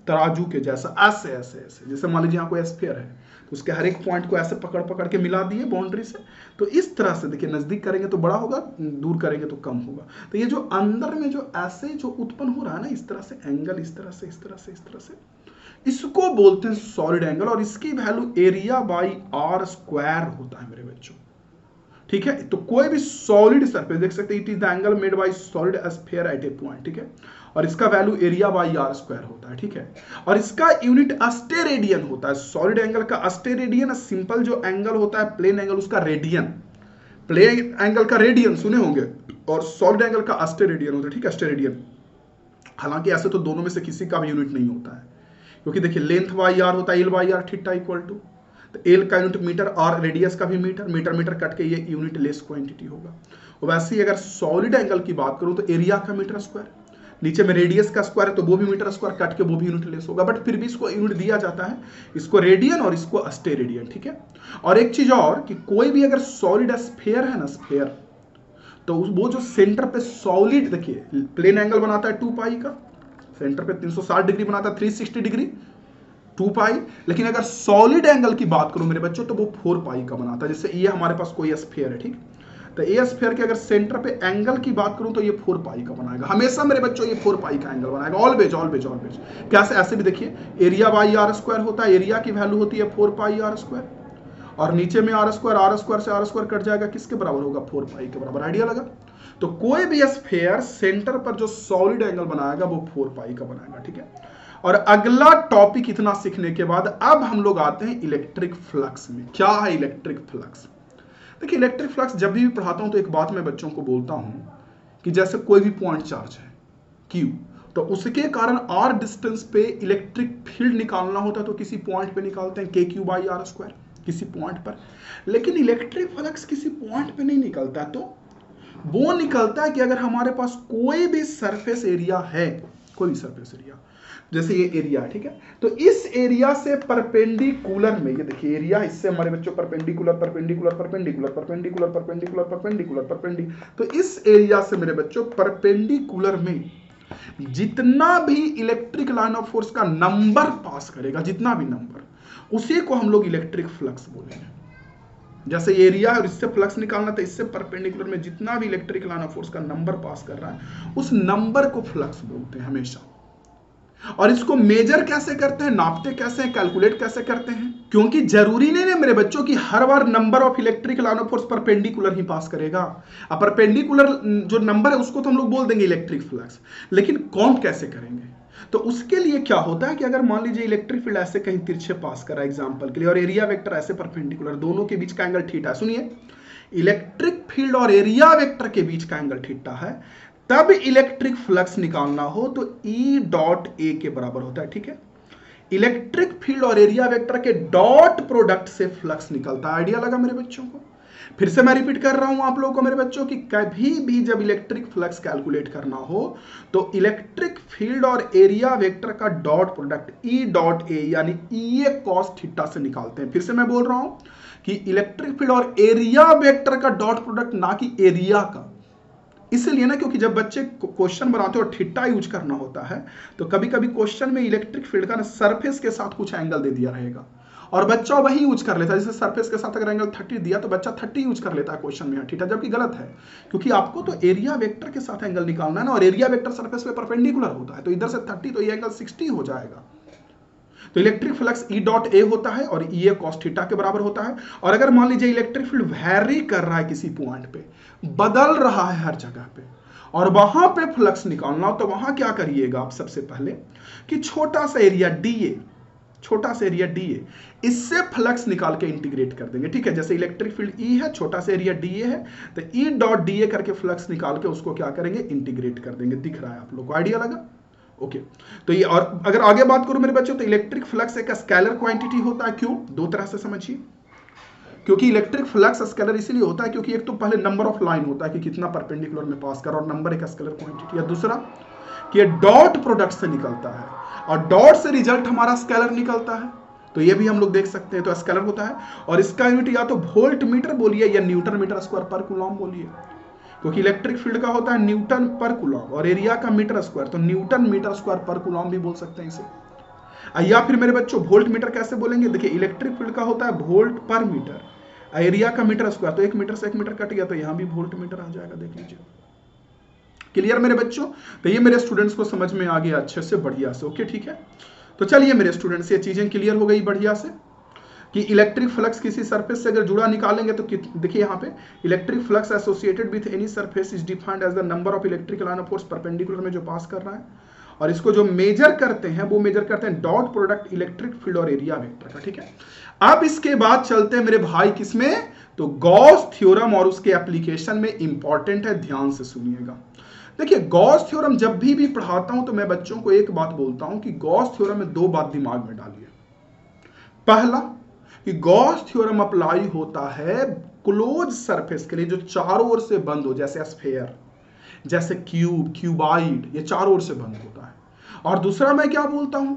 तराजू के जैसा, ऐसे ऐसे ऐसे, जैसे मान लीजिए यहाँ कोई स्फीयर है तो उसके हर एक पॉइंट को ऐसे पकड़ पकड़ के मिला दिए बाउंड्री से, तो इस तरह से देखिए नजदीक करेंगे तो बड़ा होगा, दूर करेंगे तो कम होगा। तो ये जो अंदर में जो ऐसे जो उत्पन्न हो रहा है ना इस तरह से एंगल, इस तरह से इस तरह से इस तरह से, इसको बोलते हैं सॉलिड एंगल। और इसकी value area by R square होता है मेरे बच्चों, ठीक है। तो कोई भी सॉलिड सरफेस देख सकते हैं, it is the angle made by solid sphere at a point, ठीक है। और इसका value area by R square होता है, ठीक है। और इसका यूनिट अस्टेरेडियन होता है। सॉलिड एंगल का अस्टेरेडियन, सिंपल जो एंगल होता है प्लेन एंगल उसका रेडियन, प्लेन एंगल का रेडियन सुने होंगे और सॉलिड एंगल का अस्टेरेडियन होता है, ठीक है, अस्टेरेडियन। हालांकि ऐसे तो दोनों में से किसी का भी यूनिट नहीं होता है, क्योंकि देखिए लेंथ बाई आर होता है L by R, theta equal to, तो एल का यूनिट मीटर और रेडियस का भी मीटर, मीटर मीटर कट के ये यूनिट लेस क्वांटिटी होगा। और वैसे ही अगर सॉलिड एंगल की बात करूं तो एरिया का मीटर स्क्वायर, नीचे में रेडियस का स्क्वायर है तो वो भी मीटर स्क्वायर कट के वो भी यूनिट लेस होगा, बट फिर भी इसको यूनिट दिया जाता है, इसको रेडियन और इसको अस्टेरेडियन, ठीक है। और एक चीज और कि कोई भी अगर सॉलिड स्फीयर है ना, स्फीयर, तो वो जो सेंटर पे सॉलिड, देखिए प्लेन एंगल बनाता है 2 पाई का, सेंटर पे 360 डिग्री बनाता है, 360 डिग्री 2 पाई, लेकिन अगर सॉलिड एंगल की बात करूं मेरे बच्चों तो वो 4 पाई का बनाता है। जैसे ये हमारे पास कोई स्फीयर है, ठीक, तो ये स्फीयर के अगर सेंटर पे एंगल की बात करूं तो ये 4 पाई का बनाएगा, हमेशा मेरे बच्चों ये 4 पाई का एंगल बनाएगा, ऑलवेज ऑलवेज ऑलवेज। कैसे? ऐसे भी देखिए एरिया बाई आर स्क्वायर होता है, एरिया की वैल्यू होती है 4 पाई आर स्क्वायर, और नीचे में आर स्क्वायर से आर स्क्वायर कट जाएगा, किसके बराबर होगा? 4 पाई के बराबर। आइडिया लगा? तो कोई भी स्फीयर सेंटर पर जो सॉलिड एंगल बनाएगा वो 4 पाई का बनाएगा, ठीक है। और अगला टॉपिक इतना सीखने के बाद अब हम लोग आते हैं इलेक्ट्रिक फ्लक्स में। क्या है इलेक्ट्रिक फ्लक्स? देखिए इलेक्ट्रिक फ्लक्स जब भी पढ़ाता हूं तो एक बात मैं बच्चों को बोलता हूं कि जैसे कोई भी पॉइंट चार्ज है Q, तो उसके कारण r डिस्टेंस पे इलेक्ट्रिक फील्ड निकालना होता है तो किसी पॉइंट पे निकालते हैं KQ/r², किसी पॉइंट पर। लेकिन इलेक्ट्रिक फ्लक्स किसी पॉइंट पे नहीं निकलता, तो वो निकलता है कि अगर हमारे पास कोई भी सरफेस एरिया है, कोई भी सरफेस एरिया, जैसे ये एरिया है, ठीक है, तो इस एरिया से परपेंडिकुलर में, ये देखिए एरिया, इससे हमारे बच्चों perpendicular perpendicular perpendicular perpendicular perpendicular perpendicular perpendicular, तो इस एरिया से मेरे बच्चों परपेंडिकुलर में जितना भी इलेक्ट्रिक लाइन ऑफ फोर्स का नंबर पास करेगा, जितना भी नंबर, उसी को हम लोग इलेक्ट्रिक फ्लक्स बोलेंगे। जैसे एरिया है और इससे फ्लक्स निकालना था, इससे परपेंडिकुलर में जितना भी इलेक्ट्रिक लाइन ऑफ फोर्स का नंबर पास कर रहा है उस नंबर को फ्लक्स बोलते हैं हमेशा। और इसको मेजर कैसे करते हैं, नापते कैसे हैं, कैलकुलेट कैसे करते हैं? क्योंकि जरूरी नहीं है मेरे बच्चों कि हर बार number of electric line of force perpendicular ही पास करेगा। अब परपेंडिकुलर जो नंबर है उसको तो हम लोग बोल देंगे इलेक्ट्रिक फ्लक्स, लेकिन काउंट कैसे करेंगे? तो उसके लिए क्या होता है कि अगर मान लीजिए इलेक्ट्रिक फील्ड ऐसे कहीं तिरछे पास कर रहा है एग्जांपल के लिए, और एरिया वेक्टर ऐसे परपेंडिकुलर, दोनों के बीच का एंगल थीटा है। सुनिए, इलेक्ट्रिक फील्ड और एरिया वेक्टर के बीच का एंगल थीटा है, तब इलेक्ट्रिक फ्लक्स निकालना हो तो E डॉट ए के बराबर होता है, ठीक है। इलेक्ट्रिक फील्ड और एरिया वेक्टर के डॉट प्रोडक्ट से फ्लक्स निकलता है। आइडिया लगा मेरे बच्चों को? फिर से मैं रिपीट कर रहा हूं आप लोगों को मेरे बच्चों कि कभी भी जब इलेक्ट्रिक फ्लक्स कैलकुलेट करना हो तो इलेक्ट्रिक फील्ड और एरिया वेक्टर का dot product E dot A यानी EA cos थीटा से निकालते हैं। फिर से मैं बोल रहा हूं कि इलेक्ट्रिक फील्ड और एरिया वेक्टर का डॉट प्रोडक्ट, ना कि एरिया का। इसलिए ना, क्योंकि जब बच्चे क्वेश्चन बनाते हो और थीटा यूज करना होता है तो कभी कभी क्वेश्चन में इलेक्ट्रिक फील्ड का ना सरफेस के साथ कुछ एंगल दे दिया रहेगा और बच्चा वही यूज कर लेता है, जैसे सरफेस के साथ अगर एंगल 30 दिया तो बच्चा 30 यूज कर लेता है क्वेश्चन में थीटा, जबकि गलत है, क्योंकि आपको तो एरिया वेक्टर के साथ एंगल निकालना है ना, और एरिया वेक्टर सरफेस पे परपेंडिकुलर होता है, तो इधर से 30 तो ये एंगल 60 हो जाएगा। तो electric flux E dot A होता है और ई ए कॉस थीटा के बराबर होता है। और अगर मान लीजिए इलेक्ट्रिक फील्ड वैरी कर रहा है किसी पॉइंट पे, बदल रहा है हर जगह पे, और वहां पे फ्लक्स निकालना हो, तो वहां क्या करिएगा आप सबसे पहले कि छोटा सा एरिया डी ए, इससे फ्लक्स निकाल के इंटीग्रेट कर देंगे, ठीक है। जैसे इलेक्ट्रिक फील्ड ई है, छोटा सा एरिया डी ए है, तो ई डॉट डी ए करके फ्लक्स निकाल के उसको क्या करेंगे, इंटीग्रेट कर देंगे। दिख रहा है आप लोग को, आइडिया लगा? ओके। तो ये, और अगर आगे बात करूं मेरे बच्चों, तो इलेक्ट्रिक फ्लक्स एक स्केलर क्वांटिटी होता है। क्यों? दो तरह से समझिए। क्योंकि इलेक्ट्रिक फ्लक्स स्केलर इसलिए होता है क्योंकि एक तो पहले नंबर ऑफ लाइन होता है कि कितना परपेंडिकुलर में पास कर, और नंबर एक स्केलर क्वांटिटी, या दूसरा कि ये डॉट प्रोडक्ट से निकलता है, और डॉट से रिजल्ट हमारा स्केलर निकलता है, तो ये भी हम लोग देख सकते हैं, तो स्केलर होता है। और इसका यूनिट या तो वोल्ट मीटर बोलिए या न्यूटन मीटर स्क्वायर पर कूलम बोलिए, क्योंकि इलेक्ट्रिक फील्ड का होता है न्यूटन पर कूलम और एरिया का मीटर स्क्वायर, तो न्यूटन मीटर स्क्वायर पर कूलम भी बोल सकते हैं इसे। या फिर मेरे बच्चों वोल्ट मीटर कैसे बोलेंगे? देखिए इलेक्ट्रिक फील्ड का होता है वोल्ट पर मीटर, एरिया का मीटर स्क्वायर, तो 1 मीटर से 1 मीटर कट गया, तो यहां भी वोल्ट मीटर आ जाएगा। देख लीजिए, क्लियर मेरे बच्चों? तो ये मेरे स्टूडेंट्स को समझ में आ गया अच्छे से, बढ़िया से। ओके, ठीक है। तो चलिए मेरे स्टूडेंट्स, ये चीजें क्लियर हो गई बढ़िया से कि इलेक्ट्रिक फ्लक्स किसी सरफेस से अगर जुड़ा निकालेंगे तो देखिए यहाँ पे electric flux associated with any surface is defined as the number of electric line of force perpendicular में जो पास कर रहा है, और इसको जो मेजर करते हैं वो मेजर करते हैं डॉट प्रोडक्ट इलेक्ट्रिक फील्ड और एरिया वेक्टर का, ठीक है। अब इसके बाद चलते हैं मेरे भाई किसमें, तो गॉस थ्योरम, और उसके एप्लीकेशन में इंपॉर्टेंट है, ध्यान से सुनिएगा। देखिए गॉस थ्योरम जब भी पढ़ाता हूं तो मैं बच्चों को एक बात बोलता हूं कि गॉस थ्योरम में दो बात दिमाग में डालिए। पहला कि गॉस थ्योरम अप्लाई होता है क्लोज सरफेस के लिए जो चारों ओर से बंद हो, जैसे स्फेयर, जैसे क्यूब, क्यूबाइड, ये चारों ओर से बंद होता है। और दूसरा मैं क्या बोलता हूं,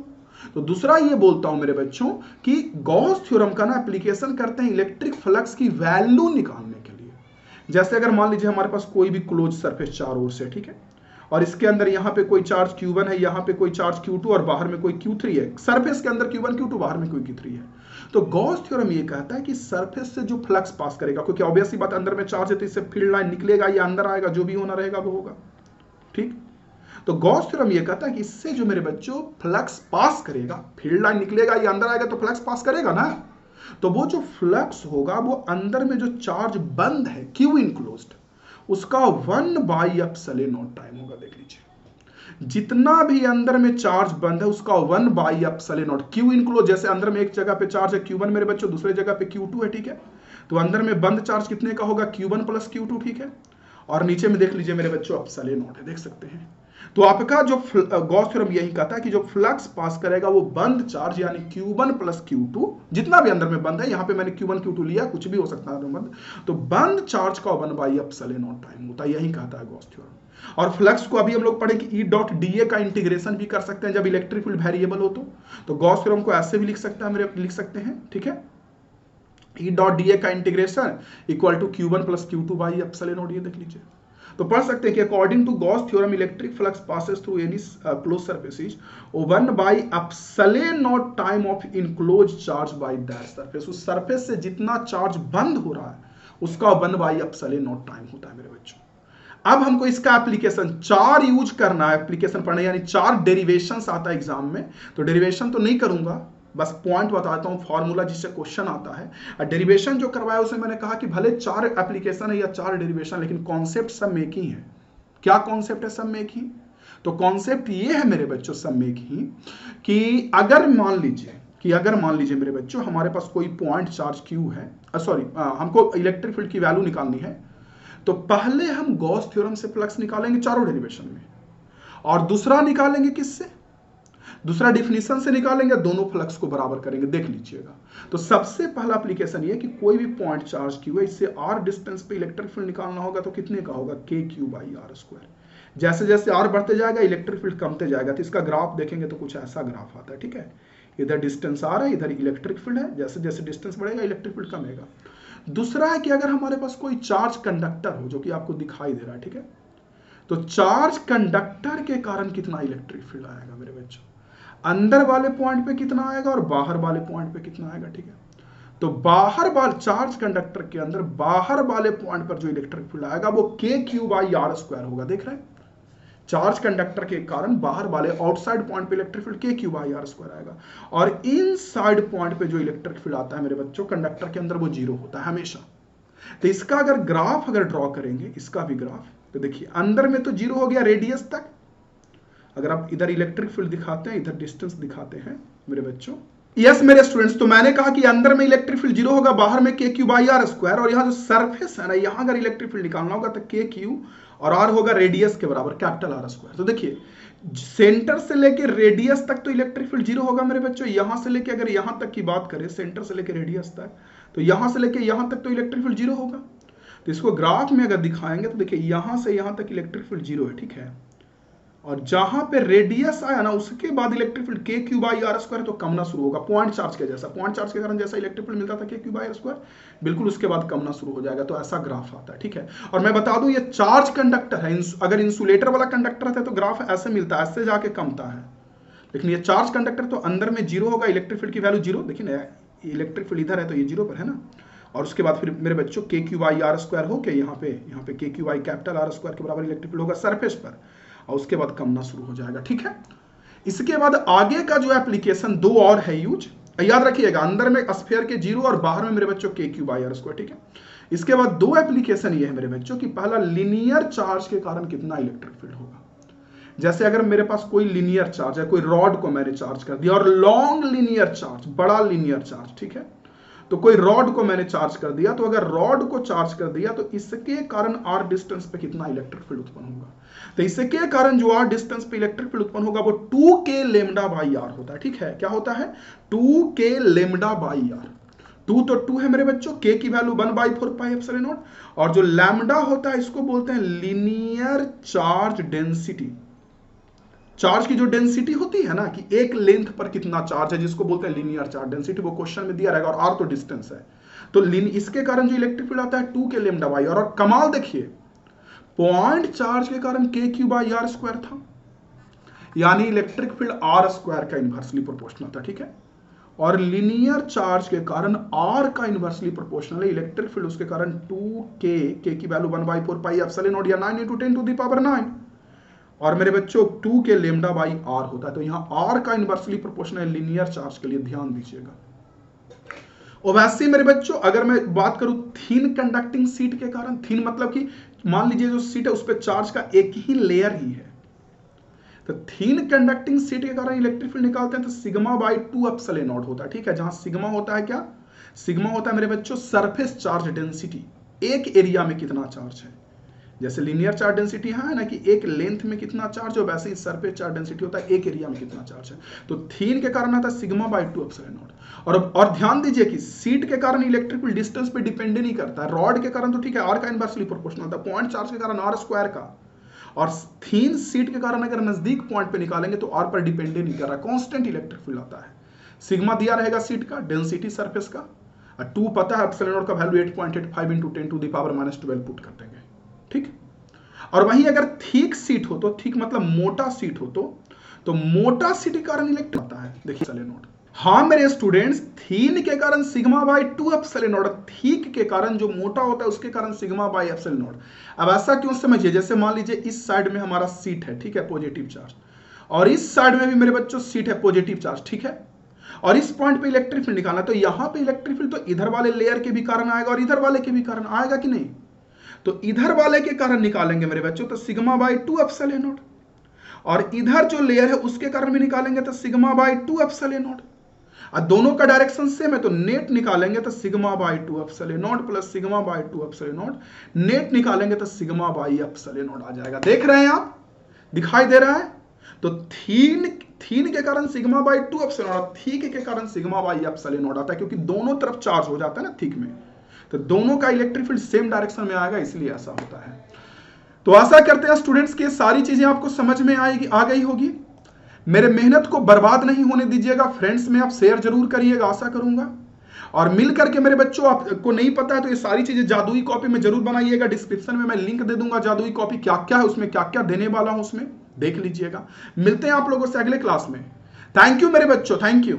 तो दूसरा ये बोलता हूं मेरे बच्चों कि गॉस थ्योरम का ना एप्लीकेशन करते हैं इलेक्ट्रिक फ्लक्स की वैल्यू निकालने के लिए। जैसे अगर मान लीजिए हमारे पास कोई भी क्लोज सरफेस चारों ओर से, ठीक है, और इसके अंदर यहाँ पे कोई चार्ज Q1 है, यहाँ पे कोई चार्ज Q2 और बाहर में कोई Q3 है, सरफेस के अंदर Q1 Q2, बाहर में कोई Q3 है, तो गॉस थ्योरम ये कहता है कि सरफेस से जो फ्लक्स पास करेगा, क्योंकि ऑब्वियस सी बात अंदर में चार्ज है तो इससे फील्ड लाइन निकलेगा या अंदर आएगा, जो भी होना रहेगा वो होगा, ठीक। तो गॉस थ्योरम ये कहता है कि इससे जो मेरे बच्चों फ्लक्स पास करेगा, फील्ड लाइन निकलेगा या अंदर आएगा तो फ्लक्स पास करेगा ना, तो वो जो फ्लक्स होगा वो अंदर में जो चार्ज बंद है Q इनक्लोज्ड, उसका 1/ε0 टाइम होगा। देख लीजिए, जितना भी अंदर में चार्ज बंद है उसका 1/ε0 Q इनक्लोज, जैसे अंदर में एक जगह पे चार्ज है Q1 मेरे बच्चों, दूसरे जगह पे Q2 है, ठीक है, तो अंदर में बंद चार्ज कितने का होगा, Q1 प्लस Q2, ठीक है। और नीचे में देख लीजिए मेरे बच्चों ε0 है, देख सकते हैं। तो आपका जो गॉस थ्योरम यही कहता है कि जो फ्लक्स पास करेगा वो बंद चार्ज यानी Q1 प्लस Q2, जितना भी अंदर में बंद है, यहाँ पे मैंने Q1 Q2 लिया, कुछ भी हो सकता है बंद, तो बंद चार्ज का 1/ε0 टाइम होता है, यही कहता है गॉस थ्योरम। और फ्लक्स को अभी हम लोग पढ़े कि E डॉट DA का इंटीग्रेशन भी कर सकते हैं जब इलेक्ट्रिक फील्ड वेरिएबल हो, तो गॉस थ्योरम को ऐसे भी लिख सकते हैं, ठीक है, E डॉट DA का integration equal to Q1 plus Q2/ε0, ये देख लीजिए। तो पढ़ सकते हैं कि according to Gauss theorem electric flux passes through any close surface is 1/ε0 time of enclose charge by that surface. उस सरफेस से जितना चार्ज बंद हो रहा है उसका 1/ε0 टाइम होता है मेरे बच्चों। अब हमको इसका एप्लीकेशन 4 यूज करना है, एप्लीकेशन पढ़ना, यानी 4 डेरिवेशंस आता है एग्जाम में, तो डेरिवेशन तो नहीं करूंगा, बस पॉइंट बताता हूं, फॉर्मूला जिससे क्वेश्चन आता है। डेरिवेशन जो करवाया उसमें मैंने कहा कि भले 4 एप्लीकेशन है या 4 डेरिवेशन, लेकिन कॉन्सेप्ट सब में एक ही है। क्या कॉन्सेप्ट है सब में एक ही? तो कॉन्सेप्ट ये है मेरे बच्चों सब में एक ही कि अगर मान लीजिए मेरे बच्चों हमारे पास कोई पॉइंट चार्ज Q है, हमको इलेक्ट्रिक फील्ड की वैल्यू निकालनी है, तो पहले हम गॉस थ्योरम से फ्लक्स निकालेंगे चारों डेरिवेशन में, और दूसरा निकालेंगे किससे, दूसरा डिफिनीशन से निकालेंगे, दोनों फ्लक्स को बराबर करेंगे। देख लीजिएगा, तो सबसे पहला एप्लीकेशन ये कि कोई भी पॉइंट चार्ज Q है, इससे R डिस्टेंस पे इलेक्ट्रिक फील्ड निकालना होगा, तो कितने का होगा, KQ/R²। जैसे जैसे R बढ़ते जाएगा इलेक्ट्रिक फील्ड कमते जाएगा, तो इसका ग्राफ देखेंगे तो कुछ ऐसा ग्राफ आता है, ठीक है, इधर डिस्टेंस R है, इधर इलेक्ट्रिक फील्ड है, जैसे जैसे डिस्टेंस बढ़ेगा इलेक्ट्रिक फील्ड कमेगा। दूसरा है कि अगर हमारे पास कोई चार्ज कंडक्टर हो, जो कि आपको दिखाई दे रहा है, ठीक है, तो चार्ज कंडक्टर के कारण कितना इलेक्ट्रिक फील्ड आएगा मेरे बच्चों। अंदर वाले पॉइंट पे कितना आएगा और बाहर वाले पॉइंट पे कितना आएगा, ठीक है। तो बाहर वाले चार्ज कंडक्टर के अंदर बाहर वाले पॉइंट पर जो इलेक्ट्रिक फील्ड आएगा वो k⁻r² होगा। देख रहे हैं, चार्ज कंडक्टर के कारण बाहर वाले आउटसाइड पॉइंट पे इलेक्ट्रिक फील्ड k⁻r² आएगा, और इनसाइड पॉइंट पे जो इलेक्ट्रिक फील्ड आता है मेरे बच्चों कंडक्टर के अंदर वो 0 होता है हमेशा। तो इसका अगर ग्राफ अगर ड्रॉ करेंगे, इसका भी ग्राफ, तो देखिए अंदर में तो 0 हो गया रेडियस तक। अगर आप इधर इलेक्ट्रिक फील्ड दिखाते हैं, इधर डिस्टेंस दिखाते हैं मेरे बच्चों, यस मेरे स्टूडेंट्स, तो मैंने कहा कि अंदर में इलेक्ट्रिक फील्ड 0 होगा, बाहर में k⁻r², और यहाँ जो सरफेस है ना, यहाँ अगर इलेक्ट्रिक फील्ड निकालना होगा तो k और r होगा रेडियस के बराबर कैपिटल R²। तो देखिए सेंटर से लेके रेडियस तक तो इलेक्ट्रिक फील्ड 0 होगा मेरे बच्चों। यहां से लेके अगर यहां तक की बात करें, सेंटर से लेके रेडियस तक, तो यहां से लेके यहां तक तो इलेक्ट्रिक फील्ड 0 होगा। तो इसको ग्राफ में अगर दिखाएंगे तो देखिए यहां से यहां तक इलेक्ट्रिक फील्ड 0 है, ठीक है। और जहां पे रेडियस आया ना उसके बाद इलेक्ट्रिक फील्ड k⁻r² तो कमना शुरू होगा, पॉइंट चार्ज के जैसा। पॉइंट चार्ज के कारण जैसा इलेक्ट्रिक फील्ड मिलता था k⁻r², बिल्कुल उसके बाद कमना शुरू हो जाएगा। तो ऐसा ग्राफ आता है, ठीक है। और मैं बता दूं ये चार्ज कंडक्टर है, अगर इंसुलेटर वाला कंडक्टर रहता है तो ग्राफ ऐसे मिलता है, ऐसे जाके कमता है। लेकिन ये चार्ज कंडक्टर तो अंदर में 0 होगा, इलेक्ट्रिक फील्ड की वैल्यू 0। देखिए ना इलेक्ट्रिक फील्ड इधर है तो ये 0 पर है ना, और उसके बाद फिर मेरे बच्चों k⁻r² हो के यहाँ पे k⁻ कैपिटल R² के बराबर इलेक्ट्रिक फील्ड होगा सरफेस पर, और उसके बाद कमना शुरू हो जाएगा, ठीक है। इसके बाद आगे का जो एप्लीकेशन 2 और है यूज, याद रखिएगा, अंदर में स्फीयर के 0 और बाहर में मेरे बच्चों k⁻r², ठीक है। इसके बाद 2 एप्लीकेशन ये है मेरे बच्चों कि पहला लीनियर चार्ज के कारण कितना इलेक्ट्रिक फील्ड होगा। जैसे अगर मेरे पास कोई लीनियर चार्ज है, कोई रॉड को मैंने चार्ज कर दिया, और लॉन्ग लीनियर चार्ज, बड़ा लीनियर चार्ज, ठीक है। तो कोई रॉड को मैंने चार्ज कर दिया, तो अगर रॉड को चार्ज कर दिया तो इसके कारण r डिस्टेंस पे कितना इलेक्ट्रिक फील्ड उत्पन्न होगा। तो इसके कारण जो r डिस्टेंस पे इलेक्ट्रिक फील्ड उत्पन्न होगा वो 2k⁻r होता है, ठीक है। क्या होता है? 2k⁻r। 2 तो 2 है मेरे बच्चों, k की वैल्यू 1/4πε0, और जो लैम्डा होता है इसको बोलते हैं लीनियर चार्ज डेंसिटी। चार्ज की जो डेंसिटी होती है ना कि एक लेंथ पर कितना चार्ज है, जिसको बोलते हैं लीनियर चार्ज डेंसिटी, वो क्वेश्चन में दिया रहेगा, और r तो डिस्टेंस है। तो इसके कारण जो इलेक्ट्रिक फील्ड आता है 2k⁻r। और कमाल देखिए, पॉइंट चार्ज के कारण k⁻r² था, यानी इलेक्ट्रिक फील्ड r² का इनवर्सली प्रोपोर्शनल था, ठीक है। और लीनियर चार्ज के कारण r का इनवर्सली प्रोपोर्शनल है, इलेक्ट्रिक फील्ड उसके कारण 2k, k की वैल्यू 1/4πε0 या 9 × 10⁻⁹ और मेरे बच्चों 2k⁻r होता है। तो यहां r का इनवर्सली प्रोपोर्शनल है लीनियर चार्ज के लिए, ध्यान दीजिएगा। और वैसे मेरे बच्चों अगर मैं बात करूं थिन कंडक्टिंग सीट के कारण, थिन मतलब कि मान लीजिए जो सीट है उस पर चार्ज का एक ही लेयर ही है, तो थिन कंडक्टिंग सीट के कारण इलेक्ट्रिक फील्ड निकालते हैं तो σ/2ε0 होता है, ठीक है। जहां सिग्मा होता है क्या? सिग्मा होता है मेरे बच्चों सरफेस चार्ज डेंसिटी, एक एरिया में कितना चार्ज है। जैसे लीनियर चार्ज डेंसिटी है ना कि एक लेंथ में कितना चार्ज हो, वैसे ही सरफेस चार्ज डेंसिटी होता है एक एरिया में कितना चार्ज है। तो थिन के कारण आता है σ/2ε0। और ध्यान दीजिए कि सीट के कारण इलेक्ट्रिक फील्ड डिस्टेंस पे डिपेंड नहीं करता है, रॉड के कारण तो ठीक है r का इनवर्सली प्रोपोर्शनल होता है, पॉइंट चार्ज के कारण r² का, और थिन सीट के कारण अगर नजदीक पॉइंट पे निकालेंगे तो r पर डिपेंड नहीं कर रहा, कांस्टेंट इलेक्ट्रिक फील्ड आता है। सिग्मा दिया रहेगा सीट का, डेंसिटी सरफेस का, 2 पता है, ε0 का वैल्यू 8.85 × 10⁻12 पुट कर देंगे, ठीक। और वहीं अगर थिक सीट हो तो, थिक मतलब मोटा सीट हो तो मोटा सीट के कारण इलेक्ट्रिक आता है, देखिए ε0। हाँ मेरे स्टूडेंट्स, थिन के कारण σ/2ε0, थिक के कारण जो मोटा होता है उसके कारण σ/ε0। अब ऐसा क्यों समझिए, जैसे मान लीजिए इस साइड में हमारा सीट है, ठीक है, पॉजिटिव चार्ज, और इस साइड में भी मेरे बच्चों सीट है पॉजिटिव चार्ज, ठीक है। और इस पॉइंट पे इलेक्ट्रिक फील्ड निकालना, तो यहां पे इलेक्ट्रिक फील्ड तो इधर वाले लेयर के भी कारण आएगा और इधर वाले के भी कारण आएगा कि नहीं। तो इधर वाले के कारण निकालेंगे मेरे बच्चों तो σ/2ε0, और इधर जो लेयर है उसके कारण भी निकालेंगे तो σ/2ε0। और दोनों का डायरेक्शन सेम है तो नेट निकालेंगे तो σ/2ε0 प्लस σ/2ε0, नेट निकालेंगे तो σ/ε0 आ जाएगा। देख रहे हैं आप, दिखाई दे रहा है। तो थीन के कारण σ/2ε0 और थिक के कारण σ/ε0 आता है, क्योंकि दोनों तरफ चार्ज हो जाता है ना थिक में, तो दोनों का इलेक्ट्रिक फील्ड सेम डायरेक्शन में आएगा, इसलिए ऐसा होता है। तो आशा करते हैं स्टूडेंट्स की सारी चीजें आपको समझ में आ गई होगी। मेरे मेहनत को बर्बाद नहीं होने दीजिएगा, फ्रेंड्स में आप शेयर जरूर करिएगा, आशा करूंगा। और मिल करके मेरे बच्चों, आपको नहीं पता है तो ये सारी चीजें जादुई कॉपी में जरूर बनाइएगा। डिस्क्रिप्शन में मैं लिंक दे दूंगा, जादुई कॉपी क्या क्या है उसमें, क्या क्या देने वाला हूं उसमें, देख लीजिएगा। मिलते हैं आप लोगों से अगले क्लास में। थैंक यू मेरे बच्चों, थैंक यू।